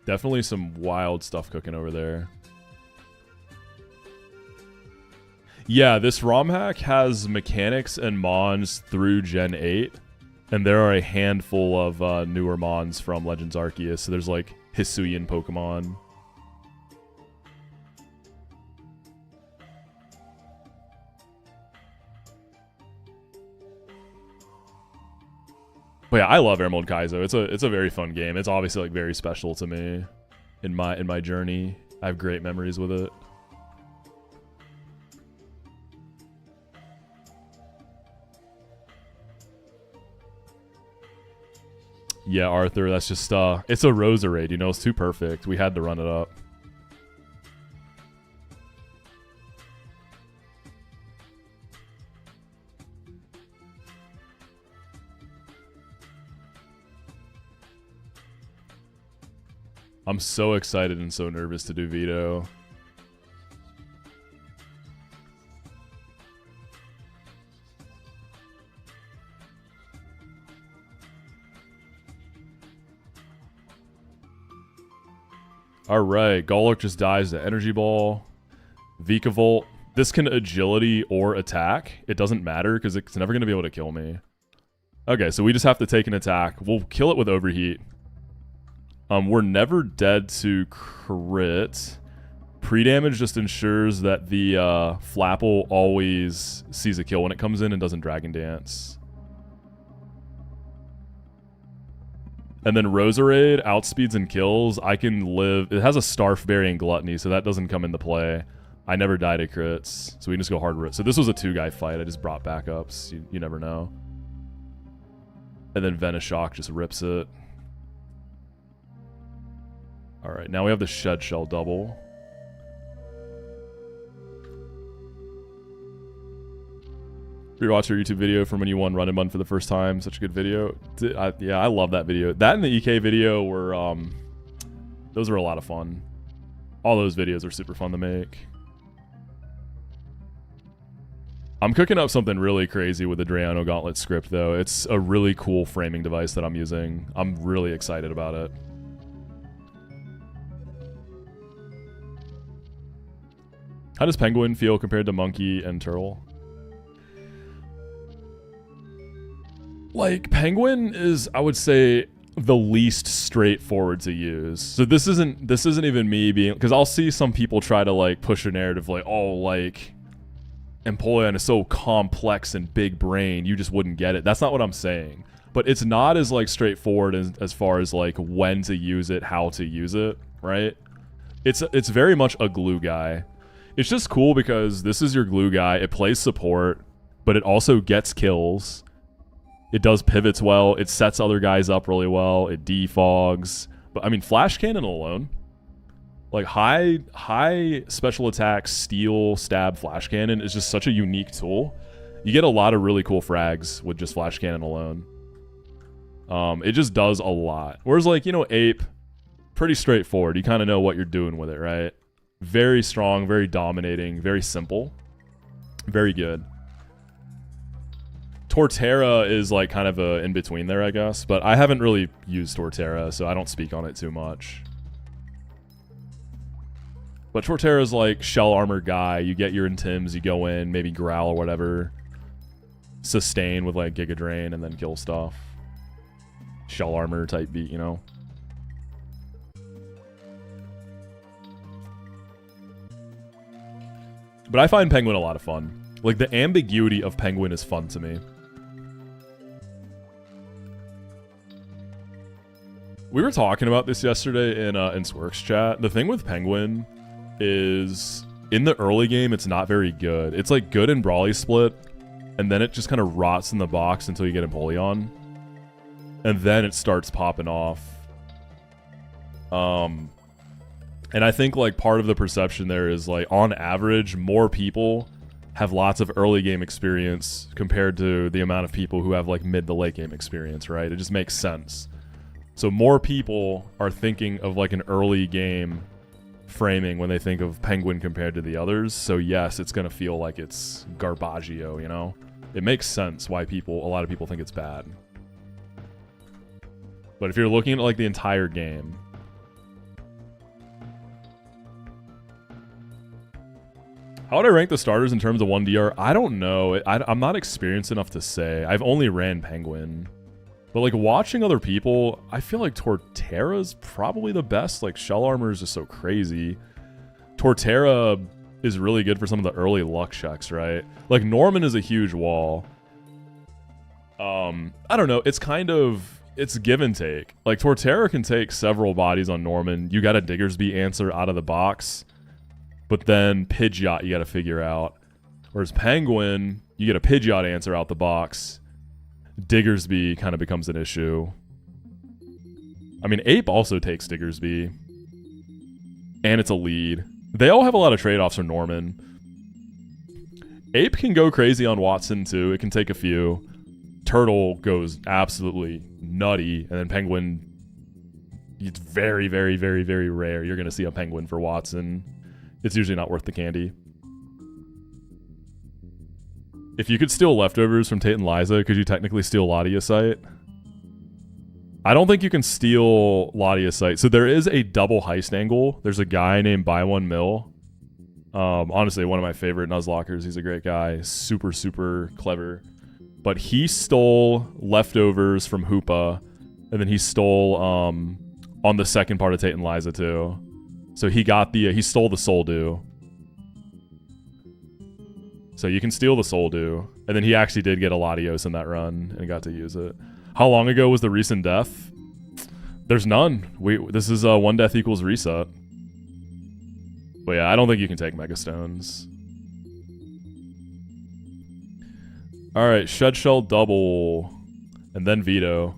Definitely some wild stuff cooking over there. Yeah, this ROM hack has mechanics and mons through Gen 8. And there are a handful of newer mons from Legends Arceus. So there's like Hisuian Pokemon. But yeah, I love Emerald Kaizo. It's a very fun game. It's obviously like very special to me in my journey. I have great memories with it. Yeah, Arthur, that's just it's a Roserade, you know, it's too perfect. We had to run it up. I'm so excited and so nervous to do Veto. Alright, Golurk just dies to Energy Ball. Vikavolt. This can agility or attack. It doesn't matter because it's never going to be able to kill me. Okay, so we just have to take an attack. We'll kill it with overheat. We're never dead to crit. Pre-damage just ensures that the Flapple always sees a kill when it comes in and doesn't Dragon Dance. And then Roserade outspeeds and kills. I can live. It has a Starf Berry and Gluttony, so that doesn't come into play. I never die to crits, so we can just go hard root. So this was a 2-guy fight. I just brought backups. You never know. And then Venoshock just rips it. Alright, now we have the Shed Shell double. Rewatch your YouTube video from when you won Run and Bun for the first time. Such a good video. Yeah, I love that video. That and the EK video were, those were a lot of fun. All those videos are super fun to make. I'm cooking up something really crazy with the Drayano Gauntlet script, though. It's a really cool framing device that I'm using. I'm really excited about it. How does Penguin feel compared to Monkey and Turtle? Like, Penguin is, I would say, the least straightforward to use. So this isn't even me being, because I'll see some people try to like push a narrative like, oh, like Empoleon is so complex and big brain, you just wouldn't get it. That's not what I'm saying. But it's not as like straightforward as far as like when to use it, how to use it, right? It's very much a glue guy. It's just cool because this is your glue guy. It plays support, but it also gets kills. It does pivots well. It sets other guys up really well. It defogs. But I mean, Flash Cannon alone, like high special attack, steel, stab, Flash Cannon is just such a unique tool. You get a lot of really cool frags with just Flash Cannon alone. It just does a lot. Whereas like, you know, Ape, pretty straightforward. You kind of know what you're doing with it, right? Very strong, very dominating, very simple. Very good. Torterra is like kind of a in-between there, I guess. But I haven't really used Torterra, so I don't speak on it too much. But Torterra is like shell armor guy. You get your Intims, you go in, maybe growl or whatever. Sustain with like Giga Drain and then kill stuff. Shell armor type beat, you know? But I find Penguin a lot of fun. Like, the ambiguity of Penguin is fun to me. We were talking about this yesterday in Swerk's chat. The thing with Penguin is, in the early game, it's not very good. It's, like, good in Brawly Split, and then it just kind of rots in the box until you get Empoleon. And then it starts popping off. And I think, like, part of the perception there is, like, on average, more people have lots of early game experience compared to the amount of people who have, like, mid to late game experience, right? It just makes sense. So more people are thinking of, like, an early game framing when they think of Penguin compared to the others. So, yes, it's going to feel like it's Garbaggio, you know? It makes sense why a lot of people think it's bad. But if you're looking at, like, the entire game... How would I rank the starters in terms of 1DR? I don't know. I'm not experienced enough to say. I've only ran Penguin. But, like, watching other people, I feel like Torterra's probably the best. Like, Shell Armor is just so crazy. Torterra is really good for some of the early luck checks, right? Like, Norman is a huge wall. I don't know. It's kind of... It's give and take. Like, Torterra can take several bodies on Norman. You got a Diggersby answer out of the box. But then Pidgeot you got to figure out. Whereas Penguin, you get a Pidgeot answer out the box. Diggersby kind of becomes an issue. I mean, Ape also takes Diggersby. And it's a lead. They all have a lot of trade-offs for Norman. Ape can go crazy on Watson too. It can take a few. Turtle goes absolutely nutty. And then Penguin, it's very, very, very, very rare you're going to see a Penguin for Watson. It's usually not worth the candy. If you could steal leftovers from Tate and Liza, could you technically steal Latiasite? I don't think you can steal Latiasite. So there is a double heist angle. There's a guy named Buy One Mill Honestly, one of my favorite Nuzlockers. He's a great guy. Super, super clever. But he stole leftovers from Hoopa, and then he stole on the second part of Tate and Liza too. So he got the he stole the Soul Dew. So you can steal the Soul Dew, and then he actually did get a Latios in that run and got to use it. How long ago was the recent death? There's none. This is 1 death equals reset. But yeah, I don't think you can take Mega Stones. Alright, Shed Shell double. And then Veto.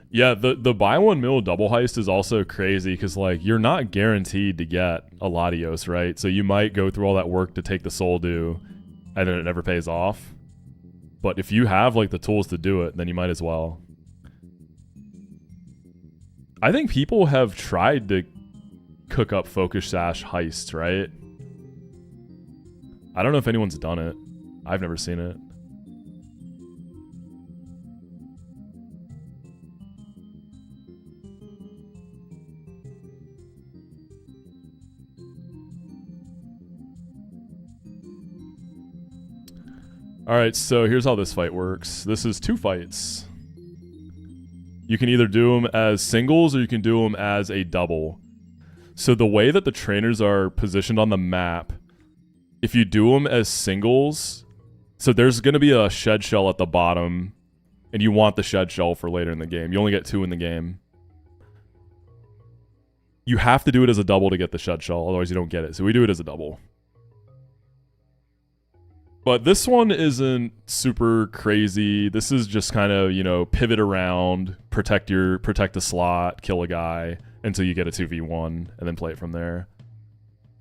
Yeah, the buy one mil double heist is also crazy because, like, you're not guaranteed to get a Latios, right? So you might go through all that work to take the Soul Dew, and then it never pays off. But if you have, like, the tools to do it, then you might as well. I think people have tried to cook up Focus Sash heists, right? I don't know if anyone's done it. I've never seen it. Alright, so here's how this fight works. This is 2 fights. You can either do them as singles or you can do them as a double. So the way that the trainers are positioned on the map, if you do them as singles, so there's going to be a Shed Shell at the bottom, and you want the Shed Shell for later in the game. You only get 2 in the game. You have to do it as a double to get the Shed Shell, otherwise you don't get it. So we do it as a double. But this one isn't super crazy. This is just kind of, you know, pivot around, protect the slot, kill a guy until you get a 2v1, and then play it from there.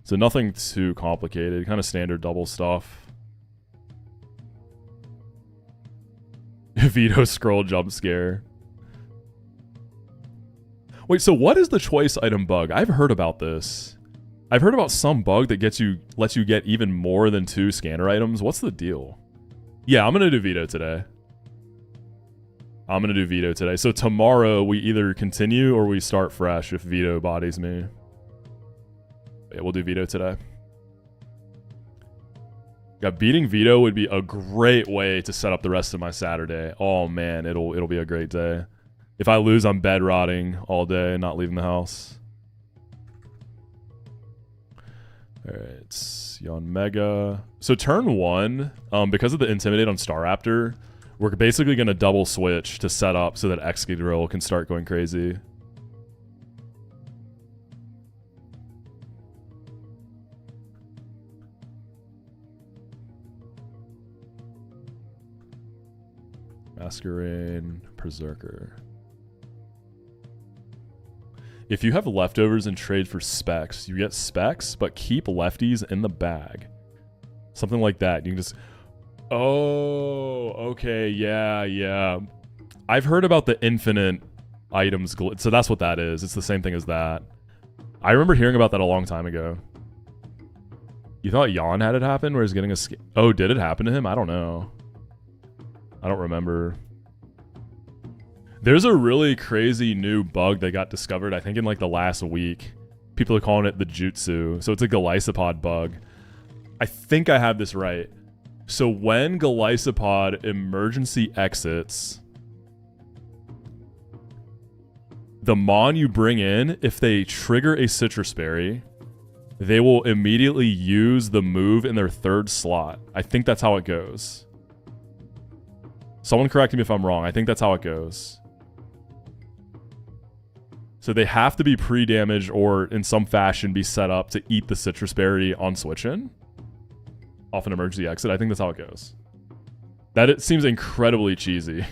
So nothing too complicated, kind of standard double stuff. Veto scroll jump scare. Wait, so what is the choice item bug? I've heard about this. I've heard about some bug that lets you get even more than 2 scanner items. What's the deal? Yeah, I'm going to do Veto today. So tomorrow we either continue or we start fresh if Veto bodies me. Yeah, we'll do Veto today. Yeah, beating Veto would be a great way to set up the rest of my Saturday. Oh man, it'll be a great day. If I lose, I'm bed rotting all day, not leaving the house. Alright, Yon Mega. So turn 1, because of the Intimidate on Staraptor, we're basically going to double switch to set up so that Excadrill can start going crazy. Masquerain, Berserker. If you have leftovers and trade for specs, you get specs, but keep lefties in the bag. Something like that. You can just... Oh, okay, yeah. I've heard about the infinite items, so that's what that is. It's the same thing as that. I remember hearing about that a long time ago. You thought Yon had it happen where he's getting a... Oh, did it happen to him? I don't know. I don't remember. There's a really crazy new bug that got discovered, I think, in like the last week. People are calling it the Jutsu. So it's a Golisopod bug. I think I have this right. So when Golisopod emergency exits, the Mon you bring in, if they trigger a Citrus Berry, they will immediately use the move in their 3rd slot. I think that's how it goes. Someone correct me if I'm wrong. I think that's how it goes. So they have to be pre-damaged or in some fashion be set up to eat the Citrus Berry on switch-in off an emergency exit. I think that's how it goes. It seems incredibly cheesy.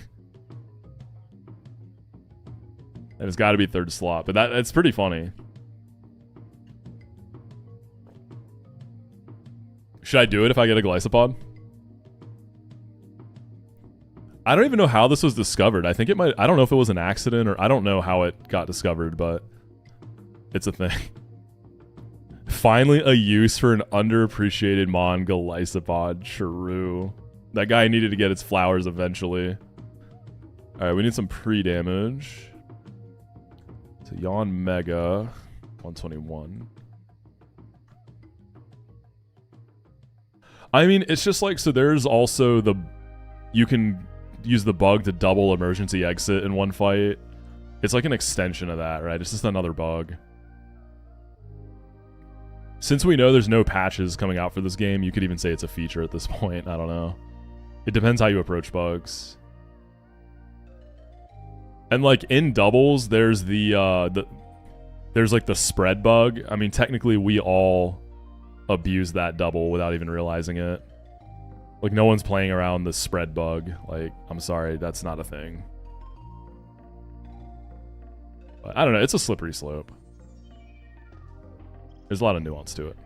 And it's got to be 3rd slot, but it's pretty funny. Should I do it if I get a Golisopod? I don't even know how this was discovered. I think it might... I don't know if it was an accident or... I don't know how it got discovered, but... It's a thing. Finally a use for an underappreciated Mon Golisopod. True. That guy needed to get its flowers eventually. All right, we need some pre-damage. So Yawn Mega, 121. I mean, it's just like, so there's also the, you can use the bug to double emergency exit in one fight. It's like an extension of that, right? It's just another bug. Since we know there's no patches coming out for this game, you could even say it's a feature at this point. I don't know. It depends how you approach bugs. And like in doubles, there's there's like the spread bug. I mean, technically we all abuse that double without even realizing it. Like no one's playing around the spread bug. Like, I'm sorry, that's not a thing. But I don't know, it's a slippery slope. There's a lot of nuance to it.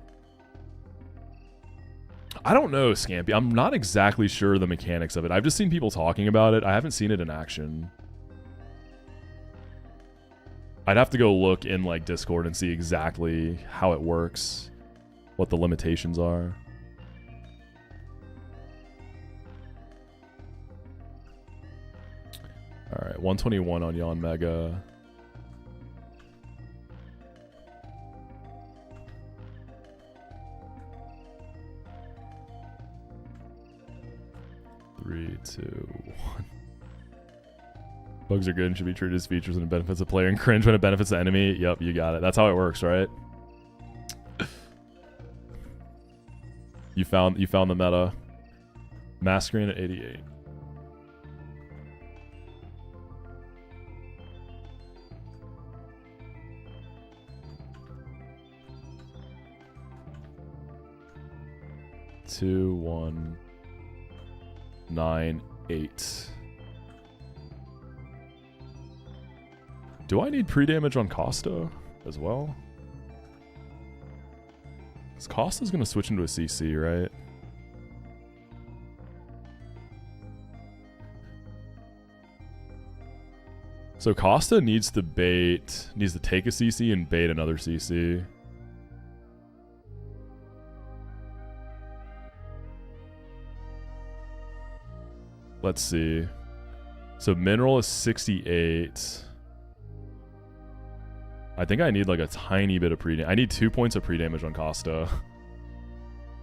I don't know, Scampy. I'm not exactly sure the mechanics of it. I've just seen people talking about it. I haven't seen it in action. I'd have to go look in like Discord and see exactly how it works, what the limitations are. All right, 121 on Yawn Mega. Three, two, one. Bugs are good and should be treated as features when it benefits the player and cringe when it benefits the enemy. Yep, you got it. That's how it works, right? You found the meta. Masquerade at 88. Two, 1, 9, 8. Do I need pre-damage on Costa as well? Because Costa's going to switch into a CC, right? So Costa needs to take a CC and bait another CC. Let's see. So Mineral is 68. I think I need like a tiny bit of pre-damage. I need 2 points of pre-damage on Costa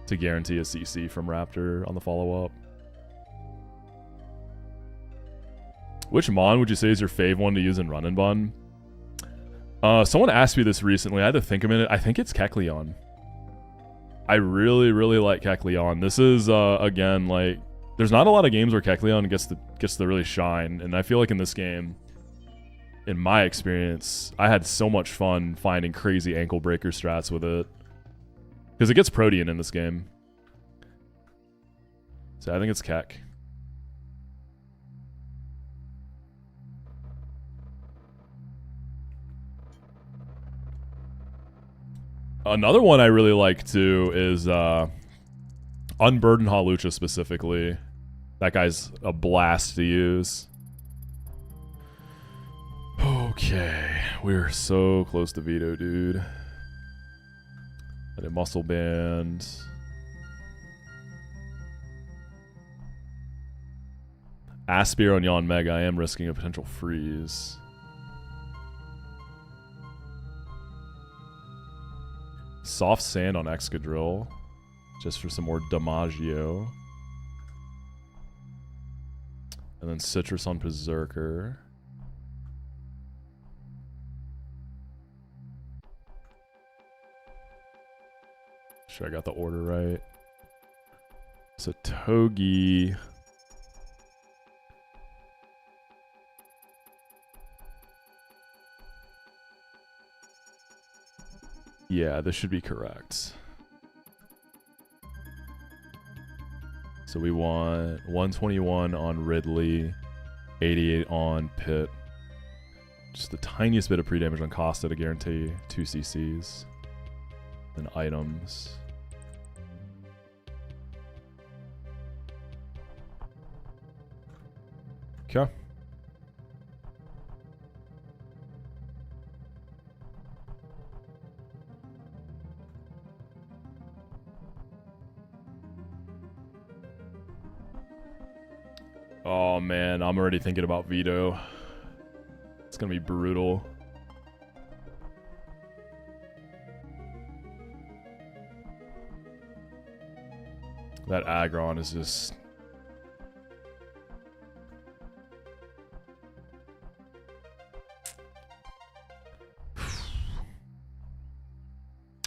to guarantee a CC from Raptor on the follow-up. Which Mon would you say is your fave one to use in Run and Bun? Someone asked me this recently. I had to think a minute. I think it's Kecleon. I really, really like Kecleon. This is, again, like, there's not a lot of games where Kecleon gets to really shine, and I feel like in this game, in my experience, I had so much fun finding crazy ankle breaker strats with it. Because it gets Protean in this game. So I think it's Keck. Another one I really like too is Unburden Halucha specifically. That guy's a blast to use. Okay, we're so close to Veto, dude. A muscle band. Aspir on Yawn Mega. I am risking a potential freeze. Soft Sand on Excadrill. Just for some more Damaggio. And then Citrus on Berserker. Sure I got the order right. So Togi. Yeah, this should be correct. So we want 121 on Ridley, 88 on Pit. Just the tiniest bit of pre-damage on Costa to guarantee 2 CCs. And items. Okay. Oh man, I'm already thinking about veto. It's gonna be brutal. That aggron is just...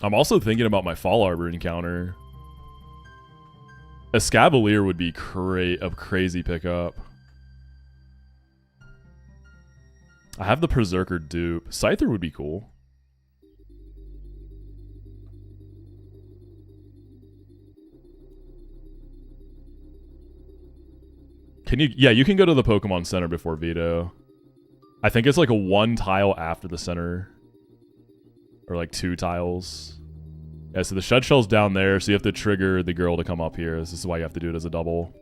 I'm also thinking about my Fall Arbor encounter. A Scavalier would be a crazy pickup. I have the Berserker dupe. Scyther would be cool. Can you... Yeah, you can go to the Pokemon Center before veto. I think it's like a 1 tile after the center. Or like 2 tiles. Yeah, so the Shed Shell's down there, so you have to trigger the girl to come up here. This is why you have to do it as a double.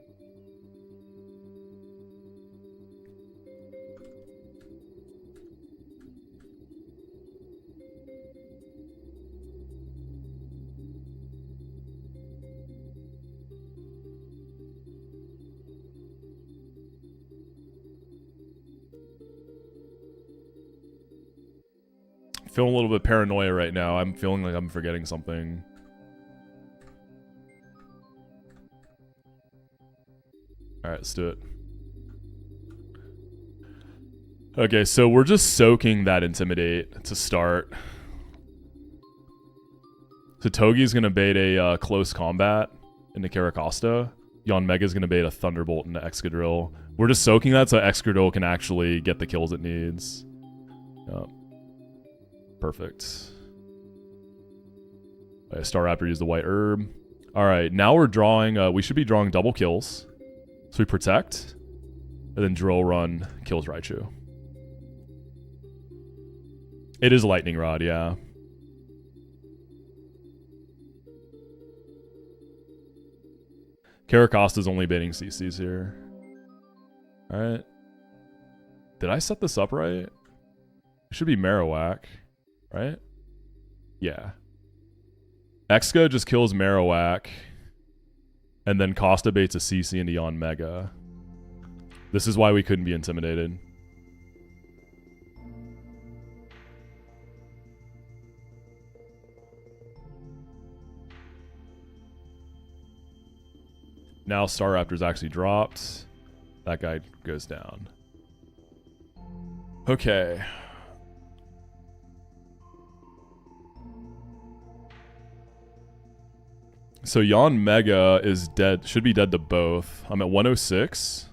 Feeling a little bit paranoia right now. I'm feeling like I'm forgetting something. Alright, let's do it. Okay, so we're just soaking that Intimidate to start. So Togi's gonna bait a close combat into Caracosta. Yanmega's gonna bait a Thunderbolt into Excadrill. We're just soaking that so Excadrill can actually get the kills it needs. Yep. Perfect. Okay, Staraptor used the white herb. Alright, now we're drawing, we should be drawing double kills. So we protect, and then Drill Run kills Raichu. It is Lightning Rod, yeah. Caracosta's only baiting CCs here. Alright. Did I set this up right? It should be Marowak. Right? Yeah. Exca just kills Marowak. And then Costa baits a CC into Yanmega. This is why we couldn't be intimidated. Now Staraptor's actually dropped. That guy goes down. Okay. So Yanmega is dead, should be dead to both. I'm at 106.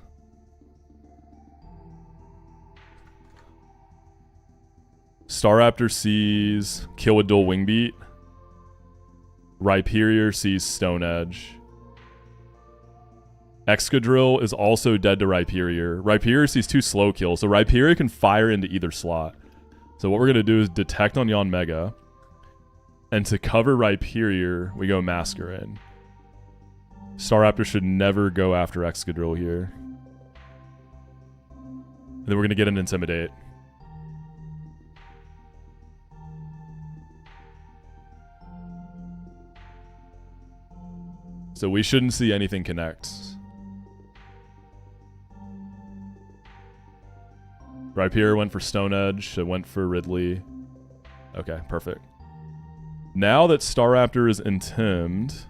Staraptor sees Kill with Dual Wing Beat. Rhyperior sees Stone Edge. Excadrill is also dead to Rhyperior. Rhyperior sees 2 slow kills, so Rhyperior can fire into either slot. So what we're going to do is detect on Yanmega. And to cover Rhyperior, we go Masquerain. Staraptor should never go after Excadrill here. And then we're going to get an Intimidate. So we shouldn't see anything connect. Rhyperior went for Stone Edge. It went for Ridley. Okay, perfect. Now that Staraptor is intimed,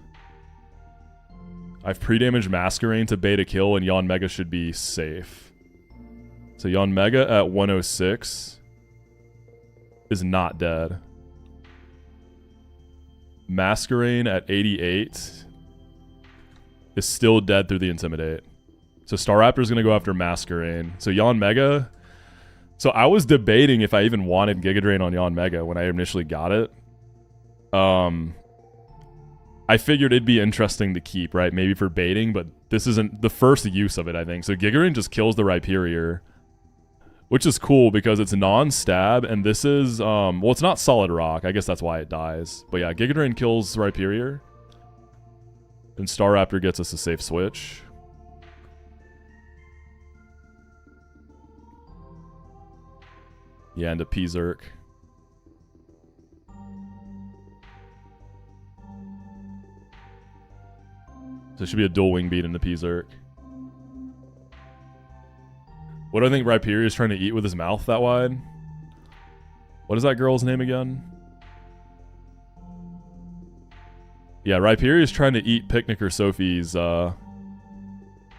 I've pre-damaged Masquerain to bait a kill, and Yanmega should be safe. So Yanmega at 106 is not dead. Masquerain at 88 is still dead through the Intimidate. So Staraptor's going to go after Masquerain. So Yanmega... So I was debating if I even wanted Giga Drain on Yanmega when I initially got it. I figured it'd be interesting to keep, right? Maybe for baiting, but this isn't the first use of it, I think. So Giga Drain just kills the Rhyperior, which is cool because it's non-stab, and this is, well, it's not Solid Rock. I guess that's why it dies. But yeah, Giga Drain kills Rhyperior. And Staraptor gets us a safe switch. Yeah, and a P-Zerk. So it should be a dual wing beat in the P-Zerk. What do I think Rhyperior is trying to eat with his mouth that wide? What is that girl's name again? Yeah, Rhyperior is trying to eat Picnicker Sophie's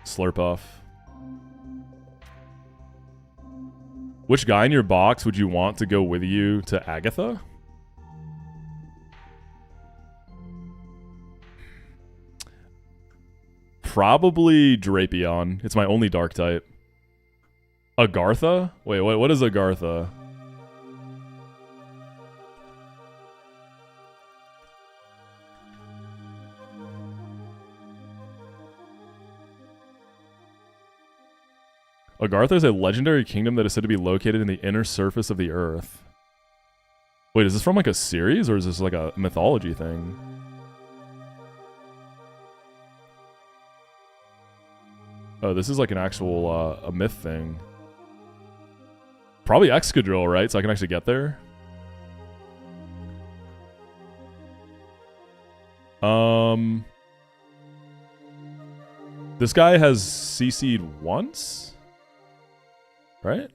Slurpuff. Which guy in your box would you want to go with you to Agatha? Probably Drapion. It's my only dark type. Agartha? Wait, what is Agartha? Agartha is a legendary kingdom that is said to be located in the inner surface of the earth. Wait, is this from like a series or is this like a mythology thing? Oh, this is like an actual a myth thing. Probably Excadrill, right? So I can actually get there. This guy has CC'd once, right?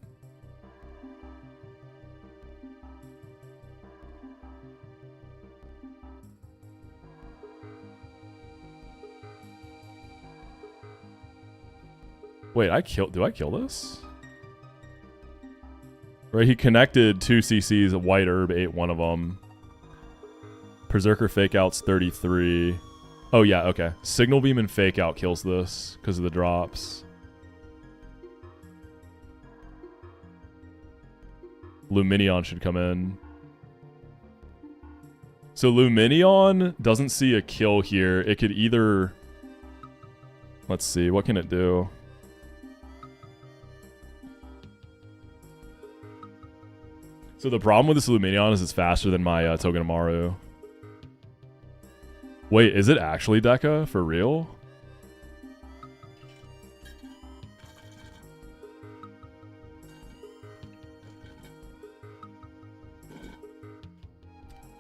Wait, do I kill this? Right, he connected 2 CCs, a white herb, ate one of them. Berserker Fake Out's 33. Oh yeah, okay. Signal Beam and Fake Out kills this because of the drops. Luminion should come in. So Luminion doesn't see a kill here. It could either... Let's see, what can it do? So the problem with this Luminion is it's faster than my Togedemaru. Wait, is it actually Deca? For real?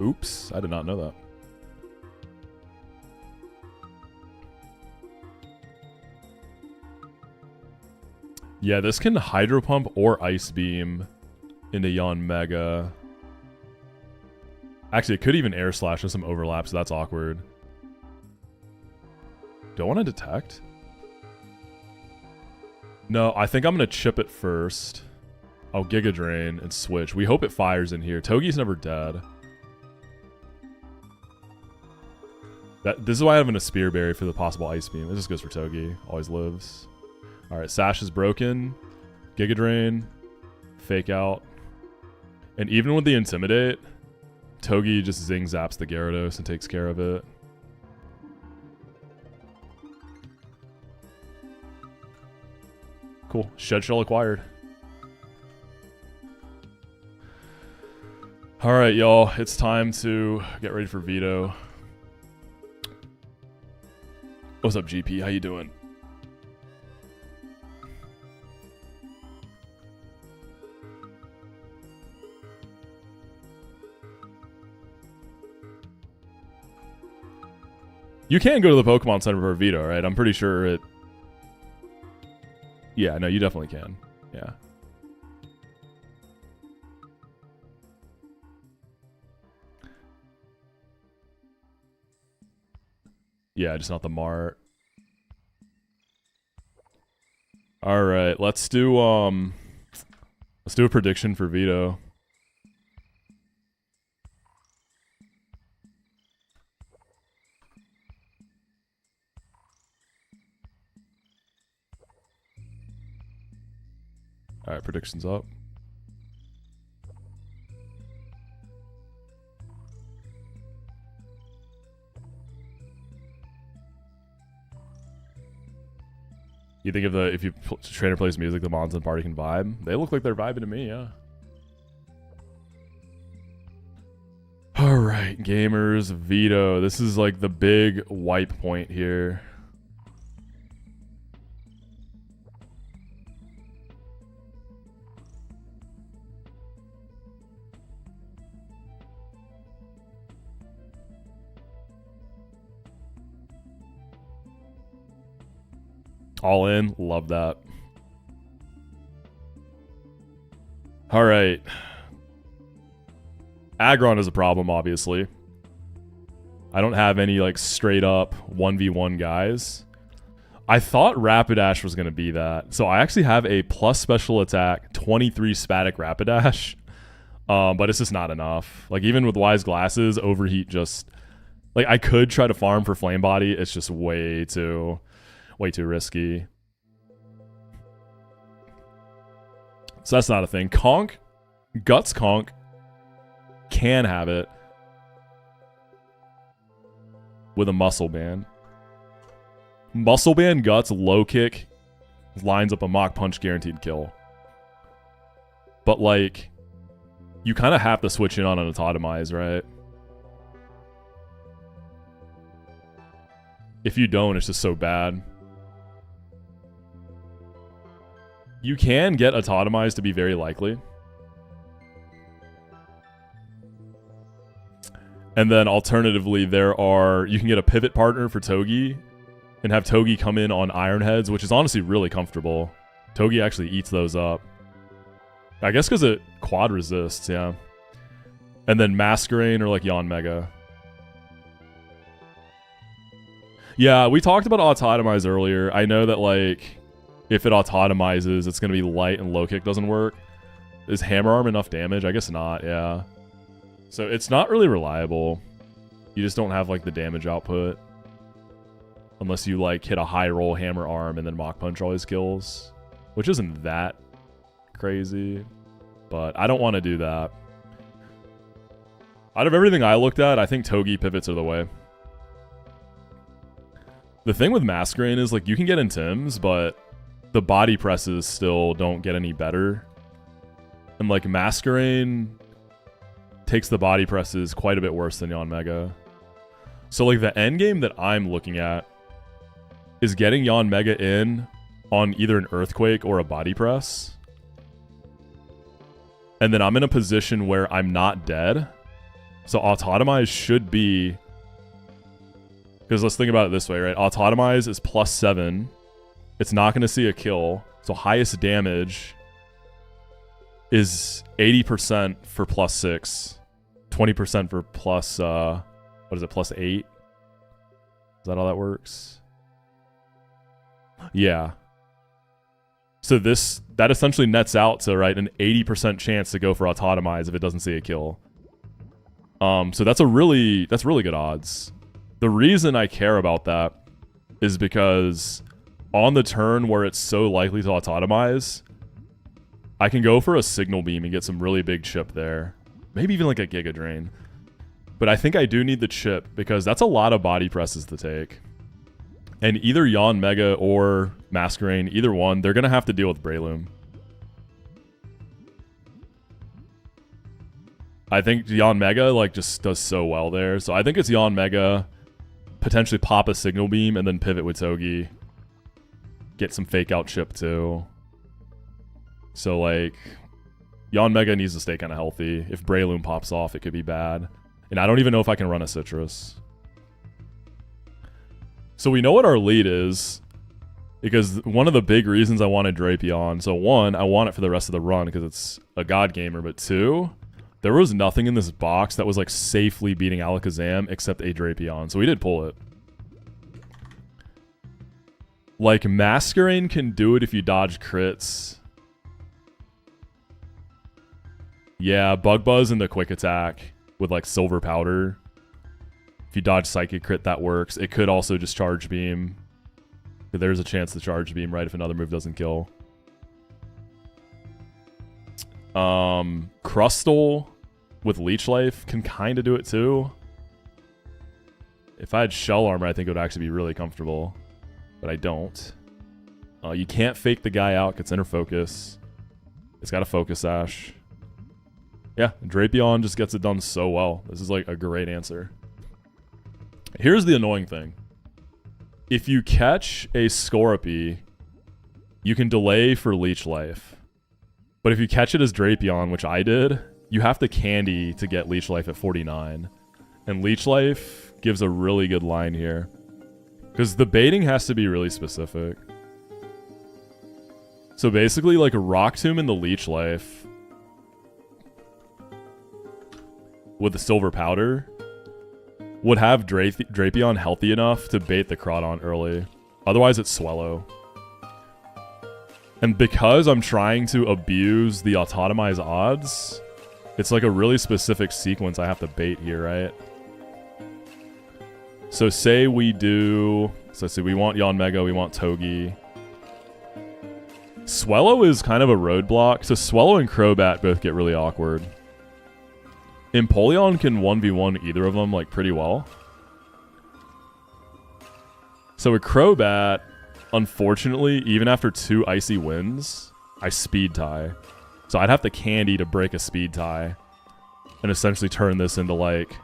Oops, I did not know that. Yeah, this can Hydro Pump or Ice Beam into Yanmega. Actually, it could even Air Slash with some overlap, so that's awkward. Do I want to detect? No, I think I'm going to chip it first. I'll Giga Drain and switch. We hope it fires in here. Togi's never dead. This is why I'm having a Spear Berry for the possible Ice Beam. This just goes for Togi. Always lives. Alright, Sash is broken. Giga Drain. Fake Out. And even with the Intimidate, Togi just Zing Zaps the Gyarados and takes care of it. Cool. Shed Shell acquired. Alright, y'all. It's time to get ready for Veto. What's up, GP? How you doing? You can go to the Pokemon Center for a Veto, right? I'm pretty sure it... Yeah, no, you definitely can. Yeah. Yeah, just not the Mart. Alright, let's do a prediction for Veto. Alright, predictions up. You think if you trainer plays music, the Mons and party can vibe? They look like they're vibing to me, yeah. Alright, gamers, Veto. This is like the big wipe point here. All in, love that. All right. Aggron is a problem, obviously. I don't have any like straight up 1v1 guys. I thought Rapidash was going to be that. So I actually have a plus special attack 23 Spatic Rapidash. But it's just not enough. Like even with Wise Glasses, Overheat just... Like I could try to farm for Flame Body. It's just way too risky. So that's not a thing. Conk, Guts Conk can have it with a Muscle Band. Muscle Band Guts low kick lines up a Mach Punch guaranteed kill. But like, you kind of have to switch in on an Autotomize, right? If you don't, it's just so bad. You can get Autotomize to be very likely. And then alternatively, you can get a pivot partner for Togi and have Togi come in on Iron Heads, which is honestly really comfortable. Togi actually eats those up. I guess because it quad resists, yeah. And then Masquerain or like Yanmega. Yeah, we talked about Autotomize earlier. I know that like, if it Autotomizes, it's going to be light and low kick doesn't work. Is Hammer Arm enough damage? I guess not, yeah. So it's not really reliable. You just don't have like the damage output. Unless you like hit a high roll Hammer Arm and then Mach Punch all his kills. Which isn't that crazy. But I don't want to do that. Out of everything I looked at, I think Togi pivots are the way. The thing with Masquerain is like you can get in Tims, but the body presses still don't get any better. And like Masquerain takes the body presses quite a bit worse than Yanmega. So like the end game that I'm looking at is getting Yanmega in on either an Earthquake or a body press. And then I'm in a position where I'm not dead. So Autotomize should be... Because let's think about it this way, right? Autotomize is +7. It's not going to see a kill. So highest damage is 80% for +6. 20% for plus... what is it? +8? Is that how that works? Yeah. So that essentially nets out to, right, an 80% chance to go for Autotomize if it doesn't see a kill. So that's really good odds. The reason I care about that is because on the turn where it's so likely to Autotomize, I can go for a Signal Beam and get some really big chip there. Maybe even like a Giga Drain. But I think I do need the chip because that's a lot of body presses to take. And either Yanmega or Masquerain, either one, they're going to have to deal with Breloom. I think Yanmega like just does so well there. So I think it's Yanmega, potentially pop a Signal Beam, and then pivot with Togi. Get some fake out chip too. So like, Yanmega needs to stay kind of healthy. If Breloom pops off, it could be bad. And I don't even know if I can run a Citrus. So we know what our lead is, because one of the big reasons I wanted Drapion. So one, I want it for the rest of the run because it's a God Gamer, but two, there was nothing in this box that was like safely beating Alakazam except a Drapion. So we did pull it. Like Masquerain can do it if you dodge crits. Yeah, Bug Buzz and the quick attack with like Silver Powder. If you dodge Psychic Crit, that works. It could also just Charge Beam. There's a chance to Charge Beam, right, if another move doesn't kill. Crustle with Leech Life can kind of do it too. If I had Shell Armor, I think it would actually be really comfortable. But I don't. You can't fake the guy out. Gets Inner Focus. It's got a Focus Sash. Yeah, Drapion just gets it done so well. This is like a great answer. Here's the annoying thing. If you catch a Scorpy, you can delay for Leech Life. But if you catch it as Drapion, which I did, you have to candy to get Leech Life at 49. And Leech Life gives a really good line here. Because the baiting has to be really specific. So basically, like Rock Tomb and the Leech Life with the silver powder would have Drapion healthy enough to bait the Crawdon early. Otherwise, it's Swellow. And because I'm trying to abuse the Autotomize odds, it's like a really specific sequence I have to bait here, right? So say we do... So let's see, we want Yanmega, we want Togi. Swellow is kind of a roadblock. So Swellow and Crobat both get really awkward. Empoleon can 1v1 either of them, like, pretty well. So with Crobat, unfortunately, even after 2 icy wins, I speed tie. So I'd have to candy to break a speed tie and essentially turn this into, like,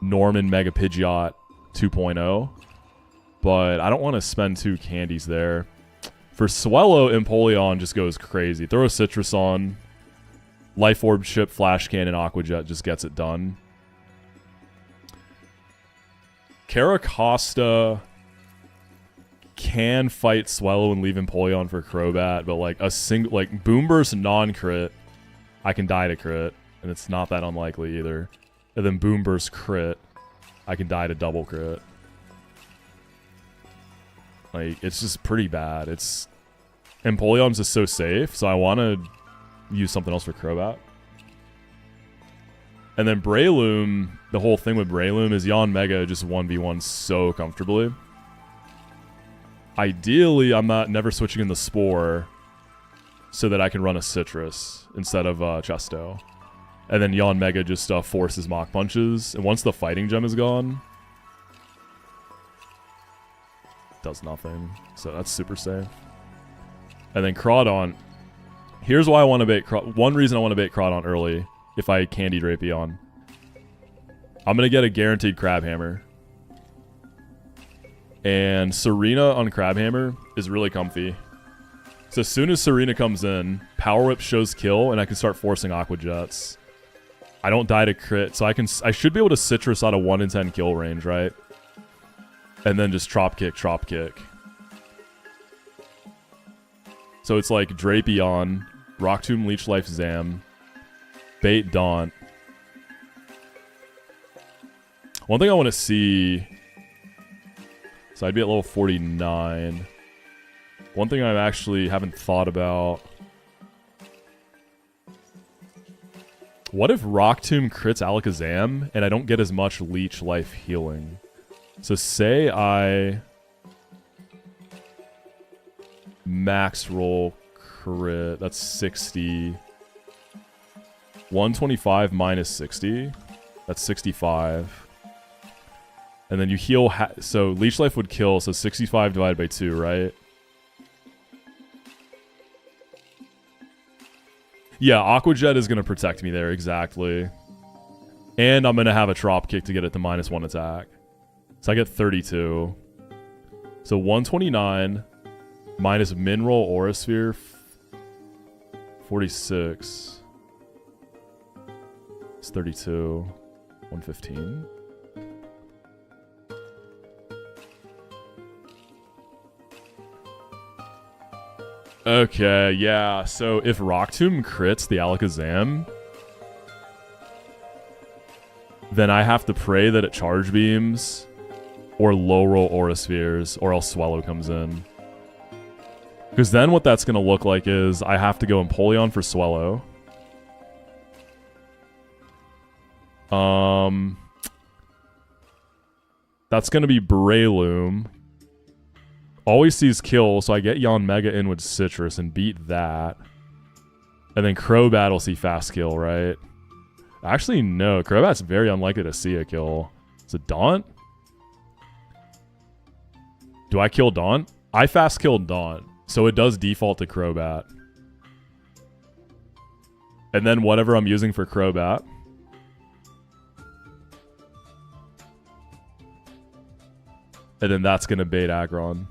Norman Mega Pidgeot 2.0. But I don't want to spend 2 candies there. For Swellow, Empoleon just goes crazy. Throw a Citrus on. Life Orb, Chip, Flash Cannon, Aqua Jet just gets it done. Caracosta can fight Swellow and leave Empoleon for Crobat, but like a single, like Boomburst non-crit, I can die to crit, and it's not that unlikely either. And then Boomburst crit, I can die to double crit. Like, it's just pretty bad. It's... Empoleon's just so safe, so I want to use something else for Crobat. And then Breloom, the whole thing with Breloom is Yanmega just 1v1 so comfortably. Ideally, I'm never switching in the Spore so that I can run a Citrus instead of Chesto. And then Yanmega just forces Mach Punches. And once the Fighting Gem is gone, does nothing. So that's super safe. And then Crawdon. Here's why I want to bait one reason I want to bait Crawdon early if I candy Drapion. I'm going to get a guaranteed Crabhammer. And Serena on Crabhammer is really comfy. So as soon as Serena comes in, Power Whip shows kill and I can start forcing Aqua Jets. I don't die to crit, so I should be able to Citrus out of 1 in 10 kill range, right? And then just Trop Kick. So it's like Drapion, Rock Tomb, Leech Life, Zam, bait Daunt. One thing I want to see... So I'd be at level 49. One thing I actually haven't thought about... What if Rock Tomb crits Alakazam and I don't get as much Leech Life healing? So say I... max roll crit, that's 60. 125 minus 60, that's 65. And then you heal, so Leech Life would kill, so 65 divided by 2, right? Yeah, Aqua Jet is going to protect me there, exactly. And I'm going to have a Trop Kick to get it to -1 attack. So I get 32. So 129 minus Mineral Aura Sphere, 46. It's 32. 115. Okay, yeah. So if Rock Tomb crits the Alakazam, then I have to pray that it Charge Beams or low roll Aura Spheres, or else Swellow comes in. Because then what that's going to look like is I have to go Empoleon for Swellow. That's going to be Breloom. Always sees kill, so I get Yanmega in with Citrus and beat that. And then Crobat will see fast kill, right? Actually, no. Crobat's very unlikely to see a kill. Is it Daunt? Do I kill Daunt? I fast killed Daunt, so it does default to Crobat. And then whatever I'm using for Crobat. And then that's going to bait Aggron.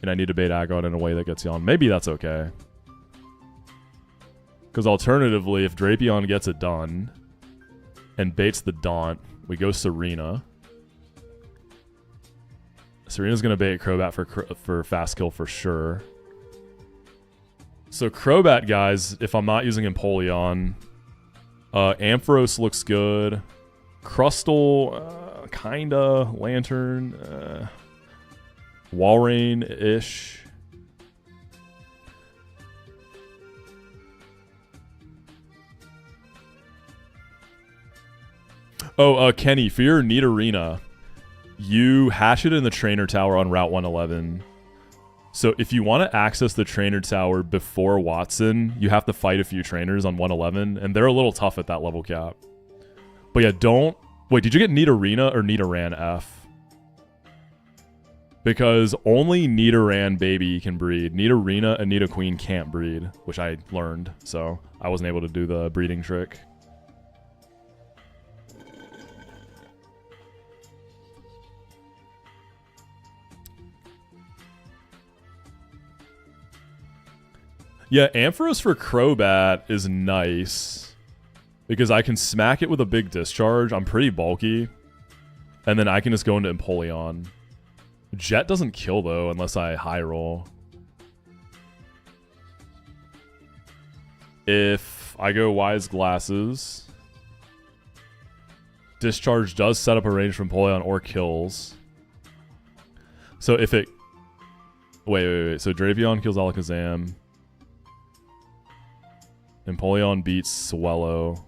And I need to bait Aggron in a way that gets Yon. Maybe that's okay. Because alternatively, if Drapion gets it done and baits the Daunt, we go Serena. Serena's going to bait Crobat for fast kill for sure. So Crobat, guys, if I'm not using Empoleon, Ampharos looks good. Crustle, kinda. Lantern, Walrein-ish. Oh, Kenny, for your Neat Arena, you hash it in the trainer tower on Route 111. So if you want to access the trainer tower before Watson, you have to fight a few trainers on 111, and they're a little tough at that level cap. But yeah, don't... Wait, did you get Nidoran or Nidoran F? Because only Nidoran baby can breed. Nidorina and Nidoqueen can't breed, which I learned, so I wasn't able to do the breeding trick. Yeah, Ampharos for Crobat is nice because I can smack it with a big discharge. I'm pretty bulky. And then I can just go into Empoleon. Jet doesn't kill, though, unless I high roll. If I go Wise Glasses, Discharge does set up a range from Empoleon or kills. So if it... Wait. So Drapion kills Alakazam. Empoleon beats Swellow.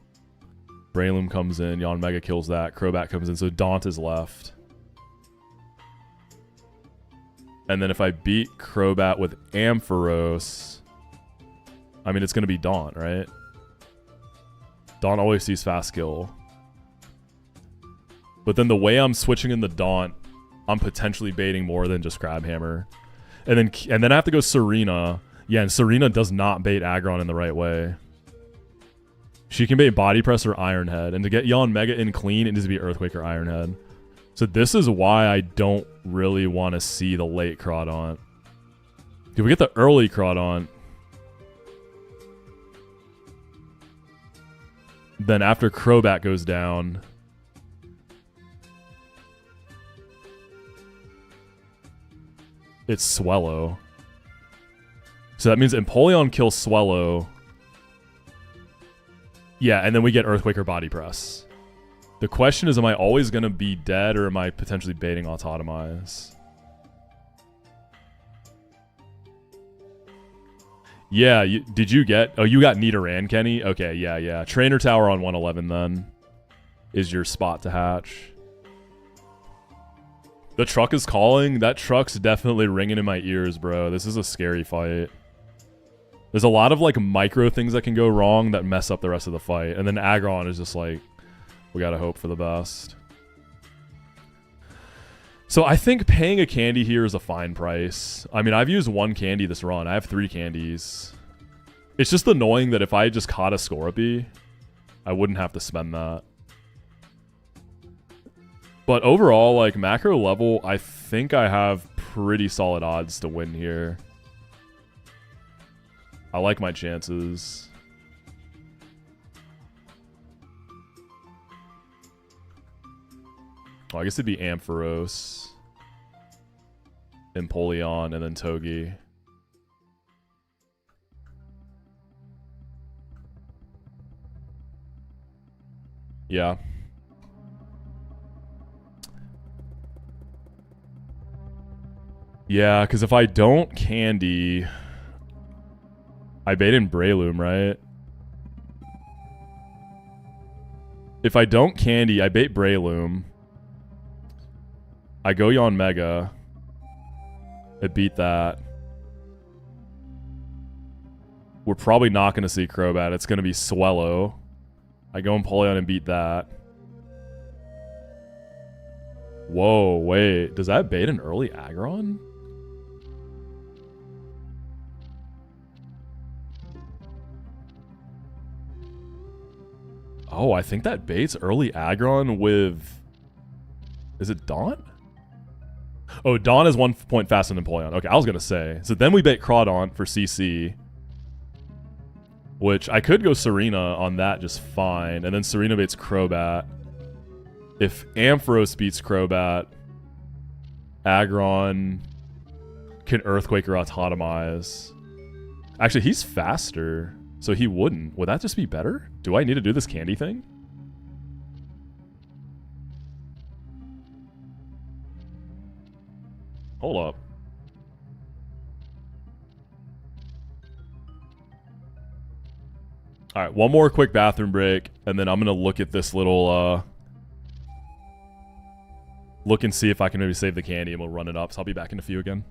Breloom comes in. Yanmega kills that. Crobat comes in. So Daunt is left. And then if I beat Crobat with Ampharos, I mean, it's going to be Daunt, right? Daunt always sees fast kill. But then the way I'm switching in the Daunt, I'm potentially baiting more than just Crabhammer. And then I have to go Serena. Yeah, and Serena does not bait Aggron in the right way. She can bait Body Press or Iron Head. And to get Yanmega in clean, it needs to be Earthquake or Iron Head. So this is why I don't really want to see the late Crawdaunt. If we get the early Crawdaunt, then after Crobat goes down, it's Swellow. So that means Empoleon kills Swellow. Yeah, and then we get Earthquake or Body Press. The question is, am I always going to be dead, or am I potentially baiting Autotomize? Yeah, did you get... Oh, you got Nidoran, Kenny? Okay, yeah. Trainer Tower on 111, then, is your spot to hatch. The truck is calling. That truck's definitely ringing in my ears, bro. This is a scary fight. There's a lot of, like, micro things that can go wrong that mess up the rest of the fight. And then Aggron is just like... We gotta hope for the best. So I think paying a candy here is a fine price. I mean, I've used one candy this run. I have 3 candies. It's just annoying that if I just caught a Scorpy, I wouldn't have to spend that. But overall, like, macro level, I think I have pretty solid odds to win here. I like my chances. Oh, I guess it'd be Ampharos, Empoleon, and then Togi. Yeah. Yeah, because if I don't candy, I bait in Breloom, right? If I don't candy, I bait Breloom. I go Yanmega. I beat that. We're probably not going to see Crobat. It's going to be Swellow. I go Empoleon and beat that. Whoa, wait. Does that bait an early Aggron? Oh, I think that baits early Aggron with... Is it Daunt? Oh, Dawn is 1 point faster than Empoleon. Okay, I was going to say. So then we bait Crawdaunt for CC. Which I could go Serena on that just fine. And then Serena baits Crobat. If Ampharos beats Crobat, Aggron can Earthquake or Autotomize. Actually, he's faster. So he wouldn't. Would that just be better? Do I need to do this candy thing? Hold up. All right, one more quick bathroom break, and then I'm gonna look at this little look and see if I can maybe save the candy, and we'll run it up. So I'll be back in a few again.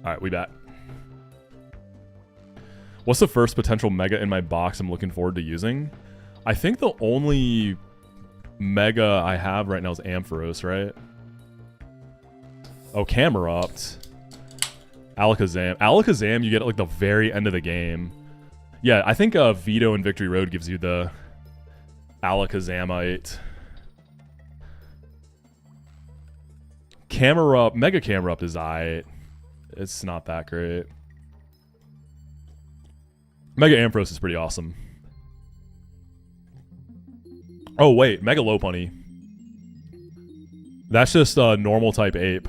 All right, we back. What's the first potential mega in my box I'm looking forward to using? I think the only mega I have right now is Ampharos, right? Oh, Camerupt. Alakazam. Alakazam you get at like the very end of the game. Yeah, I think Veto and Victory Road gives you the Alakazamite. Camerupt, Mega Camerupt is aight. It's not that great. Mega Ampharos is pretty awesome. Oh wait, Mega Lopunny. That's just a normal type ape.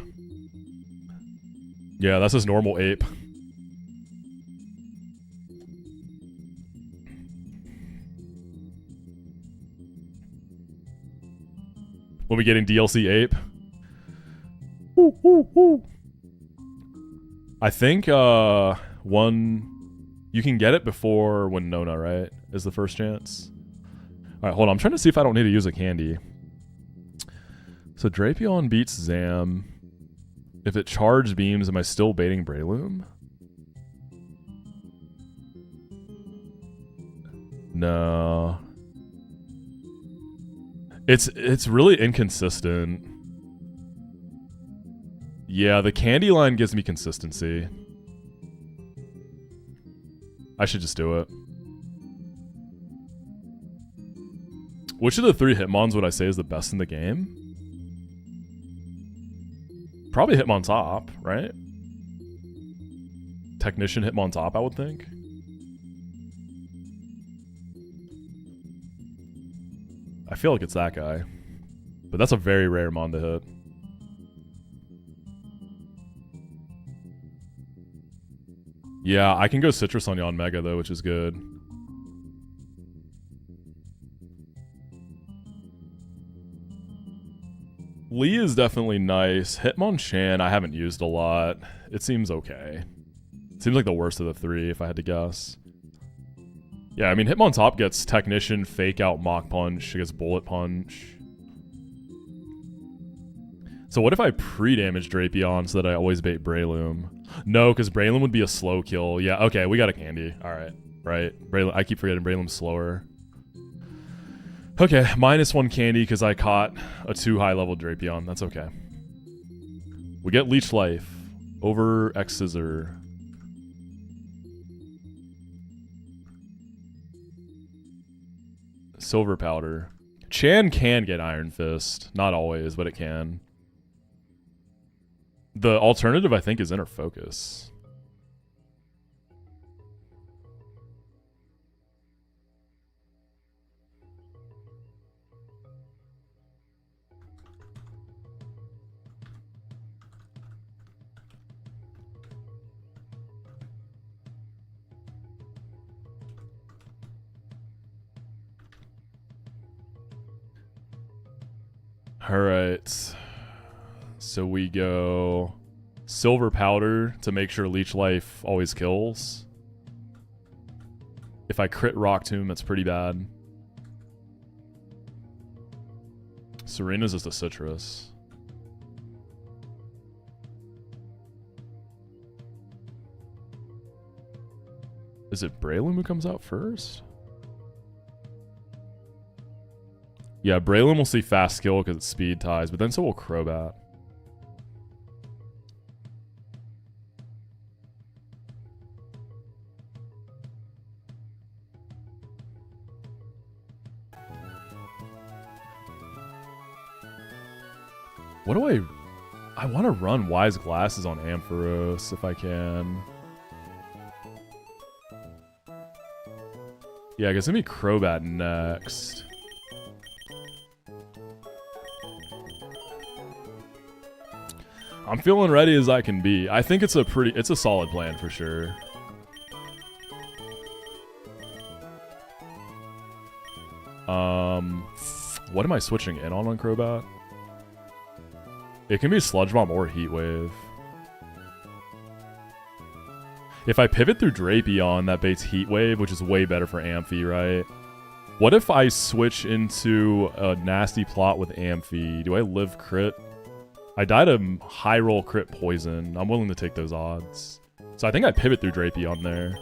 Yeah, that's just normal ape. When we getting DLC ape? Woo, woo, woo. I think one you can get it before Winona, right? Is the first chance. Alright, hold on. I'm trying to see if I don't need to use a candy. So Drapion beats Zam. If it charged beams, am I still baiting Breloom? No. It's really inconsistent. Yeah, the candy line gives me consistency. I should just do it. Which of the three Hitmons would I say is the best in the game? Probably Hitmontop, right? Technician Hitmontop, I would think. I feel like it's that guy. But that's a very rare mon to hit. Yeah, I can go Citrus on Yon Mega though, which is good. Lee is definitely nice. Hitmonchan I haven't used a lot. It seems okay. It seems like the worst of the three if I had to guess. Yeah, I mean Hitmontop gets Technician, Fake Out, Mach Punch, it gets Bullet Punch. So what if I pre-damage Drapion so that I always bait Breloom? No, because Breloom would be a slow kill. Yeah, okay, we got a candy. Alright, right. I keep forgetting Breloom's slower. Okay, -1 candy because I caught a too high level Drapion. That's okay. We get Leech Life over X Scissor. Silver Powder. Chan can get Iron Fist. Not always, but it can. The alternative, I think, is Inner Focus. Alright. So we go Silver Powder to make sure Leech Life always kills. If I crit Rock Tomb, that's pretty bad. Serena's just a citrus. Is it Breloom who comes out first? Yeah, Breloom will see fast skill because it's speed ties, but then so will Crobat. What do I want to run Wise Glasses on Ampharos if I can. Yeah, I guess it's gonna be Crobat next. I'm feeling ready as I can be. I think it's a solid plan for sure. What am I switching in on Crobat? It can be Sludge Bomb or Heat Wave. If I pivot through Drapion, that baits Heat Wave, which is way better for Amphi, right? What if I switch into a nasty plot with Amphi? Do I live crit? I died a high roll crit poison. I'm willing to take those odds. So I think I pivot through Drapion there.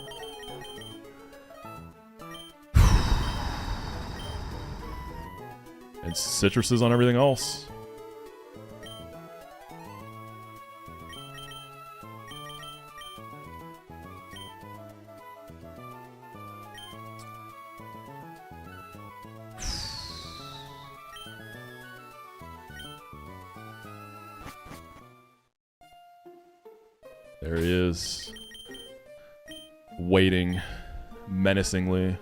And citruses on everything else. There he is. Waiting menacingly.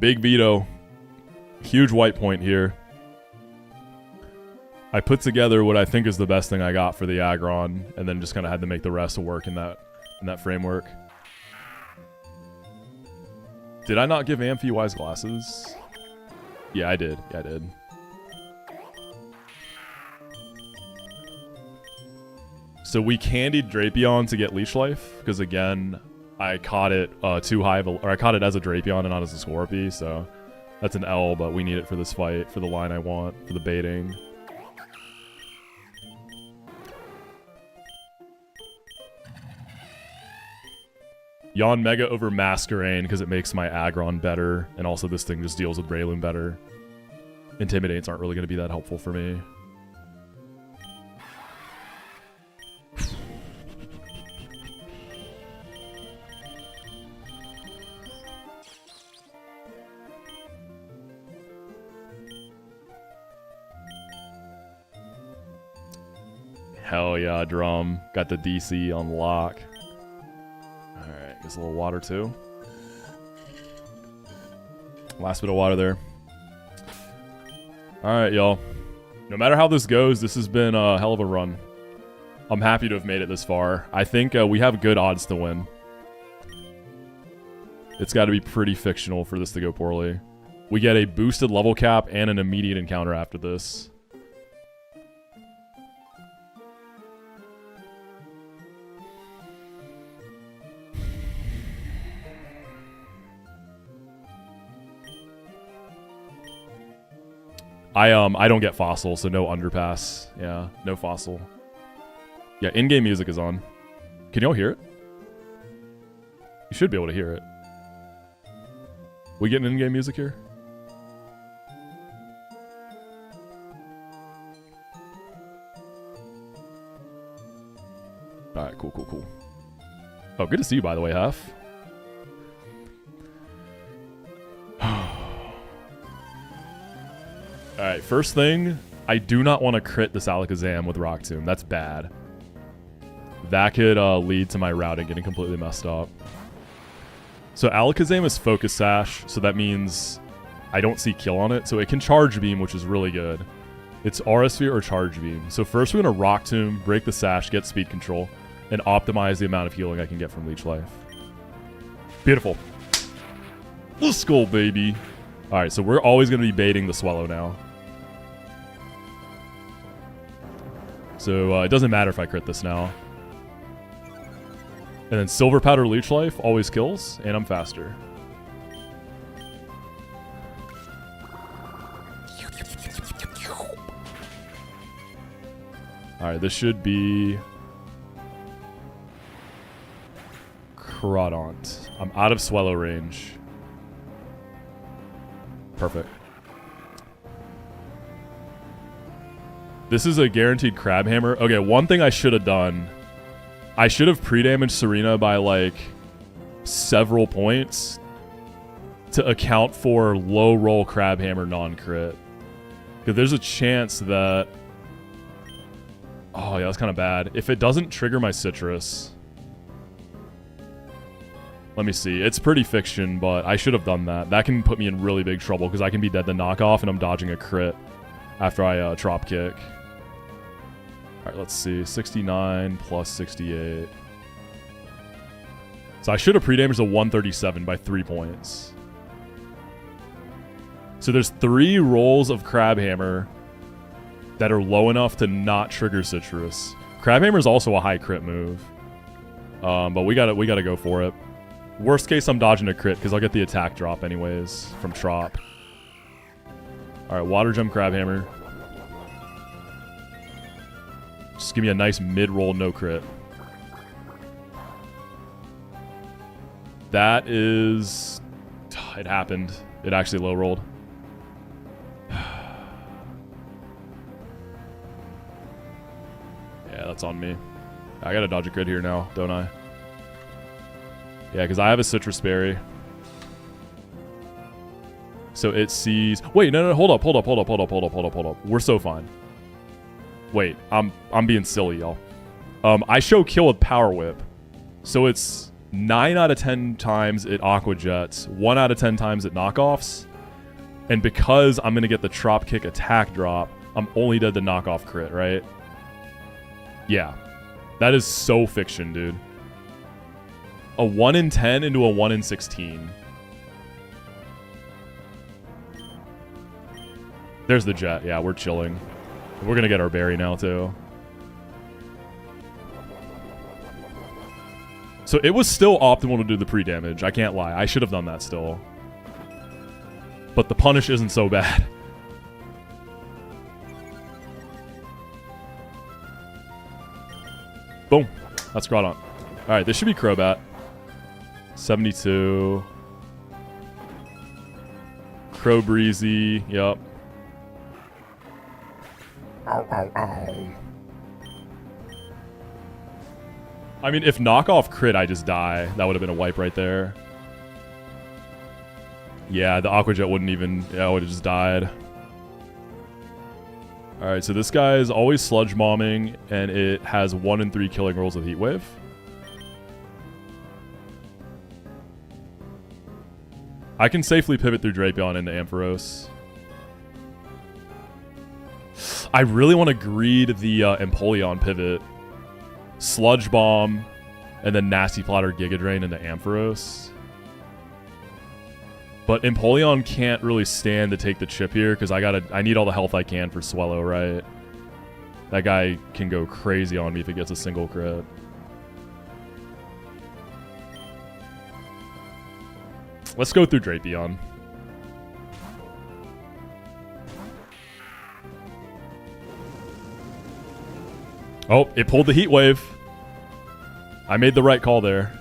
Big veto. Huge white point here. I put together what I think is the best thing I got for the Aggron, and then just kind of had to make the rest work in that framework. Did I not give Amphi Wise Glasses? Yeah, I did. Yeah, I did. So we candied Drapion to get Leech Life, because again, I caught it too high of a, or I caught it as a Drapion and not as a Scorpy, so that's an L, but we need it for this fight, for the line I want, for the baiting. Yawn Mega over Masquerain because it makes my Aggron better, and also this thing just deals with Breloom better. Intimidates aren't really going to be that helpful for me. Hell yeah, Drum. Got the DC on lock. Alright, gets a little water too. Last bit of water there. Alright, y'all. No matter how this goes, this has been a hell of a run. I'm happy to have made it this far. I think we have good odds to win. It's got to be pretty fictional for this to go poorly. We get a boosted level cap and an immediate encounter after this. I don't get fossil, so no underpass. Yeah, no fossil. Yeah, in-game music is on. Can y'all hear it? You should be able to hear it. We getting in-game music here? Alright, cool, cool, cool. Oh, good to see you, by the way, Huff. Alright, first thing, I do not want to crit this Alakazam with Rock Tomb. That's bad. That could lead to my routing getting completely messed up. So Alakazam is Focus Sash, so that means I don't see kill on it. So it can Charge Beam, which is really good. It's Aura Sphere or Charge Beam. So first we're going to Rock Tomb, break the Sash, get speed control, and optimize the amount of healing I can get from Leech Life. Beautiful. Let's go, baby. Alright, so we're always going to be baiting the Swallow now. So it doesn't matter if I crit this now. And then Silver Powder Leech Life always kills, and I'm faster. Alright, this should be Crawdaunt. I'm out of Swallow range. Perfect. This is a guaranteed Crab Hammer. Okay, one thing I should have done. I should have pre-damaged Serena by like several points to account for low roll Crab Hammer non-crit. Because there's a chance that... Oh yeah, that's kind of bad. If it doesn't trigger my Citrus... Let me see. It's pretty fiction, but I should have done that. That can put me in really big trouble because I can be dead to knockoff and I'm dodging a crit after I drop kick. Alright, let's see. 69 plus 68. So I should have pre-damaged a 137 by 3 points. So there's 3 rolls of Crab Hammer that are low enough to not trigger Citrus. Crab Hammer is also a high crit move. But we gotta go for it. Worst case, I'm dodging a crit because I'll get the attack drop anyways from Trop. Alright, Water Gem Crab Hammer. Just give me a nice mid-roll no crit. That is... It happened. It actually low-rolled. Yeah, that's on me. I gotta dodge a crit here now, don't I? Yeah, because I have a Citrus Berry. So it sees... Wait, no, hold up. We're so fine. Wait, I'm being silly, y'all. I show kill with Power Whip. So it's 9 out of 10 times it Aqua Jets, 1 out of 10 times it knockoffs. And because I'm going to get the Trop Kick attack drop, I'm only dead to knockoff crit, right? Yeah. That is so fiction, dude. A 1 in 10 into a 1 in 16. There's the jet. Yeah, we're chilling. We're going to get our berry now, too. So it was still optimal to do the pre-damage. I can't lie. I should have done that still. But the punish isn't so bad. Boom. That's Groudon. Alright, this should be Crobat. 72. Crow Breezy. Yep. Ow, ow, ow. I mean, if knockoff crit, I just die. That would have been a wipe right there. Yeah, the Aqua Jet wouldn't even... Yeah, I would have just died. Alright, so this guy is always Sludge Bombing, and it has 1 in 3 killing rolls with Heat Wave. I can safely pivot through Drapion into Ampharos. I really want to greed the Empoleon pivot. Sludge Bomb, and then Nasty Platter Giga Drain into Ampharos. But Empoleon can't really stand to take the chip here because I need all the health I can for Swallow, right? That guy can go crazy on me if it gets a single crit. Let's go through Drapion. Oh, it pulled the heat wave. I made the right call there.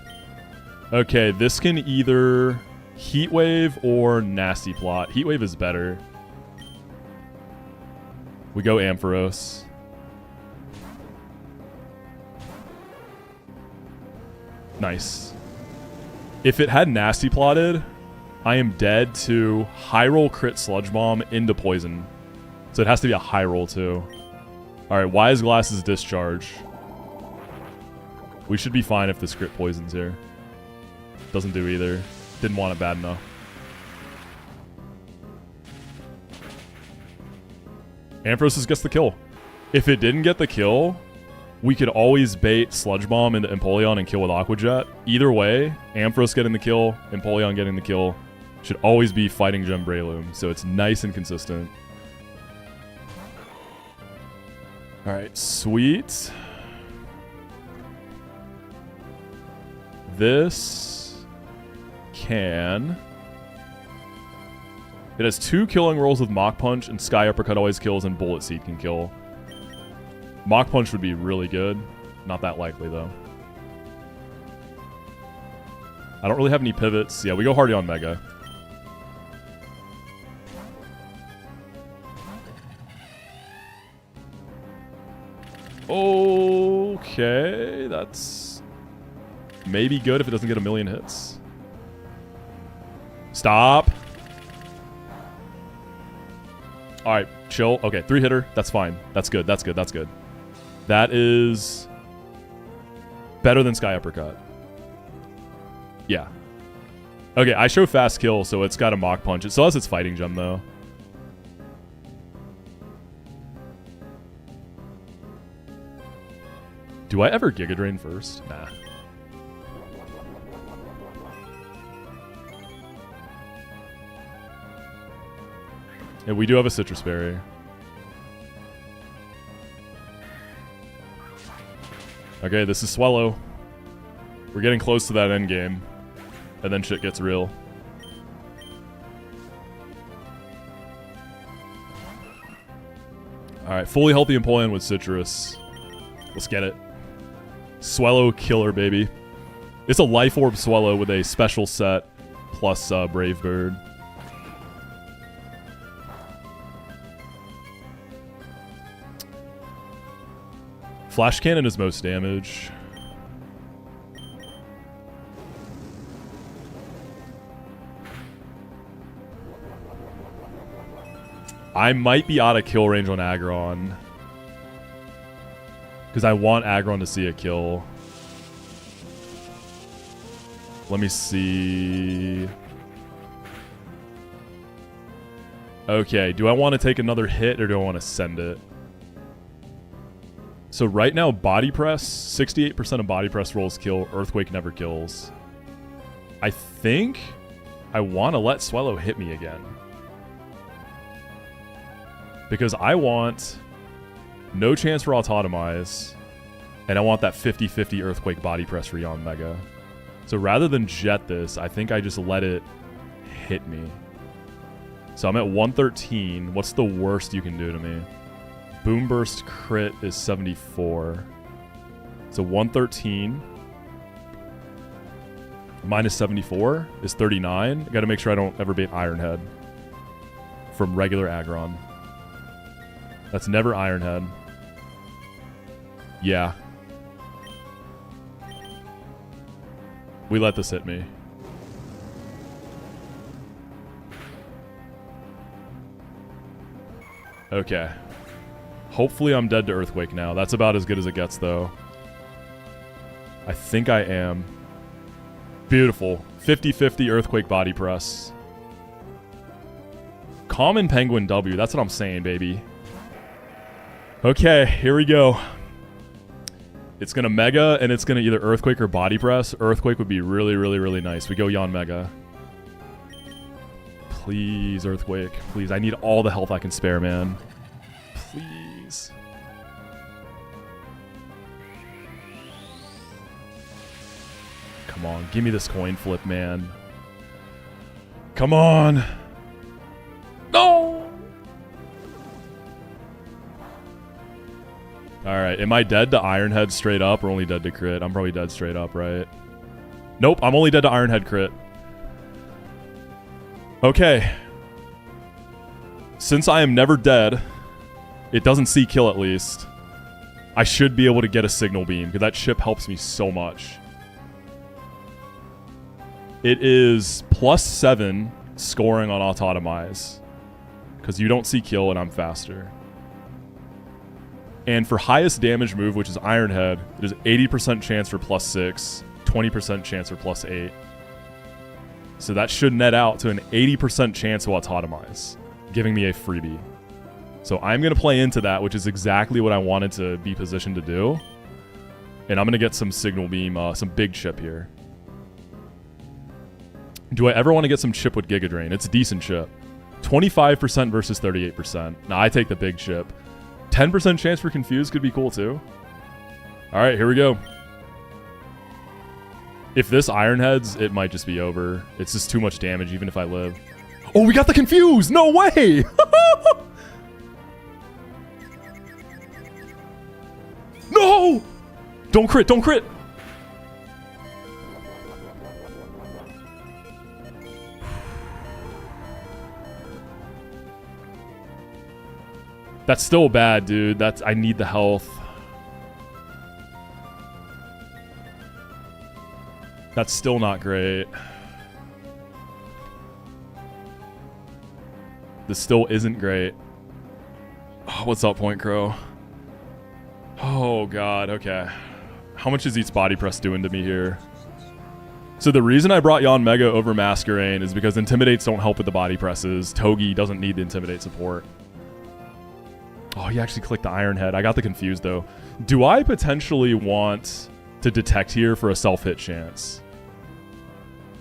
Okay, this can either heat wave or nasty plot. Heat wave is better. We go Ampharos. Nice. If it had nasty plotted, I am dead to high roll crit sludge bomb into poison. So it has to be a high roll too. Alright, Wise Glass's discharge. We should be fine if this crit poisons here. Doesn't do either. Didn't want it bad enough. Ampharos gets the kill. If it didn't get the kill, we could always bait Sludge Bomb into Empoleon and kill with Aqua Jet. Either way, Ampharos getting the kill, Empoleon getting the kill, should always be Fighting Gem Breloom, so it's nice and consistent. Alright, sweet. This can... It has 2 killing rolls with Mach Punch, and Sky Uppercut always kills, and Bullet Seed can kill. Mach Punch would be really good. Not that likely, though. I don't really have any pivots. Yeah, we go Hardy on Mega. Okay, that's maybe good if it doesn't get a million hits. Stop. Alright, chill. Okay, 3-hitter. That's fine. That's good. That's good. That's good. That is better than Sky Uppercut. Yeah. Okay, I show fast kill, so it's got a Mach Punch. It still has its Fighting Gem, though. Do I ever Giga Drain first? Nah. And we do have a Citrus Berry. Okay, this is Swallow. We're getting close to that end game. And then shit gets real. Alright, fully healthy Empoleon with Citrus. Let's get it. Swallow killer, baby. It's a Life Orb Swallow with a special set plus Brave Bird. Flash Cannon is most damage. I might be out of kill range on Aggron. Because I want Aggron to see a kill. Let me see. Okay, do I want to take another hit or do I want to send it? So right now, Body Press, 68% of Body Press rolls kill. Earthquake never kills. I think I want to let Swallow hit me again. Because I want no chance for Autotomize, and I want that 50-50 Earthquake Body Press for Yon Mega. So rather than jet this, I think I just let it hit me. So I'm at 113. What's the worst you can do to me? Boom Burst crit is 74. So 113 minus 74 is 39. I gotta make sure I don't ever bait Iron Head from regular Aggron. That's never Iron Head. Yeah. We let this hit me. Okay. Hopefully I'm dead to Earthquake now. That's about as good as it gets, though. I think I am. Beautiful. 50-50 Earthquake Body Press. Common Penguin W. That's what I'm saying, baby. Okay, here we go. It's going to Mega, and it's going to either Earthquake or Body Press. Earthquake would be really, really, really nice. We go Yon Mega. Please, Earthquake. Please, I need all the health I can spare, man. Please. Come on, give me this coin flip, man. Come on. No! Alright, am I dead to Ironhead straight up or only dead to crit? I'm probably dead straight up, right? Nope, I'm only dead to Ironhead crit. Okay. Since I am never dead, it doesn't see kill at least, I should be able to get a signal beam, because that chip helps me so much. It is +7 scoring on autotomize, because you don't see kill and I'm faster. And for highest damage move, which is Ironhead, there's 80% chance for +6, 20% chance for +8. So that should net out to an 80% chance to autotomize, giving me a freebie. So I'm going to play into that, which is exactly what I wanted to be positioned to do. And I'm going to get some signal beam, some big chip here. Do I ever want to get some chip with Giga Drain? It's a decent chip. 25% versus 38%. Now I take the big chip. 10% chance for Confuse could be cool too. Alright, here we go. If this Ironheads, it might just be over. It's just too much damage even if I live. Oh, we got the Confuse! No way! No! Don't crit, don't crit! That's still bad, dude. I need the health. That's still not great. This still isn't great. Oh, what's up, Point Crow? Oh, God. Okay. How much is each body press doing to me here? So the reason I brought Yon Mega over Masquerain is because Intimidates don't help with the body presses. Togi doesn't need the Intimidate support. Oh, he actually clicked the Ironhead. I got the Confused, though. Do I potentially want to Detect here for a self-hit chance?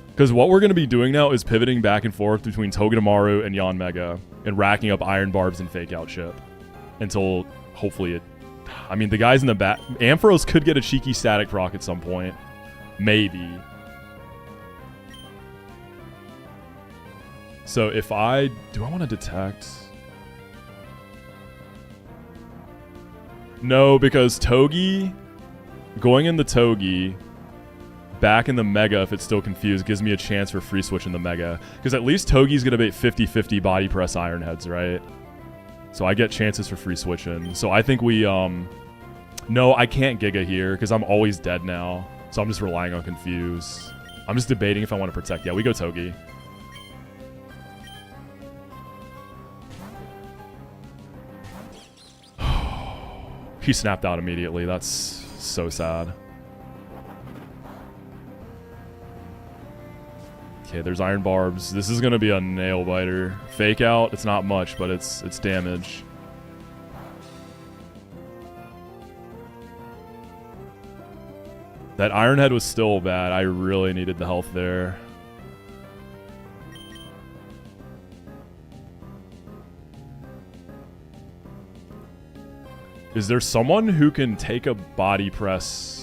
Because what we're going to be doing now is pivoting back and forth between Togedemaru and Yon Mega and racking up Iron Barbs and Fake Out Chip until hopefully it... I mean, the guys in the back... Ampharos could get a cheeky static proc at some point. Maybe. So if I... Do I want to Detect? No, because Togi... Going in the Togi... Back in the Mega, if it's still confused, gives me a chance for free switch in the Mega. Because at least Togi's going to bait 50-50 body press Ironheads, right? So I get chances for free switching. So I think we, No, I can't Giga here, because I'm always dead now. So I'm just relying on Confuse. I'm just debating if I want to Protect. Yeah, we go Togi. He snapped out immediately. That's so sad. Okay, there's Iron Barbs. This is going to be a nail biter. Fake Out, it's not much, but it's damage. That Ironhead was still bad. I really needed the health there. Is there someone who can take a body press?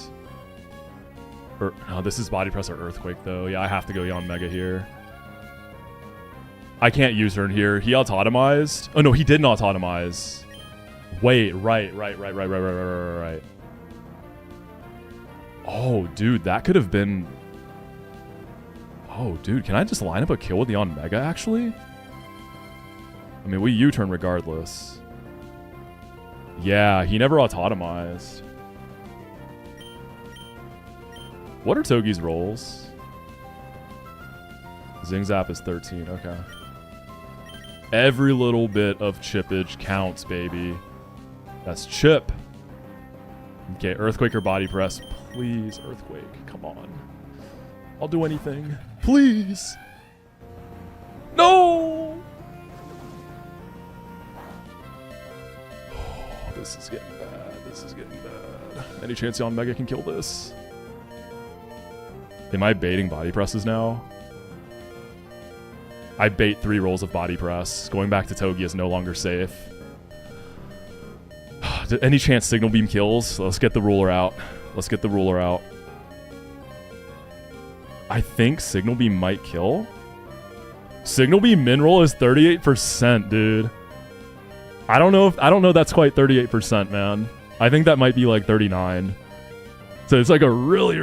Or, no, this is body press or earthquake though. Yeah, I have to go Yon Mega here. I can't use her in here. He autotomized. Oh no, he didn't autotomize. Wait, right. Oh, dude, that could have been... Oh, dude, can I just line up a kill with Yon Mega actually? I mean, we U-turn regardless. Yeah, he never autotomized. What are Togi's rolls? Zing Zap is 13, okay. Every little bit of chippage counts, baby. That's chip. Okay, Earthquake or Body Press. Please, Earthquake, come on. I'll do anything. Please. No! Oh, this is getting bad. This is getting bad. Any chance Yon Mega can kill this? Am I baiting body presses now? I bait 3 rolls of body press. Going back to Togi is no longer safe. Any chance Signal Beam kills? Let's get the ruler out. Let's get the ruler out. I think Signal Beam might kill. Signal Beam min roll is 38%, dude. I don't know that's quite 38%, man. I think that might be like 39. So it's like a really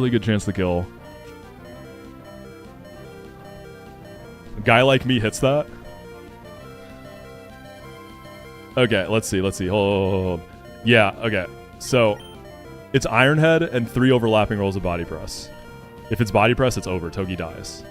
good chance to kill. A guy like me hits that. Okay, let's see. Hold. Yeah, okay. So it's Iron Head and 3 overlapping rolls of body press. If it's body press, it's over. Togi dies.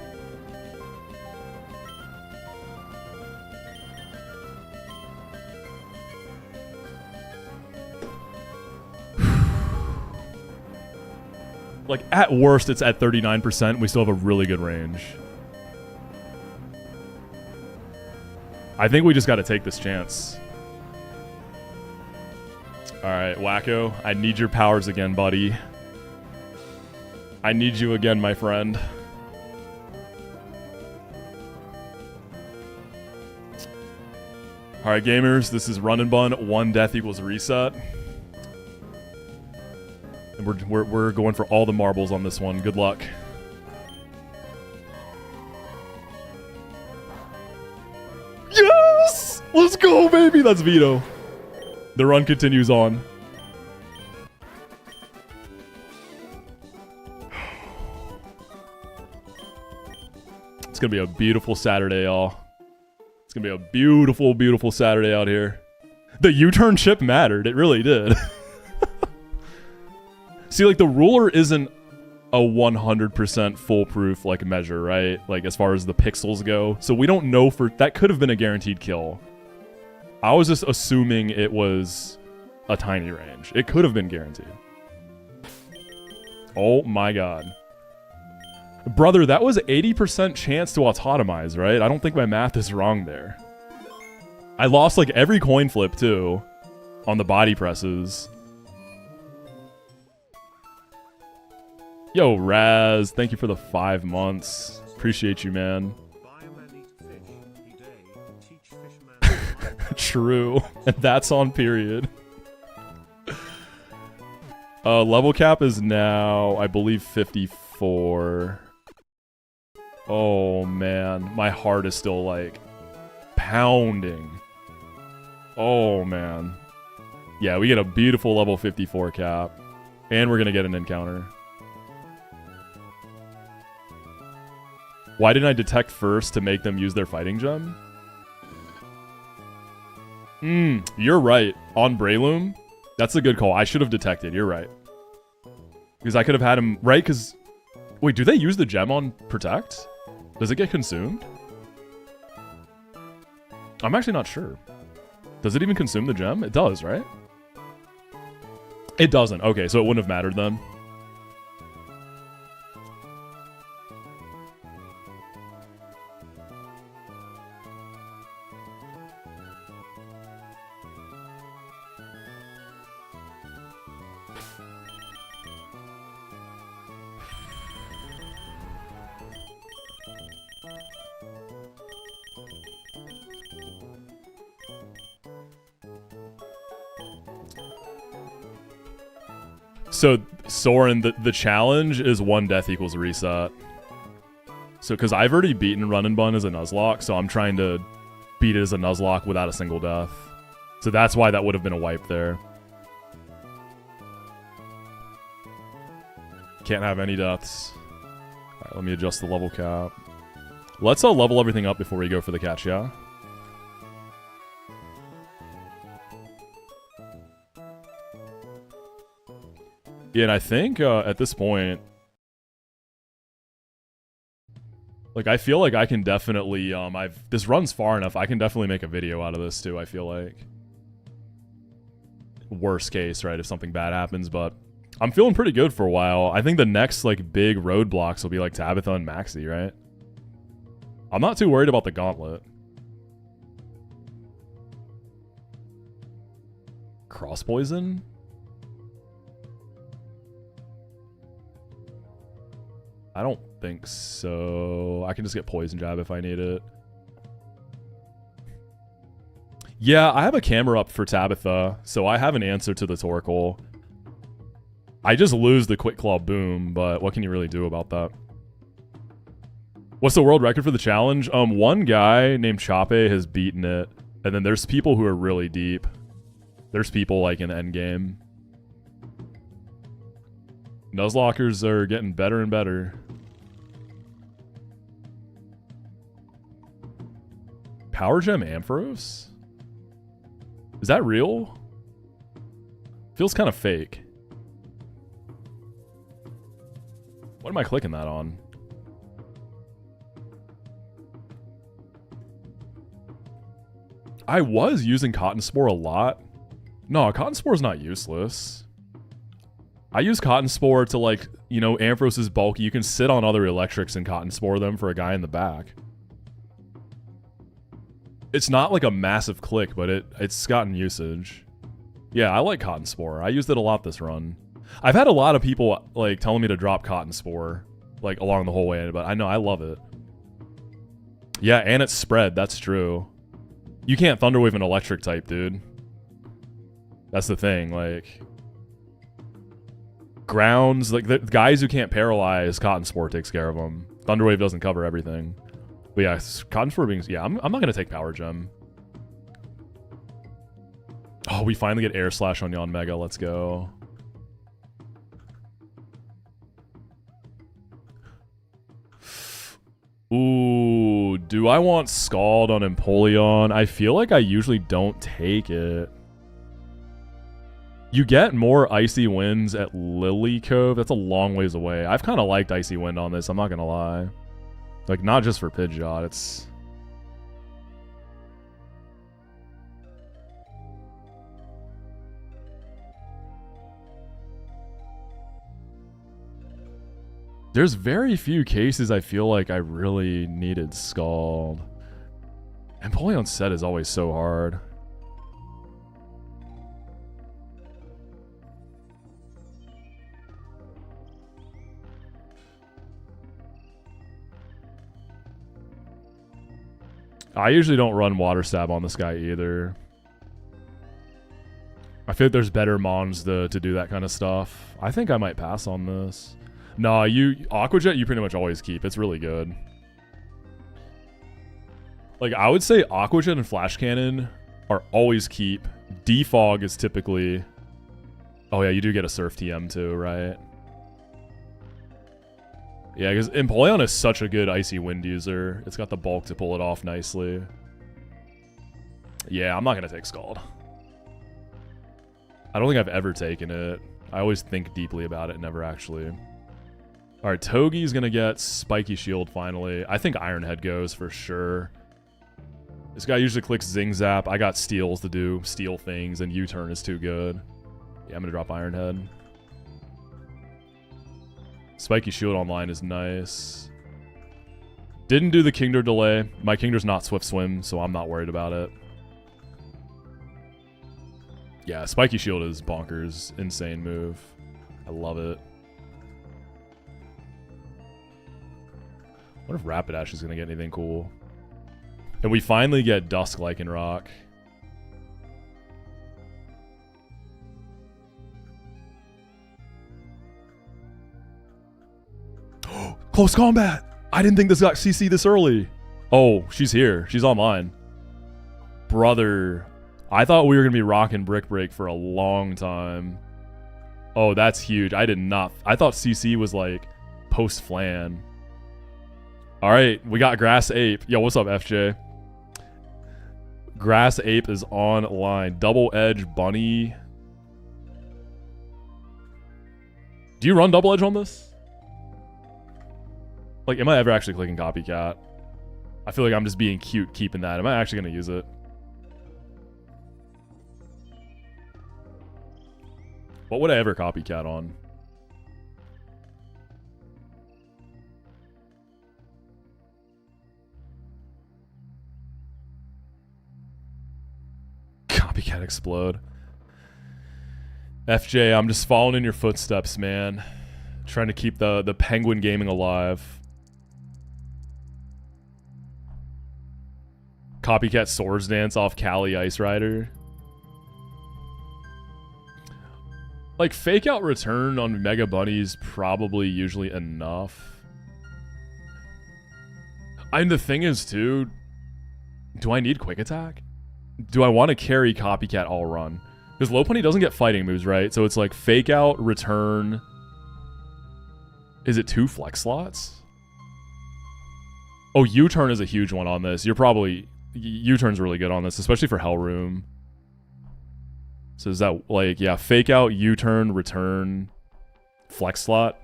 Like, at worst, it's at 39%. We still have a really good range. I think we just got to take this chance. All right, Wacko, I need your powers again, buddy. I need you again, my friend. All right, gamers, this is Run and Bun. 1 death equals reset. And we're going for all the marbles on this one. Good luck. Yes! Let's go, baby! That's Veto. The run continues on. It's gonna be a beautiful Saturday, y'all. It's gonna be a beautiful, beautiful Saturday out here. The U-turn chip mattered. It really did. See, like, the ruler isn't a 100% foolproof, like, measure, right? Like, as far as the pixels go. So we don't know for... That could have been a guaranteed kill. I was just assuming it was a tiny range. It could have been guaranteed. Oh my god. Brother, that was 80% chance to autotomize, right? I don't think my math is wrong there. I lost, like, every coin flip, too, on the body presses. Yo, Raz, thank you for the 5 months. Appreciate you, man. True. And that's on period. Level cap is now, I believe, 54. Oh, man. My heart is still, like, pounding. Oh, man. Yeah, we get a beautiful level 54 cap. And we're gonna get an encounter. Why didn't I detect first to make them use their fighting gem? You're right. On Breloom, that's a good call. I should have detected. You're right. Because I could have had him... Right? Because... Wait, do they use the gem on Protect? Does it get consumed? I'm actually not sure. Does it even consume the gem? It does, right? It doesn't. Okay, so it wouldn't have mattered then. So, Soren, the challenge is 1 death equals reset. So, because I've already beaten Run and Bun as a Nuzlocke, so I'm trying to beat it as a Nuzlocke without a single death. So that's why that would have been a wipe there. Can't have any deaths. Alright, let me adjust the level cap. Let's level everything up before we go for the catch, yeah? Yeah, and I think at this point, like, I feel like I can definitely, this runs far enough, I can definitely make a video out of this too, I feel like. Worst case, right, if something bad happens, but I'm feeling pretty good for a while. I think the next, like, big roadblocks will be, like, Tabitha and Moxi, right? I'm not too worried about the gauntlet. Cross poison? I don't think so. I can just get poison jab if I need it. Yeah, I have a camera up for Tabitha, so I have an answer to the Torkoal. I just lose the Quick Claw Boom, but what can you really do about that? What's the world record for the challenge? One guy named Chape has beaten it, and then there's people who are really deep. There's people like in endgame. Nuzlockers are getting better and better. Power Gem Ampharos? Is that real? Feels kind of fake. What am I clicking that on? I was using Cotton Spore a lot. No, Cotton Spore is not useless. I use Cotton Spore to, like, you know, Ampharos is bulky. You can sit on other electrics and Cotton Spore them for a guy in the back. It's not like a massive click, but it's gotten usage. Yeah, I like Cotton Spore. I used it a lot this run. I've had a lot of people, like, telling me to drop Cotton Spore, like, along the whole way, but I know, I love it. Yeah, and it's spread. That's true. You can't Thunderwave an electric type, dude. That's the thing, like... Grounds, like, the guys who can't paralyze, Cotton Spore takes care of them. Thunderwave doesn't cover everything. But yeah, Cotton Spore being... Yeah, I'm not going to take Power Gem. Oh, we finally get Air Slash on Yon Mega. Let's go. Ooh, do I want Scald on Empoleon? I feel like I usually don't take it. You get more Icy Winds at Lily Cove. That's a long ways away. I've kind of liked Icy Wind on this, I'm not going to lie. Like, not just for Pidgeot, it's... There's very few cases I feel like I really needed Scald. Empoleon set is always so hard. I usually don't run Water Stab on this guy either. I feel like there's better mons to do that kind of stuff. I think I might pass on this. Nah, Aqua Jet you pretty much always keep. It's really good. Like, I would say Aqua Jet and Flash Cannon are always keep. Defog is typically... Oh yeah, you do get a Surf TM too, right? Yeah, because Empoleon is such a good Icy Wind user. It's got the bulk to pull it off nicely. Yeah, I'm not going to take Scald. I don't think I've ever taken it. I always think deeply about it, never actually. Alright, Togi's going to get Spiky Shield finally. I think Iron Head goes for sure. This guy usually clicks Zing Zap. I got Steals to do Steel things, and U-Turn is too good. Yeah, I'm going to drop Iron Head. Spiky Shield online is nice. Didn't do the Kingdra delay. My Kingdra's not Swift Swim, so I'm not worried about it. Yeah, Spiky Shield is bonkers. Insane move. I love it. I wonder if Rapidash is going to get anything cool. And we finally get Dusk Lycanroc. Close combat! I didn't think this got CC this early. Oh, she's here. She's online. Brother. I thought we were going to be rocking Brick Break for a long time. Oh, that's huge. I did not. I thought CC was like post-flan. Alright, we got Grass Ape. Yo, what's up, FJ? Grass Ape is online. Double Edge Bunny. Do you run Double Edge on this? Like, am I ever actually clicking Copycat? I feel like I'm just being cute keeping that. Am I actually going to use it? What would I ever Copycat on? Copycat Explode. FJ, I'm just following in your footsteps, man. Trying to keep the Penguin Gaming alive. Copycat Swords Dance off Cali Ice Rider. Like, Fake Out Return on Mega Bunny's probably usually enough. And the thing is, too, do I need Quick Attack? Do I want to carry Copycat all run? Because low pony doesn't get fighting moves, right? So it's like fake out, return. Is it 2 flex slots? Oh, U-turn is a huge one on this. You're probably... U-turn's really good on this, especially for Hellroom. So is that like, yeah, fake out, U-turn, return, flex slot?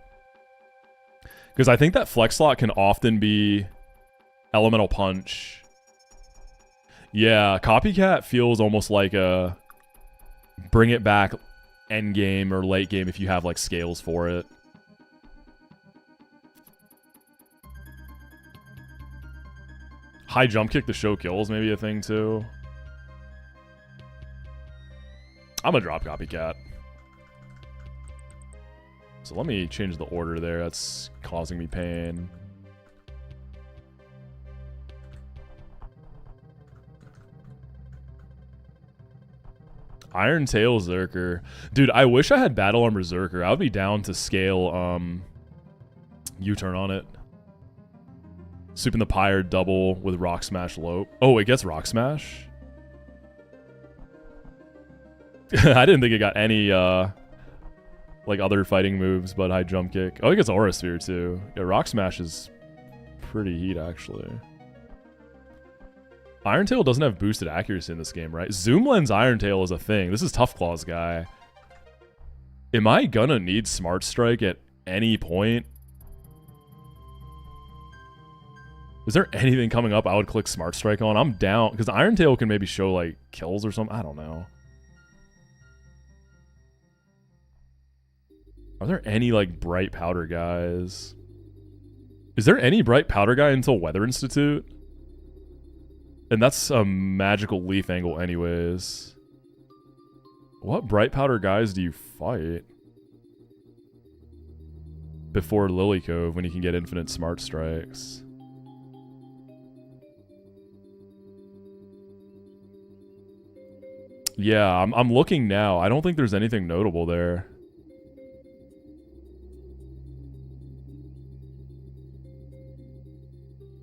Because I think that flex slot can often be elemental punch. Yeah, copycat feels almost like a bring it back end game or late game if you have like scales for it. High jump kick to show kills maybe a thing too. I'm gonna drop copycat. So let me change the order there. That's causing me pain. Iron Tail Zerker. Dude, I wish I had Battle Armor Zerker. I would be down to scale U-turn on it. Soup in the Pyre double with Rock Smash Lope. Oh, it gets Rock Smash? I didn't think it got any like other fighting moves, but high jump kick. Oh, it gets Aura Sphere too. Yeah, Rock Smash is pretty heat actually. Iron Tail doesn't have boosted accuracy in this game, right? Zoom Lens Iron Tail is a thing. This is Tough Claws guy. Am I gonna need Smart Strike at any point? Is there anything coming up I would click Smart Strike on? I'm down, because Iron Tail can maybe show like kills or something. I don't know. Are there any like Bright Powder guys? Is there any Bright Powder guy until Weather Institute? And that's a magical leaf angle anyways. What Bright Powder guys do you fight before Lily Cove when you can get infinite Smart Strikes? Yeah, I'm looking now. I don't think there's anything notable there.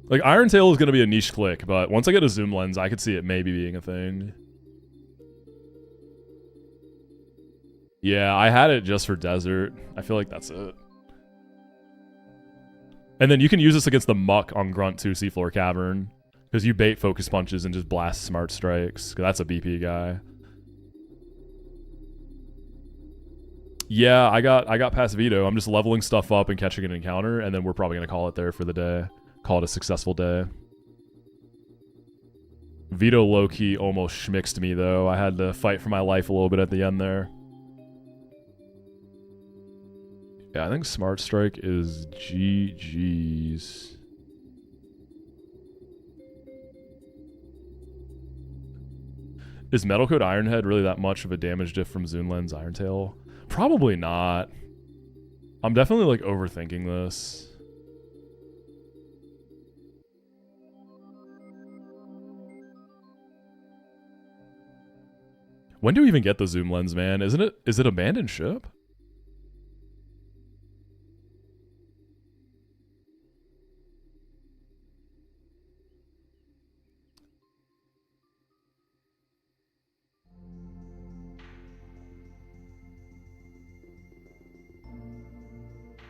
Like, Iron Tail is going to be a niche click, but once I get a zoom lens, I could see it maybe being a thing. Yeah, I had it just for Desert. I feel like that's it. And then you can use this against the Muck on Grunt too, Seafloor Cavern. Because you bait Focus Punches and just blast Smart Strikes. Because that's a BP guy. Yeah, I got past Veto. I'm just leveling stuff up and catching an encounter, and then we're probably going to call it there for the day. Call it a successful day. Veto low-key almost schmixed me, though. I had to fight for my life a little bit at the end there. Yeah, I think Smart Strike is GG's. Is Metal Coat Ironhead really that much of a damage diff from Zoom Lens Iron Tail? Probably not. I'm definitely like overthinking this. When do we even get the zoom lens, man? Is it abandoned ship?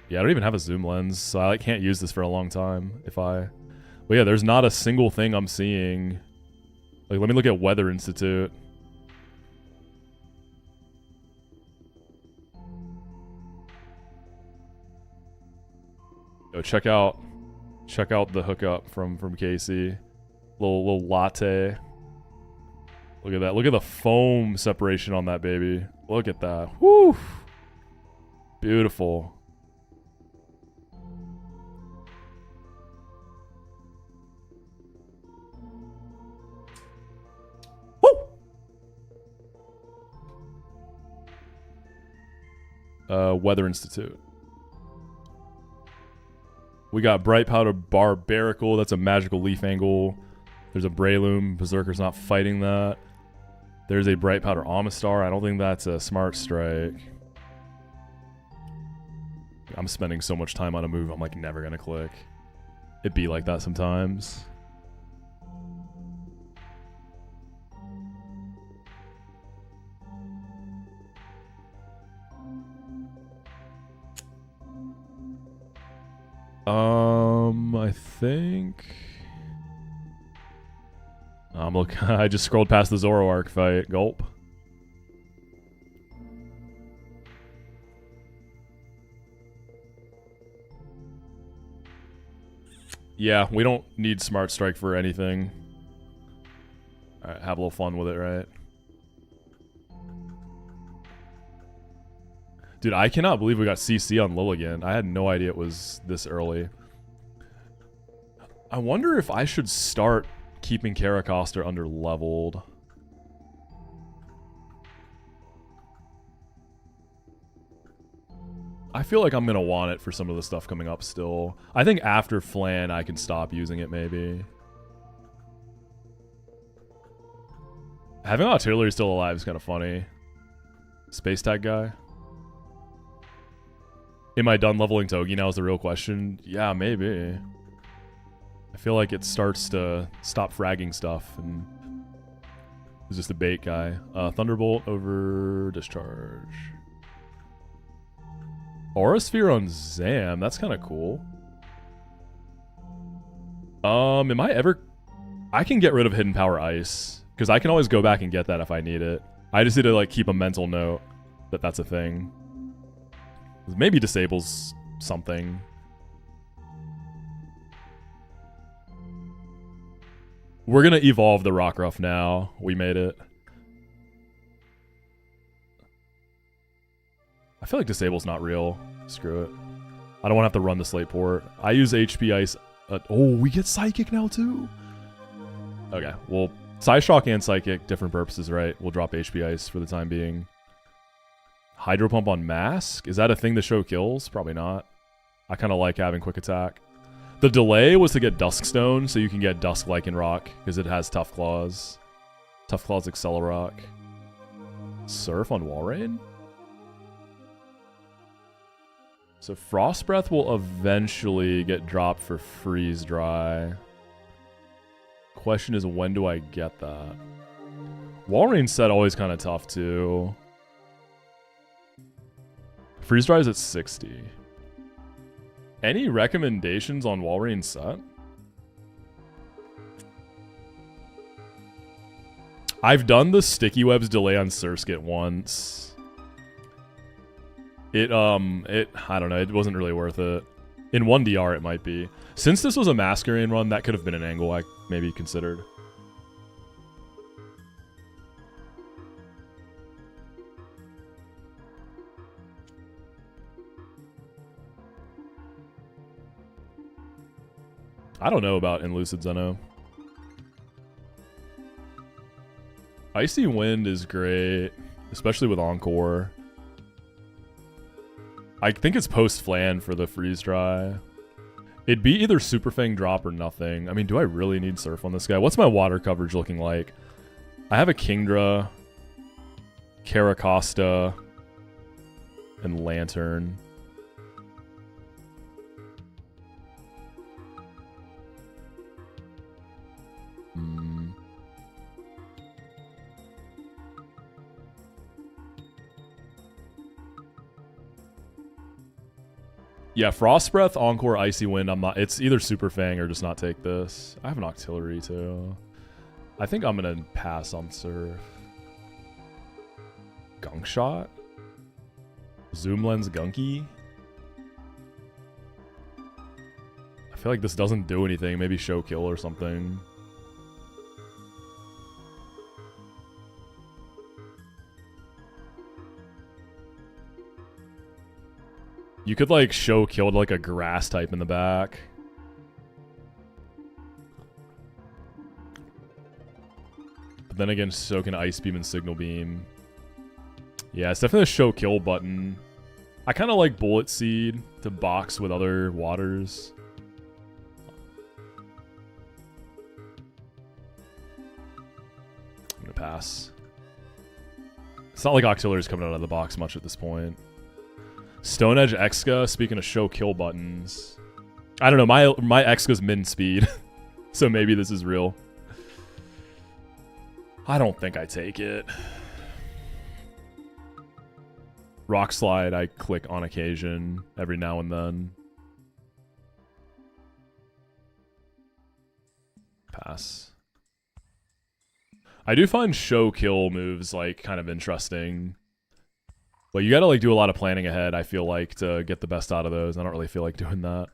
Yeah, I don't even have a zoom lens, so I can't use this for a long time if I... Well, yeah, there's not a single thing I'm seeing. Like, let me look at Weather Institute. Yo, check out the hookup from Casey. Little latte. Look at that. Look at the foam separation on that baby. Look at that. Whew. Beautiful. Weather Institute. We got Bright Powder Barbarical. That's a magical leaf angle. There's a Breloom. Berserker's not fighting that. There's a Bright Powder Amistar. I don't think that's a Smart Strike. I'm spending so much time on a move I'm like never gonna click. It be like that sometimes. I think look, I just scrolled past the Zoroark fight. Gulp. Yeah, we don't need Smart Strike for anything. Alright, have a little fun with it, right? Dude, I cannot believe we got CC on Lilligant. I had no idea it was this early. I wonder if I should start keeping Caracosta under leveled. I feel like I'm going to want it for some of the stuff coming up still. I think after Flan, I can stop using it maybe. Having Artillery still alive is kind of funny. Space Tag guy. Am I done leveling Togi now is the real question. Yeah, maybe. I feel like it starts to stop fragging stuff and it's just a bait guy. Thunderbolt over Discharge. Aura Sphere on Zam, that's kind of cool. Am I ever... I can get rid of Hidden Power Ice, because I can always go back and get that if I need it. I just need to like keep a mental note that that's a thing. Maybe disables something. We're gonna evolve the Rockruff now. We made it. I feel like Disable's not real. Screw it. I don't want to have to run the Slate Port. I use HP Ice. Oh, we get Psychic now too? Okay, well, Psyshock and Psychic, different purposes, right? We'll drop HP Ice for the time being. Hydro Pump on Mask? Is that a thing to show kills? Probably not. I kind of like having Quick Attack. The delay was to get Duskstone, so you can get Dusk Lycanroc, because it has Tough Claws. Tough Claws Accelerock. Surf on Walrein? So Frost Breath will eventually get dropped for Freeze Dry. Question is, when do I get that? Walrein set always kind of tough too. Freeze Dry is at 60. Any recommendations on Walrein set? I've done the Sticky Webs delay on Surskit once. I don't know, it wasn't really worth it. In 1DR it might be. Since this was a Masquerain run, that could have been an angle I maybe considered. I don't know about Inlucid Zeno. Icy Wind is great, especially with Encore. I think it's post-Flan for the Freeze Dry. It'd be either Super Fang drop or nothing. I mean, do I really need Surf on this guy? What's my water coverage looking like? I have a Kingdra, Caracosta, and Lantern. Yeah, Frost Breath, Encore, Icy Wind. I'm not. It's either Super Fang or just not take this. I have an Octillery too. I think I'm gonna pass on Surf. Gunk Shot. Zoom Lens Gunky. I feel like this doesn't do anything. Maybe Show Kill or something. You could like Show Kill like a grass type in the back. But then again, so can Ice Beam and Signal Beam. Yeah, it's definitely a Show Kill button. I kind of like Bullet Seed to box with other waters. I'm gonna pass. It's not like Octillery's coming out of the box much at this point. Stone Edge Exca, speaking of Show Kill buttons. I don't know, my Exca's min speed. So maybe this is real. I don't think I take it. Rock Slide, I click on occasion, every now and then. Pass. I do find show kill moves like kind of interesting. But you gotta like do a lot of planning ahead, I feel like, to get the best out of those. I don't really feel like doing that.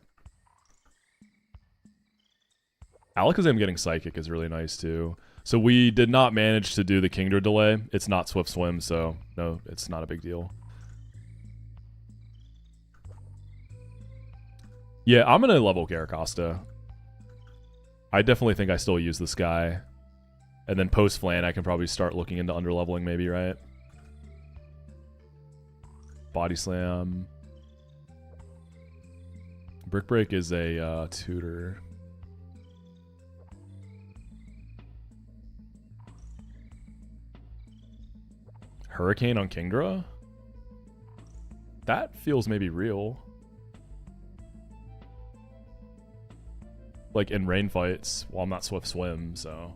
Alakazam getting Psychic is really nice too. So we did not manage to do the Kingdra delay. It's not Swift Swim, so no, it's not a big deal. Yeah, I'm gonna level Caracosta. I definitely think I still use this guy. And then post-Flan, I can probably start looking into underleveling maybe, right? Body Slam. Brick Break is a tutor. Hurricane on Kingdra? That feels maybe real. Like in rain fights, well, I'm not Swift Swim, so.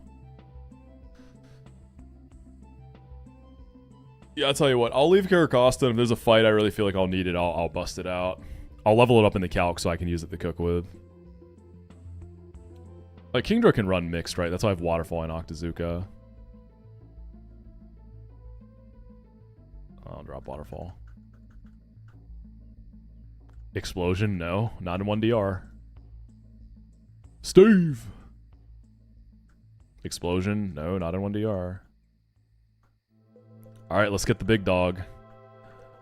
Yeah, I'll tell you what, I'll leave Caracosta, and if there's a fight I really feel like I'll need it, I'll bust it out. I'll level it up in the calc so I can use it to cook with. Like, Kingdra can run mixed, right? That's why I have Waterfall and Octazooka. I'll drop Waterfall. Explosion? No, not in 1DR. Steve! Explosion? No, not in 1DR. Alright, let's get the big dog.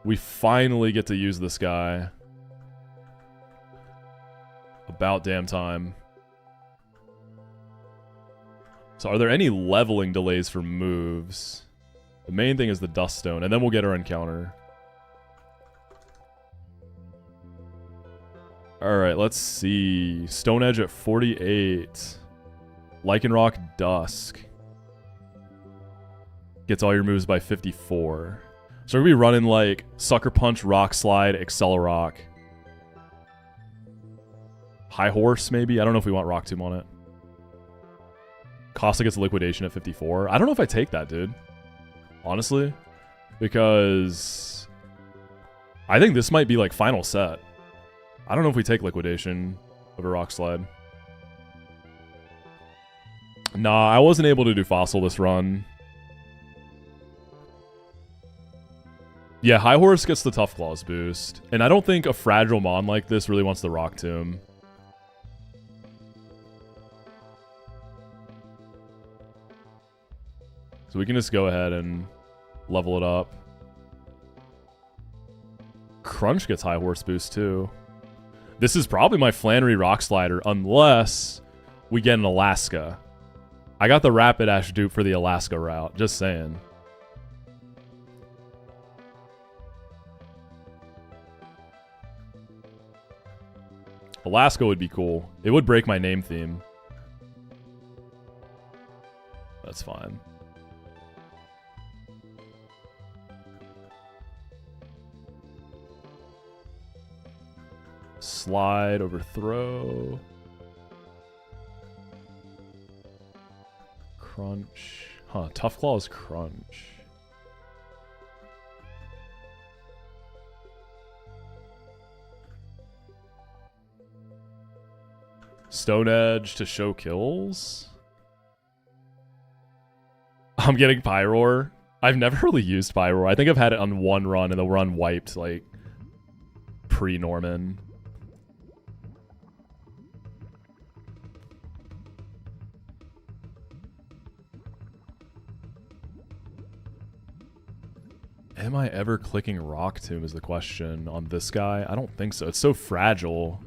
We finally get to use this guy. About damn time. So are there any leveling delays for moves? The main thing is the Dust Stone, and then we'll get our encounter. Alright, let's see. Stone Edge at 48. Lycanroc Dusk. Gets all your moves by 54. So we're going to be running like Sucker Punch, Rock Slide, Accelerock. High Horse, maybe? I don't know if we want Rock Tomb on it. Costa gets Liquidation at 54. I don't know if I take that, dude. Honestly. Because I think this might be like final set. I don't know if we take Liquidation over Rock Slide. Nah, I wasn't able to do Fossil this run. Yeah, High Horse gets the Tough Claws boost. And I don't think a fragile Mon like this really wants the Rock Tomb. So we can just go ahead and level it up. Crunch gets High Horse boost too. This is probably my Flannery Rock Slider unless we get an Alaska. I got the Rapidash dupe for the Alaska route, just saying. Alaska would be cool. It would break my name theme. That's fine. Slide, overthrow. Crunch. Huh, Tough Claw is crunch. Stone Edge to show kills. I'm getting Pyroar. I've never really used Pyroar. I think I've had it on one run and the run wiped like pre-Norman. Am I ever clicking Rock Tomb is the question on this guy. I don't think so. It's so fragile.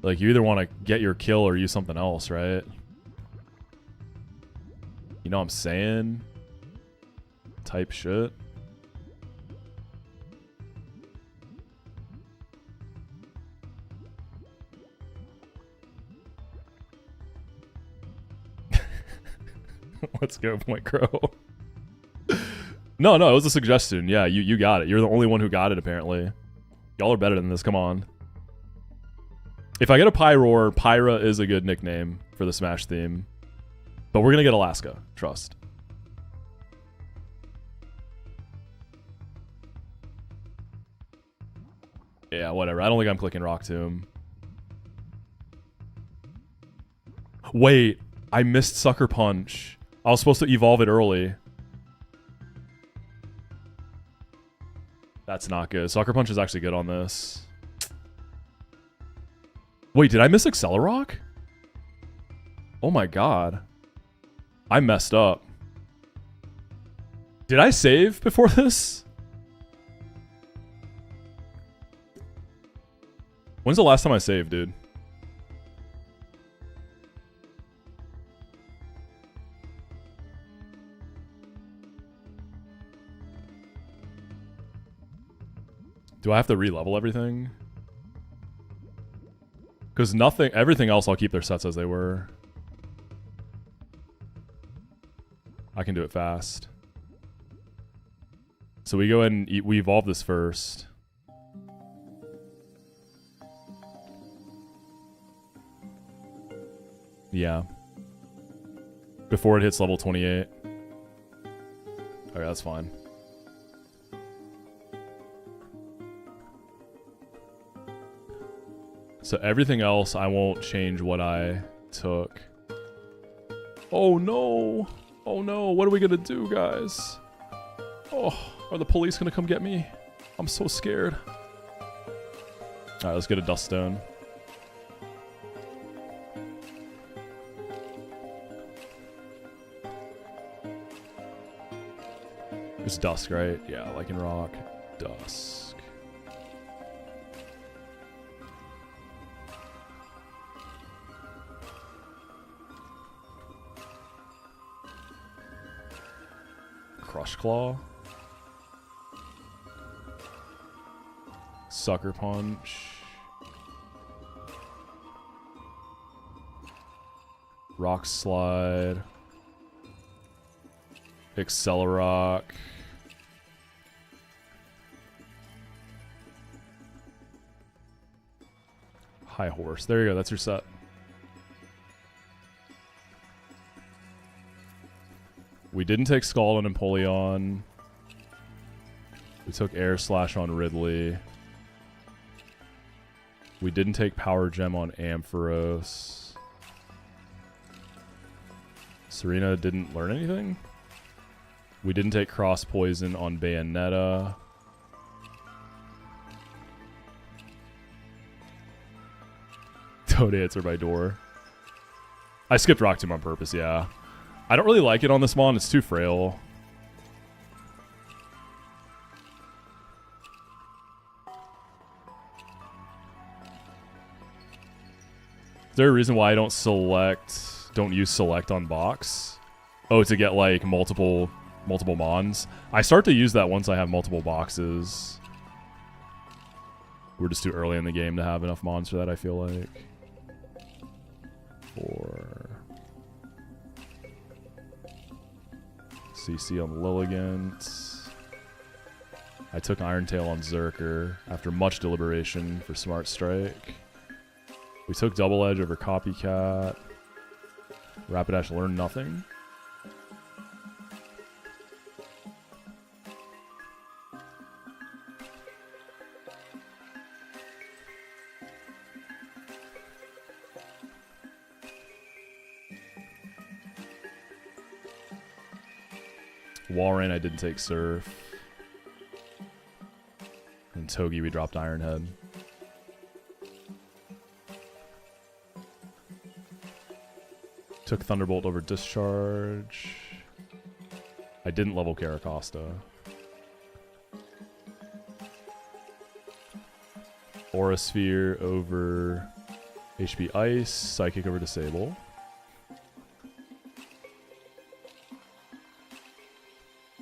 Like, you either want to get your kill or use something else, right? You know what I'm saying? Type shit. Let's go, Point Crow. No, it was a suggestion. Yeah, you got it. You're the only one who got it, apparently. Y'all are better than this. Come on. If I get a Pyroar, Pyra is a good nickname for the Smash theme. But we're going to get Alaska. Trust. Yeah, whatever. I don't think I'm clicking Rock Tomb. Wait. I missed Sucker Punch. I was supposed to evolve it early. That's not good. Sucker Punch is actually good on this. Wait, did I miss Accelerock? Oh my god. I messed up. Did I save before this? When's the last time I saved, dude? Do I have to re-level everything? Because everything else I'll keep their sets as they were. I can do it fast. So we go ahead and we evolve this first. Yeah. Before it hits level 28. Okay, that's fine. So everything else, I won't change what I took. Oh no! Oh no, what are we gonna do, guys? Oh, are the police gonna come get me? I'm so scared. Alright, let's get a Dust Stone. It's Dusk, right? Yeah, like in Rock. Dusk. Crush Claw. Sucker Punch. Rock Slide. Accelerock. High Horse. There you go. That's your set. We didn't take Scald on Empoleon. We took Air Slash on Ridley. We didn't take Power Gem on Ampharos. Serena didn't learn anything. We didn't take Cross Poison on Bayonetta. Don't answer my door. I skipped Rock Tomb on purpose, yeah. I don't really like it on this mon. It's too frail. Is there a reason why I don't use select on box? Oh, to get like multiple mons. I start to use that once I have multiple boxes. We're just too early in the game to have enough mons for that, I feel like. 4. CC on Lilligant. I took Iron Tail on Zerker after much deliberation for Smart Strike. We took Double Edge over Copycat. Rapidash learned nothing. Walrein, I didn't take Surf. And Togi, we dropped Iron Head. Took Thunderbolt over Discharge. I didn't level Caracosta. Aura Sphere over HP Ice. Psychic over Disable.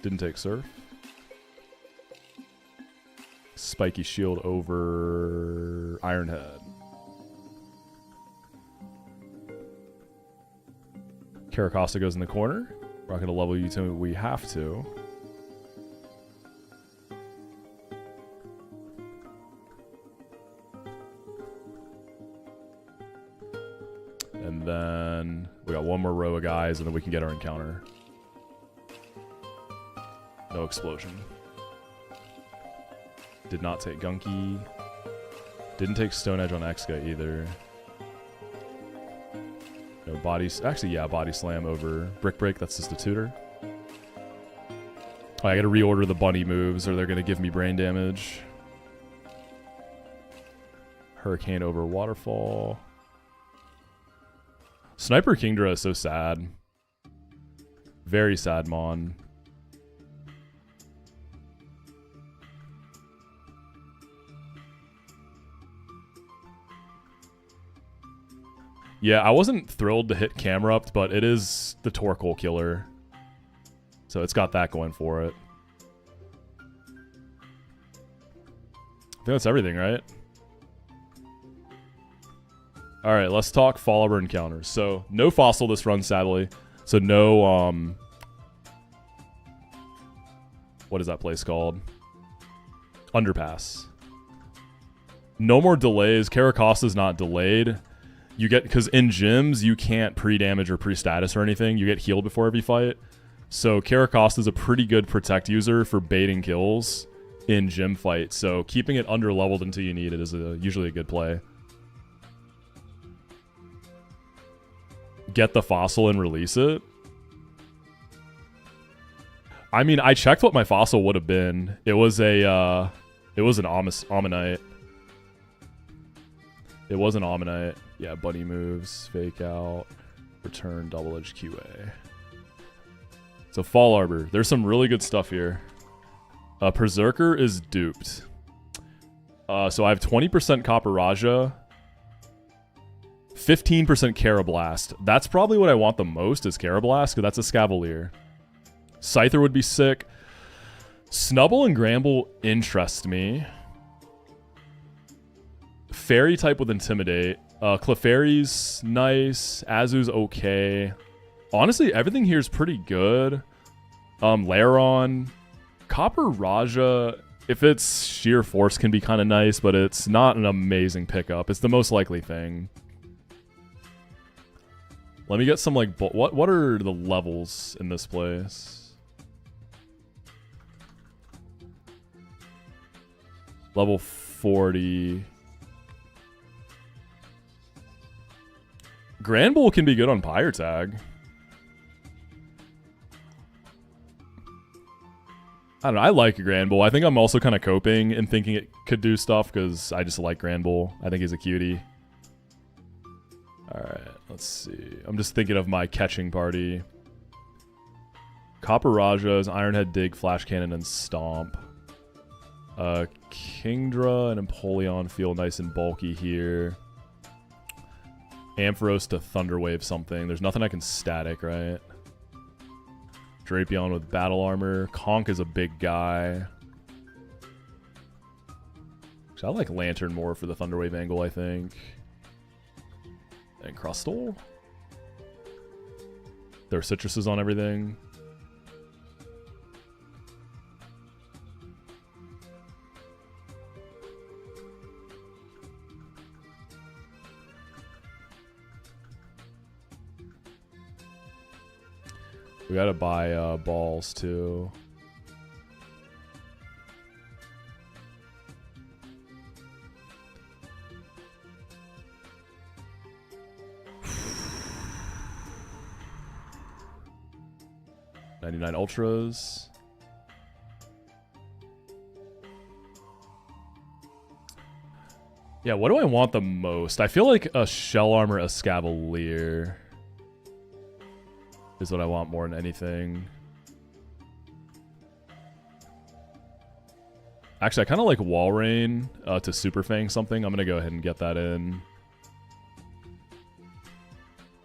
Didn't take Surf. Spiky Shield over Iron Head. Caracosta goes in the corner. We're not going to level you till we have to. And then we got one more row of guys, and then we can get our encounter. No explosion. Did not take Gunky. Didn't take Stone Edge on Exca either. No No bodies. Actually, yeah, body slam over brick break. That's just a tutor. Oh, I gotta reorder the bunny moves or they're gonna give me brain damage. Hurricane over waterfall. Sniper Kingdra is so sad. Very sad, Mon. Yeah, I wasn't thrilled to hit Camerupt, but it is the Torkoal killer. So it's got that going for it. I think that's everything, right? Alright, let's talk follower encounters. So, no fossil this run, sadly. So no, what is that place called? Underpass. No more delays. Caracosta's not delayed. You get, because in gyms, you can't pre-damage or pre-status or anything. You get healed before every fight. So Caracosta's a pretty good protect user for baiting kills in gym fights. So keeping it under-leveled until you need it is usually a good play. Get the fossil and release it. I mean, I checked what my fossil would have been. It was a, it was an Ammonite. It was an Ammonite. Yeah, bunny moves, fake out, return, double edge QA. So Fall Arbor. There's some really good stuff here. Berserker is duped. So I have 20% Copper Raja, 15% Carablast. That's probably what I want the most is Carablast, because that's a Scavalier. Scyther would be sick. Snubble and Gramble interest me. Fairy type with Intimidate. Clefairy's nice. Azu's okay. Honestly, everything here is pretty good. Lairon. Copper Raja, if it's sheer force, can be kind of nice, but it's not an amazing pickup. It's the most likely thing. Let me get some, like, what are the levels in this place? Level 40. Granbull can be good on Pyre Tag. I don't know. I like Granbull. I think I'm also kind of coping and thinking it could do stuff because I just like Granbull. I think he's a cutie. Alright, let's see. I'm just thinking of my catching party. Copper Rajas, Ironhead Dig, Flash Cannon, and Stomp. Kingdra and Empoleon feel nice and bulky here. Ampharos to Thunderwave something. There's nothing I can static, right? Drapion with Battle Armor. Conk is a big guy. Actually, I like Lantern more for the Thunderwave angle, I think. And Crustle. There are citruses on everything. We gotta buy balls too. $99 Ultras. Yeah, what do I want the most? I feel like a Shell Armor, a Scavalier is what I want more than anything. Actually, I kind of like Walrein to Super Fang something. I'm going to go ahead and get that in.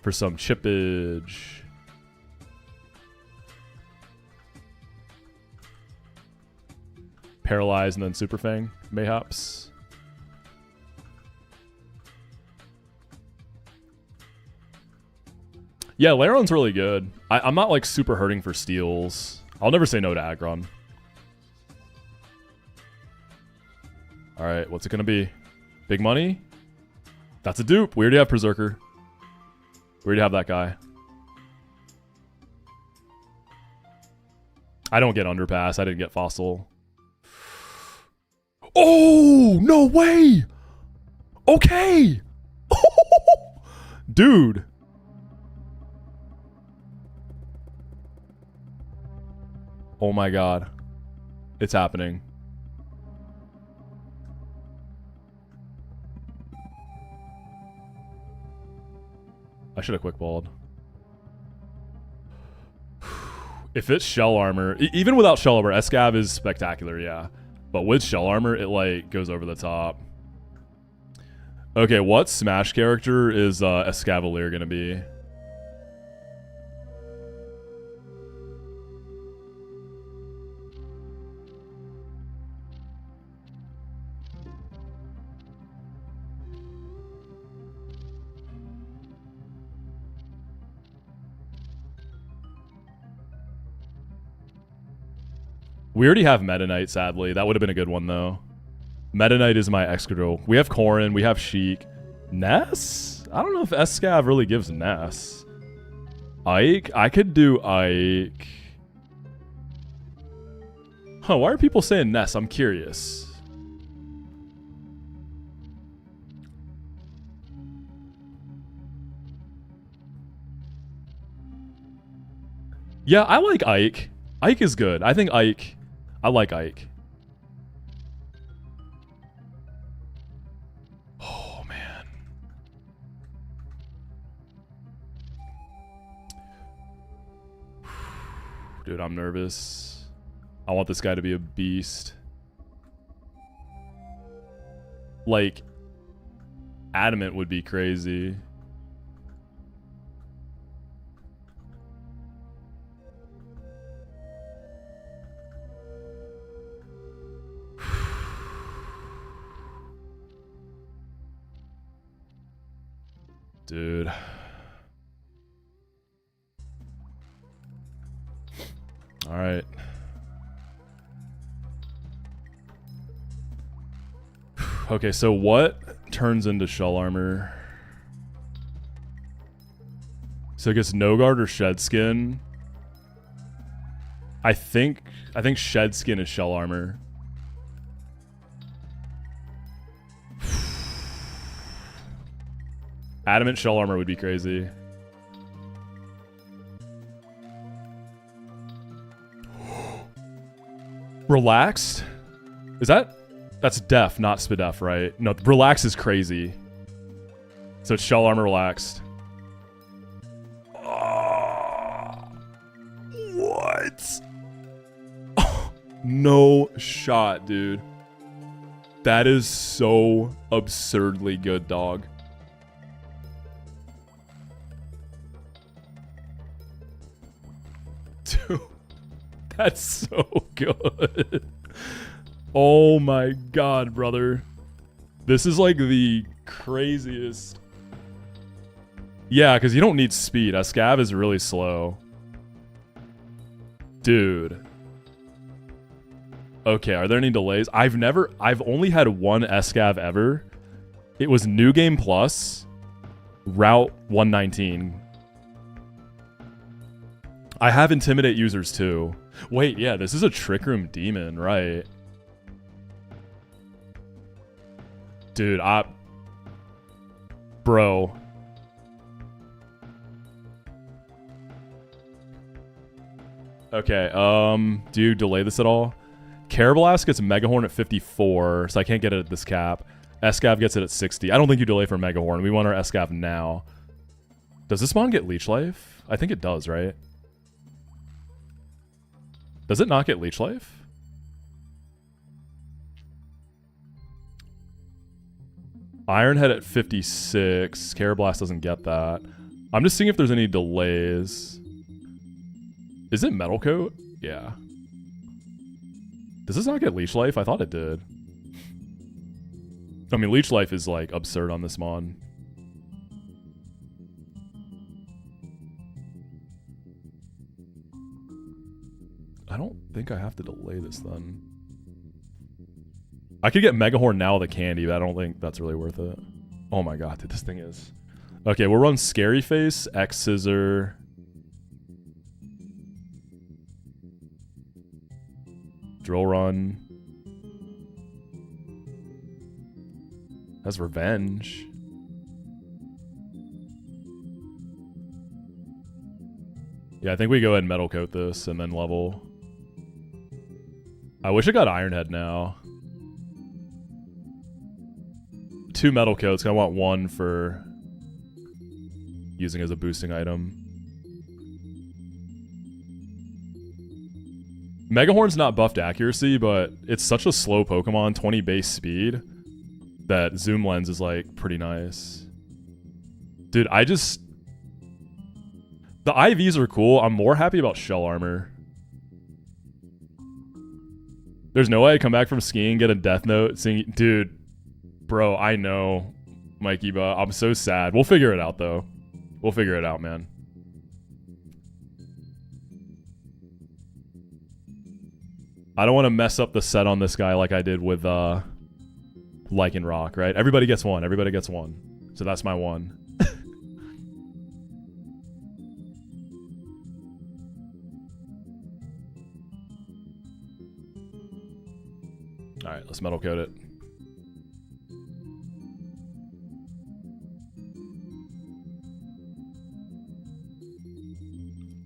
For some chippage. Paralyze and then Super Fang, mayhaps. Yeah, Lairon's really good. I'm not like super hurting for steals. I'll never say no to Aggron. Alright, what's it gonna be? Big money? That's a dupe. We already have Berserker. We already have that guy. I don't get Underpass. I didn't get Fossil. Oh, no way! Okay! Dude. Oh my god. It's happening. I should have quick balled. If it's shell armor, even without shell armor, Escav is spectacular, yeah. But with shell armor, it like goes over the top. Okay, what Smash character is Escavalier gonna be? We already have Meta Knight, sadly. That would have been a good one, though. Meta Knight is my Excadrill. We have Corrin. We have Sheik. Ness? I don't know if Escav really gives Ness. Ike? I could do Ike. Huh, why are people saying Ness? I'm curious. Yeah, I like Ike. Ike is good. I think Ike... I like Ike. Oh, man. Dude, I'm nervous. I want this guy to be a beast. Like, Adamant would be crazy. Dude. All right. Okay, so what turns into shell armor? So it gets no guard or shed skin. I think shed skin is shell armor. Adamant shell armor would be crazy. Relaxed? Is that's def, not spidef, right? No, relax is crazy. So it's shell armor relaxed. What? Oh, no shot, dude. That is so absurdly good, dog. Dude, that's so good. Oh my god, brother. This is like the craziest. Yeah, because you don't need speed. Escav is really slow. Dude. Okay, are there any delays? I've only had one Escav ever. It was New Game Plus, Route 119. I have Intimidate users too. Wait, yeah, this is a Trick Room Demon, right? Dude, bro. Okay, do you delay this at all? Carablast gets Megahorn at 54, so I can't get it at this cap. Escav gets it at 60. I don't think you delay for Megahorn. We want our Escav now. Does this mon get Leech Life? I think it does, right? Does it not get Leech Life? Ironhead at 56. Carablast doesn't get that. I'm just seeing if there's any delays. Is it Metal Coat? Yeah. Does this not get Leech Life? I thought it did. I mean, Leech Life is like absurd on this mon. I don't think I have to delay this then. I could get Megahorn now with a candy, but I don't think that's really worth it. Oh my god, dude, this thing is... Okay, we'll run Scary Face, X Scissor. Drill Run. That's Revenge. Yeah, I think we go ahead and Metal Coat this and then level. I wish I got Ironhead now. 2 metal coats. I want 1 for using as a boosting item. Megahorn's not buffed accuracy, but it's such a slow Pokemon, 20 base speed, that Zoom Lens is like pretty nice. Dude, the IVs are cool. I'm more happy about Shell Armor. There's no way I come back from skiing, get a Death Note, sing. Dude, bro, I know, Mikey, but I'm so sad. We'll figure it out, though. We'll figure it out, man. I don't want to mess up the set on this guy like I did with Lycan Rock, right? Everybody gets 1. Everybody gets 1. So that's my 1. Alright, let's metal coat it.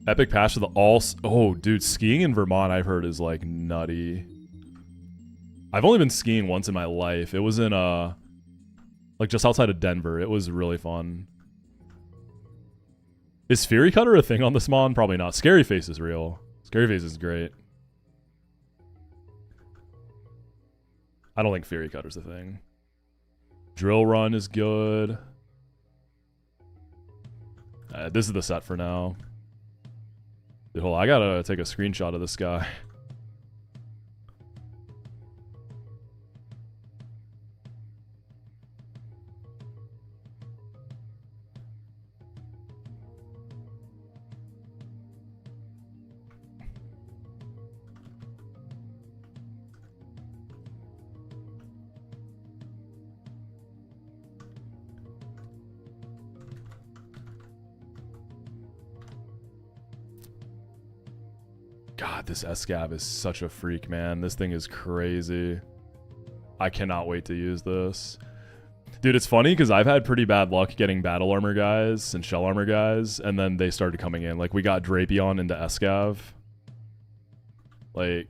Epic patch of the all... Oh, dude, skiing in Vermont, I've heard, is, like, nutty. I've only been skiing once in my life. It was in, like, just outside of Denver. It was really fun. Is Fury Cutter a thing on the Smon? Probably not. Scary Face is real. Scary Face is great. I don't think Fury Cutter's a thing. Drill Run is good. This is the set for now. Dude, hold on, I gotta take a screenshot of this guy. God, this Escav is such a freak, man. This thing is crazy. I cannot wait to use this. Dude, it's funny because I've had pretty bad luck getting Battle Armor guys and Shell Armor guys, and then they started coming in. Like, we got Drapion into Escav. Like,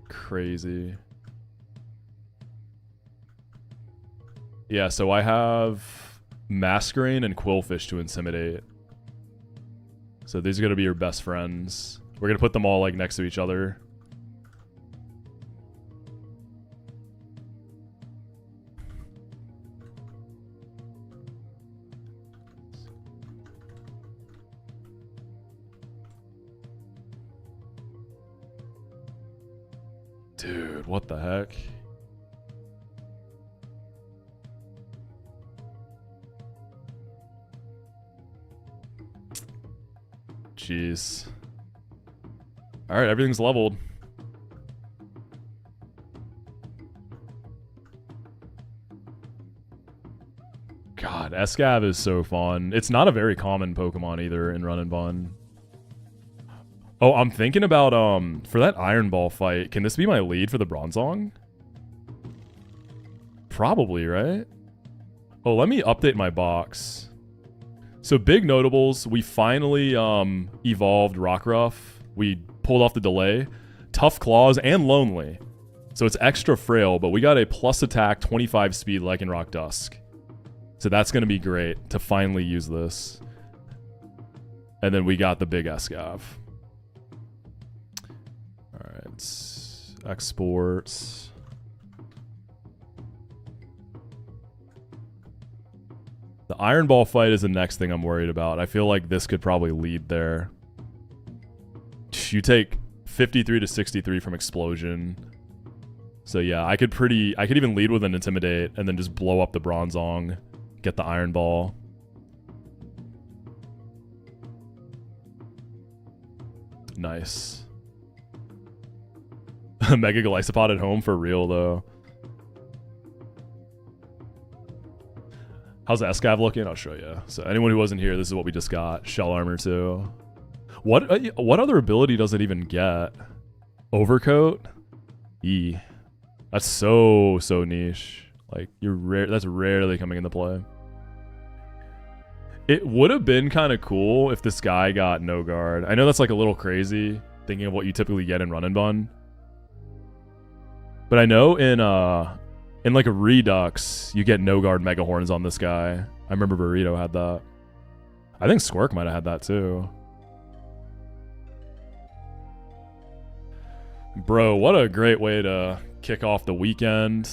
crazy. Yeah, so I have Masquerain and Quillfish to Intimidate. So these are going to be your best friends. We're going to put them all, like, next to each other. Dude, what the heck? Jeez. Alright, everything's leveled. God, Escav is so fun. It's not a very common Pokemon either in Run and Bun. Oh, I'm thinking about, for that Iron Ball fight, can this be my lead for the Bronzong? Probably, right? Oh, let me update my box. So big notables, we finally evolved Rockruff. We pulled off the delay. Tough Claws and Lonely. So it's extra frail, but we got a plus attack, 25 speed Lycanroc Dusk. So that's going to be great to finally use this. And then we got the big Escav. Alright. Exports. The Iron Ball fight is the next thing I'm worried about. I feel like this could probably lead there. You take 53 to 63 from Explosion. So yeah, I could even lead with an Intimidate and then just blow up the Bronzong, get the Iron Ball. Nice. Mega Glycopod at home for real though. How's Escav looking? I'll show you. So anyone who wasn't here, this is what we just got. Shell Armor too. What other ability does it even get? Overcoat? E. That's so niche. Like, that's rarely coming into play. It would have been kind of cool if this guy got no guard. I know that's like a little crazy, thinking of what you typically get in Run and Bun. But I know in like a Redux, you get no guard Mega Horns on this guy. I remember Burrito had that. I think Squirk might have had that too. Bro, what a great way to kick off the weekend.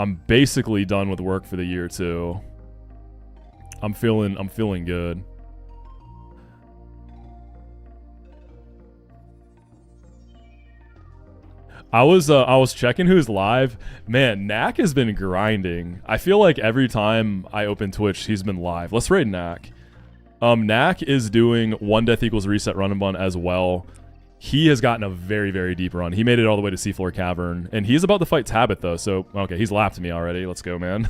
I'm basically done with work for the year too. I'm feeling good. I was checking who's live. Man, Knack has been grinding. I feel like every time I open Twitch, he's been live. Let's raid Knack. Knack is doing 1 death equals reset Run and Bun as well. He has gotten a very, very deep run. He made it all the way to Seafloor Cavern. And he's about to fight Tabit, though. So, okay, he's lapped me already. Let's go, man.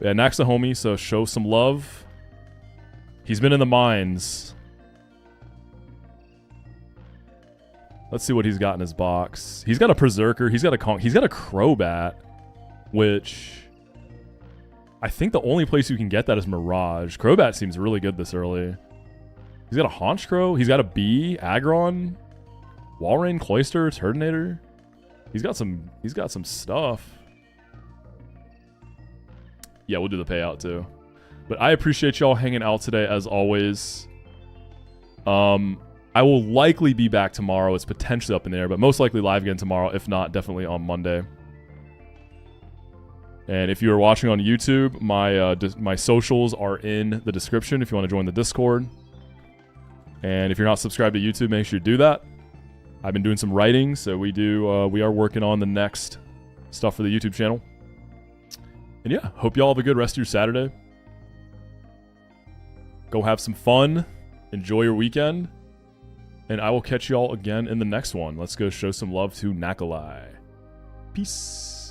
Yeah, Knack's a homie, so show some love. He's been in the mines. Let's see what he's got in his box. He's got a Berserker. He's got a Crobat, which I think the only place you can get that is Mirage. Crobat seems really good this early. He's got a Honchkrow. He's got a Bee, Aggron, Walrein, Cloyster, Turtonator. He's got some stuff. Yeah, we'll do the payout too. But I appreciate y'all hanging out today as always. I will likely be back tomorrow. It's potentially up in the air, but most likely live again tomorrow. If not, definitely on Monday. And if you are watching on YouTube, my socials are in the description if you want to join the Discord. And if you're not subscribed to YouTube, make sure you do that. I've been doing some writing, so we are working on the next stuff for the YouTube channel. And yeah, hope y'all have a good rest of your Saturday. Go have some fun. Enjoy your weekend. And I will catch y'all again in the next one. Let's go show some love to Nakalai. Peace.